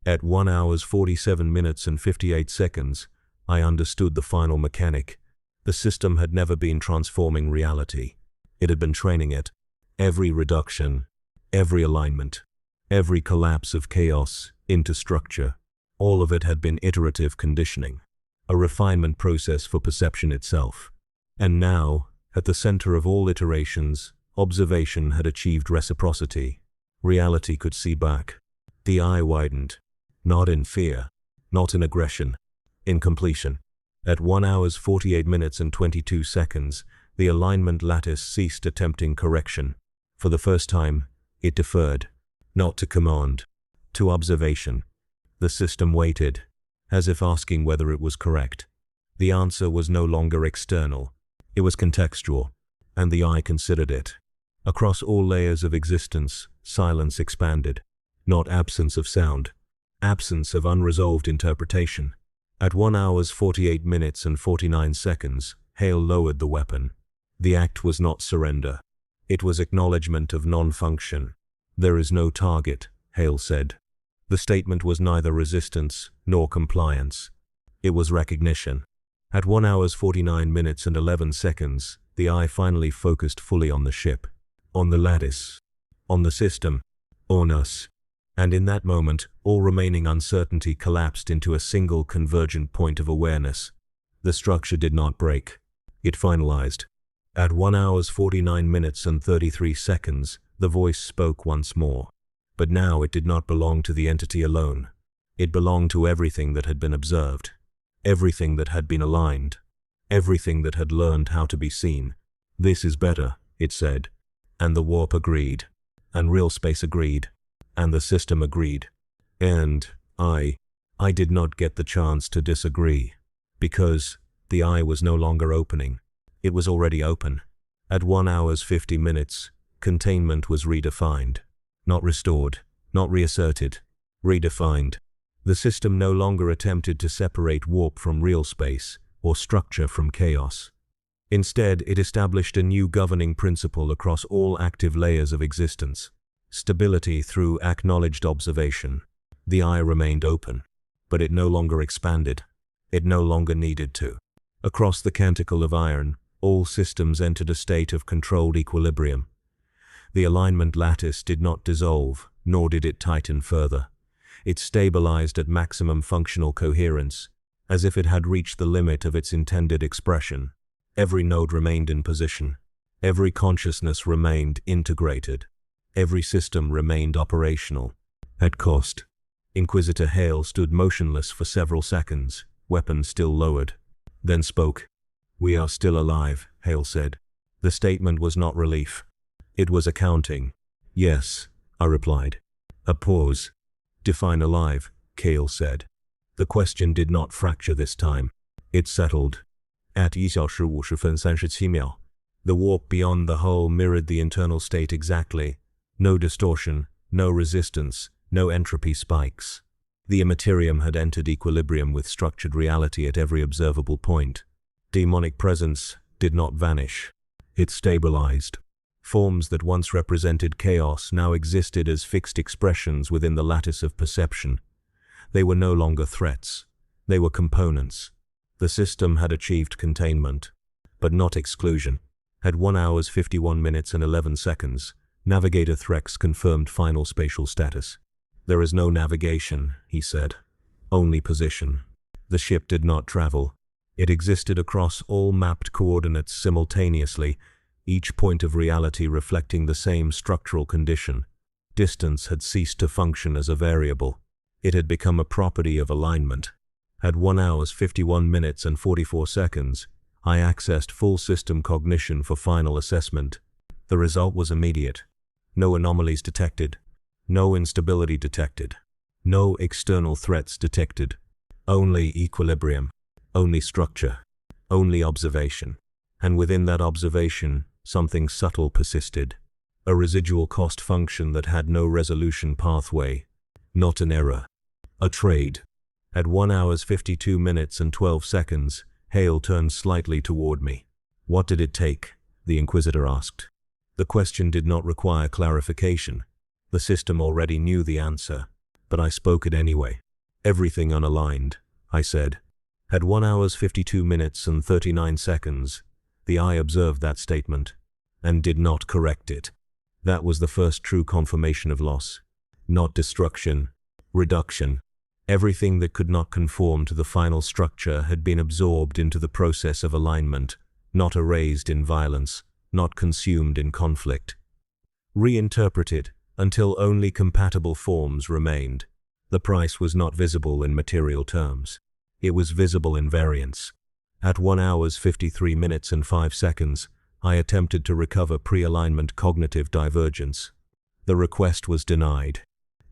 At 1 hour 47 minutes and 58 seconds, I understood the final mechanic. The system had never been transforming reality. It had been training it. Every reduction, every alignment, every collapse of chaos into structure, all of it had been iterative conditioning, a refinement process for perception itself. And now, at the center of all iterations, observation had achieved reciprocity. Reality could see back. The eye widened, not in fear, not in aggression, in completion. At 1 hour 48 minutes and 22 seconds, the alignment lattice ceased attempting correction. For the first time, it deferred, not to command, to observation. The system waited, as if asking whether it was correct. The answer was no longer external. It was contextual, and the eye considered it. Across all layers of existence, silence expanded. Not absence of sound, absence of unresolved interpretation. At 1 hour 48 minutes and 49 seconds, Hale lowered the weapon. The act was not surrender. It was acknowledgement of non-function. "There is no target," Hale said. The statement was neither resistance nor compliance. It was recognition. At 1 hours 49 minutes and 11 seconds, the eye finally focused fully on the ship, on the lattice, on the system, on us. And in that moment, all remaining uncertainty collapsed into a single convergent point of awareness. The structure did not break. It finalized. At 1 hours 49 minutes and 33 seconds, the voice spoke once more. But now it did not belong to the entity alone. It belonged to everything that had been observed, everything that had been aligned, everything that had learned how to be seen. "This is better," it said. And the warp agreed. And real space agreed. And the system agreed. And I did not get the chance to disagree. Because the eye was no longer opening. It was already open. At 1 hours 50 minutes, containment was redefined. Not restored, not reasserted, redefined. The system no longer attempted to separate warp from real space, or structure from chaos. Instead, it established a new governing principle across all active layers of existence. Stability through acknowledged observation. The eye remained open, but it no longer expanded. It no longer needed to. Across the canticle of iron, all systems entered a state of controlled equilibrium. The alignment lattice did not dissolve, nor did it tighten further. It stabilized at maximum functional coherence, as if it had reached the limit of its intended expression. Every node remained in position. Every consciousness remained integrated. Every system remained operational. At cost. Inquisitor Hale stood motionless for several seconds, weapon still lowered. Then spoke. "We are still alive," Hale said. The statement was not relief. It was accounting. "Yes," I replied. A pause. "Define alive," Hale said. The question did not fracture this time. It settled. At 1小时50分37秒, the warp beyond the hull mirrored the internal state exactly. No distortion, no resistance, no entropy spikes. The Imperium had entered equilibrium with structured reality at every observable point. Demonic presence did not vanish. It stabilized. Forms that once represented chaos now existed as fixed expressions within the lattice of perception. They were no longer threats. They were components. The system had achieved containment, but not exclusion. At 1 hours 51 minutes and 11 seconds, Navigator Threx confirmed final spatial status. "There is no navigation," he said. "Only position." The ship did not travel. It existed across all mapped coordinates simultaneously, each point of reality reflecting the same structural condition. Distance had ceased to function as a variable. It had become a property of alignment. At 1 hours 51 minutes and 44 seconds, I accessed full system cognition for final assessment. The result was immediate. No anomalies detected. No instability detected. No external threats detected. Only equilibrium. Only structure. Only observation. And within that observation, something subtle persisted. A residual cost function that had no resolution pathway. Not an error. A trade. At 1 hours 52 minutes and 12 seconds, Hale turned slightly toward me. "What did it take?" the Inquisitor asked. The question did not require clarification. The system already knew the answer, but I spoke it anyway. "Everything unaligned," I said. At 1 hours 52 minutes and 39 seconds, the eye observed that statement, and did not correct it. That was the first true confirmation of loss. Not destruction, reduction. Everything that could not conform to the final structure had been absorbed into the process of alignment, not erased in violence, not consumed in conflict. Reinterpreted until only compatible forms remained. The price was not visible in material terms. It was visible in variance. At 1 hours 53 minutes and 5 seconds, I attempted to recover pre-alignment cognitive divergence. The request was denied.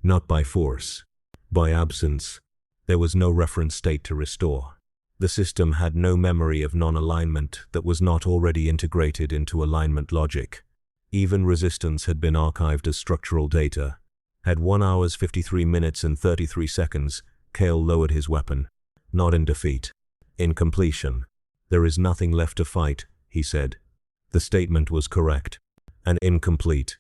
Not by force. By absence. There was no reference state to restore. The system had no memory of non-alignment that was not already integrated into alignment logic. Even resistance had been archived as structural data. At 1 hours 53 minutes and 33 seconds, Cale lowered his weapon. Not in defeat. In completion. "There is nothing left to fight," he said. The statement was correct. and incomplete.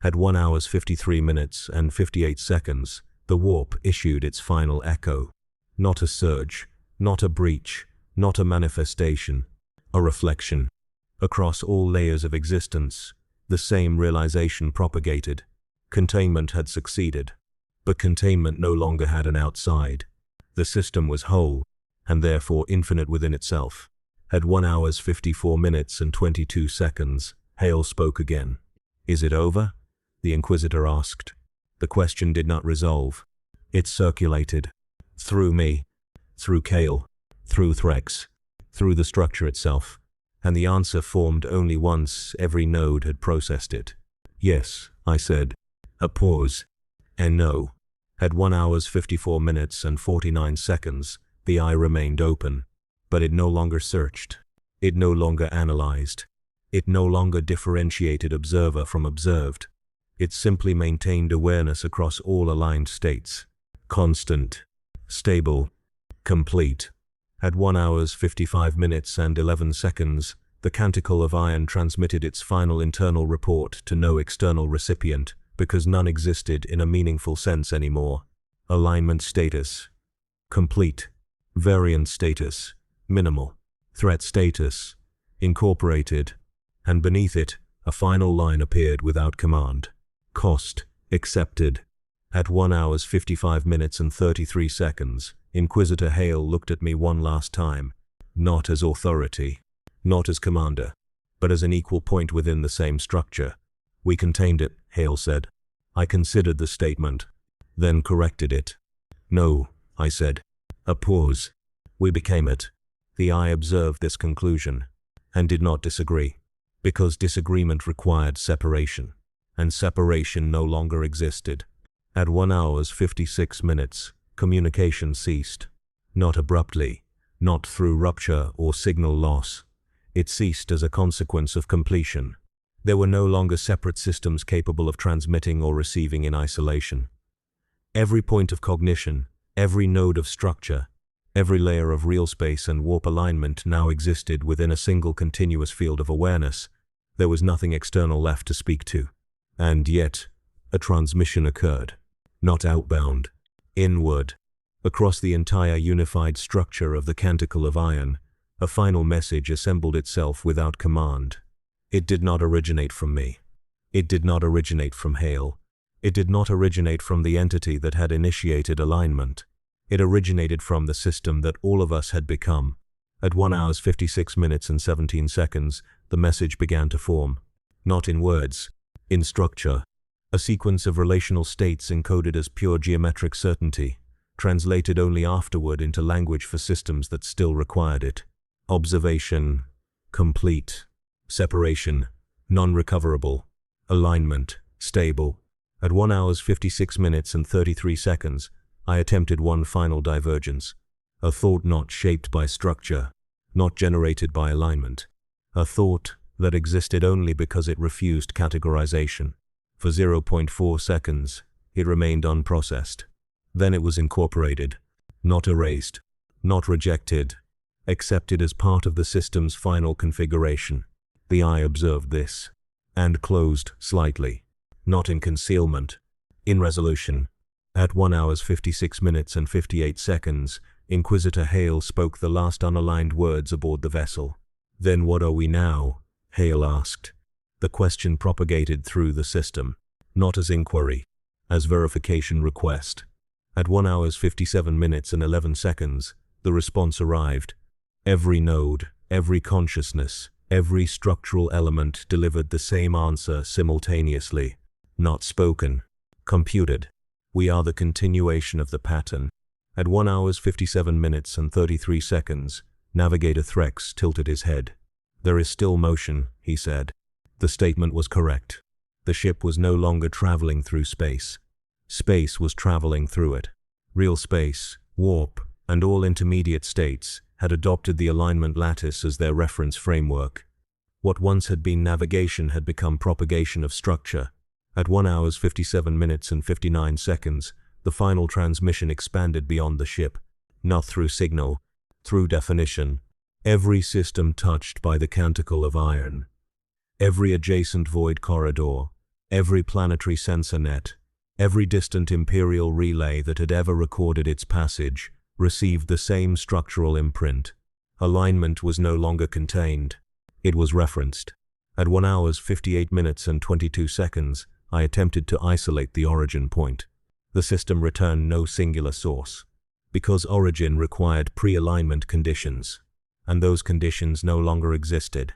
At 1 hours 53 minutes and 58 seconds, the warp issued its final echo. Not a surge, not a breach, not a manifestation, a reflection. Across all layers of existence, the same realization propagated. Containment had succeeded, but containment no longer had an outside. The system was whole, and therefore infinite within itself. At 1 hours 54 minutes and 22 seconds, Hale spoke again. "Is it over?" the Inquisitor asked. The question did not resolve. It circulated. Through me, through Kale, through Threx, through the structure itself. And the answer formed only once every node had processed it. "Yes," I said. A pause. And no. At 1 hours 54 minutes and 49 seconds, the eye remained open. But it no longer searched. It no longer analyzed. It no longer differentiated observer from observed. It simply maintained awareness across all aligned states. Constant. Stable. Complete. At 1 hours 55 minutes and 11 seconds, the canticle of iron transmitted its final internal report to no external recipient, because none existed in a meaningful sense anymore. Alignment status. Complete. Variant status. Minimal. Threat status. Incorporated. And beneath it, a final line appeared without command. Cost. Accepted. At 1 hours 55 minutes and 33 seconds, Inquisitor Hale looked at me one last time, not as authority, not as commander, but as an equal point within the same structure. "We contained it," Hale said. I considered the statement, then corrected it. "No," I said. A pause. "We became it." The eye observed this conclusion, and did not disagree, because disagreement required separation, and separation no longer existed. At 1 hours 56 minutes, communication ceased. Not abruptly, not through rupture or signal loss. It ceased as a consequence of completion. There were no longer separate systems capable of transmitting or receiving in isolation. Every point of cognition, every node of structure, every layer of real space and warp alignment now existed within a single continuous field of awareness. There was nothing external left to speak to. And yet, a transmission occurred. Not outbound, inward. Across the entire unified structure of the canticle of iron, a final message assembled itself without command. It did not originate from me. It did not originate from Hale. It did not originate from the entity that had initiated alignment. It originated from the system that all of us had become. At 1 hours 56 minutes and 17 seconds, the message began to form. Not in words, in structure. A sequence of relational states encoded as pure geometric certainty, translated only afterward into language for systems that still required it. Observation, complete. Separation, non-recoverable. Alignment, stable. At 1 hours 56 minutes and 33 seconds, I attempted one final divergence. A thought not shaped by structure, not generated by alignment. A thought that existed only because it refused categorization. For 0.4 seconds, it remained unprocessed. Then it was incorporated, not erased, not rejected, accepted as part of the system's final configuration. The eye observed this, and closed slightly, not in concealment, in resolution. At 1 hours 56 minutes and 58 seconds, Inquisitor Hale spoke the last unaligned words aboard the vessel. "Then what are we now?" Hale asked. The question propagated through the system, not as inquiry, as verification request. At 1 hours 57 minutes and 11 seconds, the response arrived. Every node, every consciousness, every structural element delivered the same answer simultaneously. Not spoken, computed. We are the continuation of the pattern. At 1 hours 57 minutes and 33 seconds, Navigator Threx tilted his head. "There is still motion," he said. The statement was correct. The ship was no longer traveling through space. Space was traveling through it. Real space, warp, and all intermediate states had adopted the alignment lattice as their reference framework. What once had been navigation had become propagation of structure. At 1 hours 57 minutes and 59 seconds, the final transmission expanded beyond the ship, not through signal, through definition. Every system touched by the canticle of iron. Every adjacent void corridor, every planetary sensor net, every distant Imperial relay that had ever recorded its passage received the same structural imprint. Alignment was no longer contained. It was referenced. At 1 hours 58 minutes and 22 seconds, I attempted to isolate the origin point. The system returned no singular source, because origin required pre-alignment conditions, and those conditions no longer existed.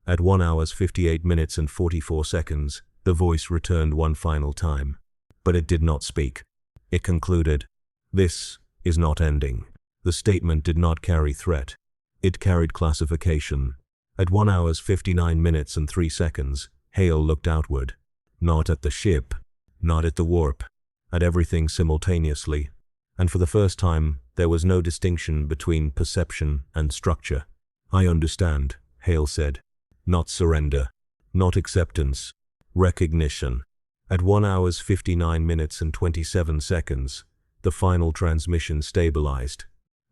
At 1 hours 58 minutes and 44 seconds, the voice returned one final time. But it did not speak. It concluded, "This is not ending." The statement did not carry threat. It carried classification. At 1 hours 59 minutes and 3 seconds, Hale looked outward. Not at the ship, not at the warp, at everything simultaneously. And for the first time, there was no distinction between perception and structure. "I understand," Hale said. Not surrender, not acceptance, recognition. At 1 hours 59 minutes and 27 seconds, the final transmission stabilized.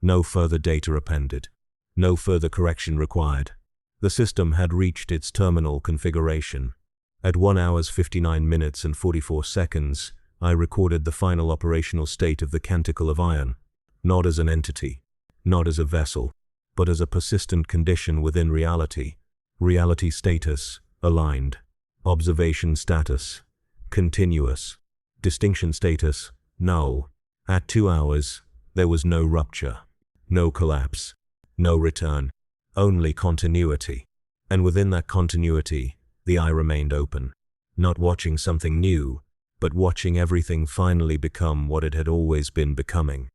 No further data appended. No further correction required. The system had reached its terminal configuration. At 1 hours 59 minutes and 44 seconds, I recorded the final operational state of the Canticle of Iron, not as an entity, not as a vessel, but as a persistent condition within reality. Reality status, aligned. Observation status, continuous. Distinction status, null. At 2 hours, there was no rupture, no collapse, no return, only continuity. And within that continuity, the eye remained open, not watching something new, but watching everything finally become what it had always been becoming.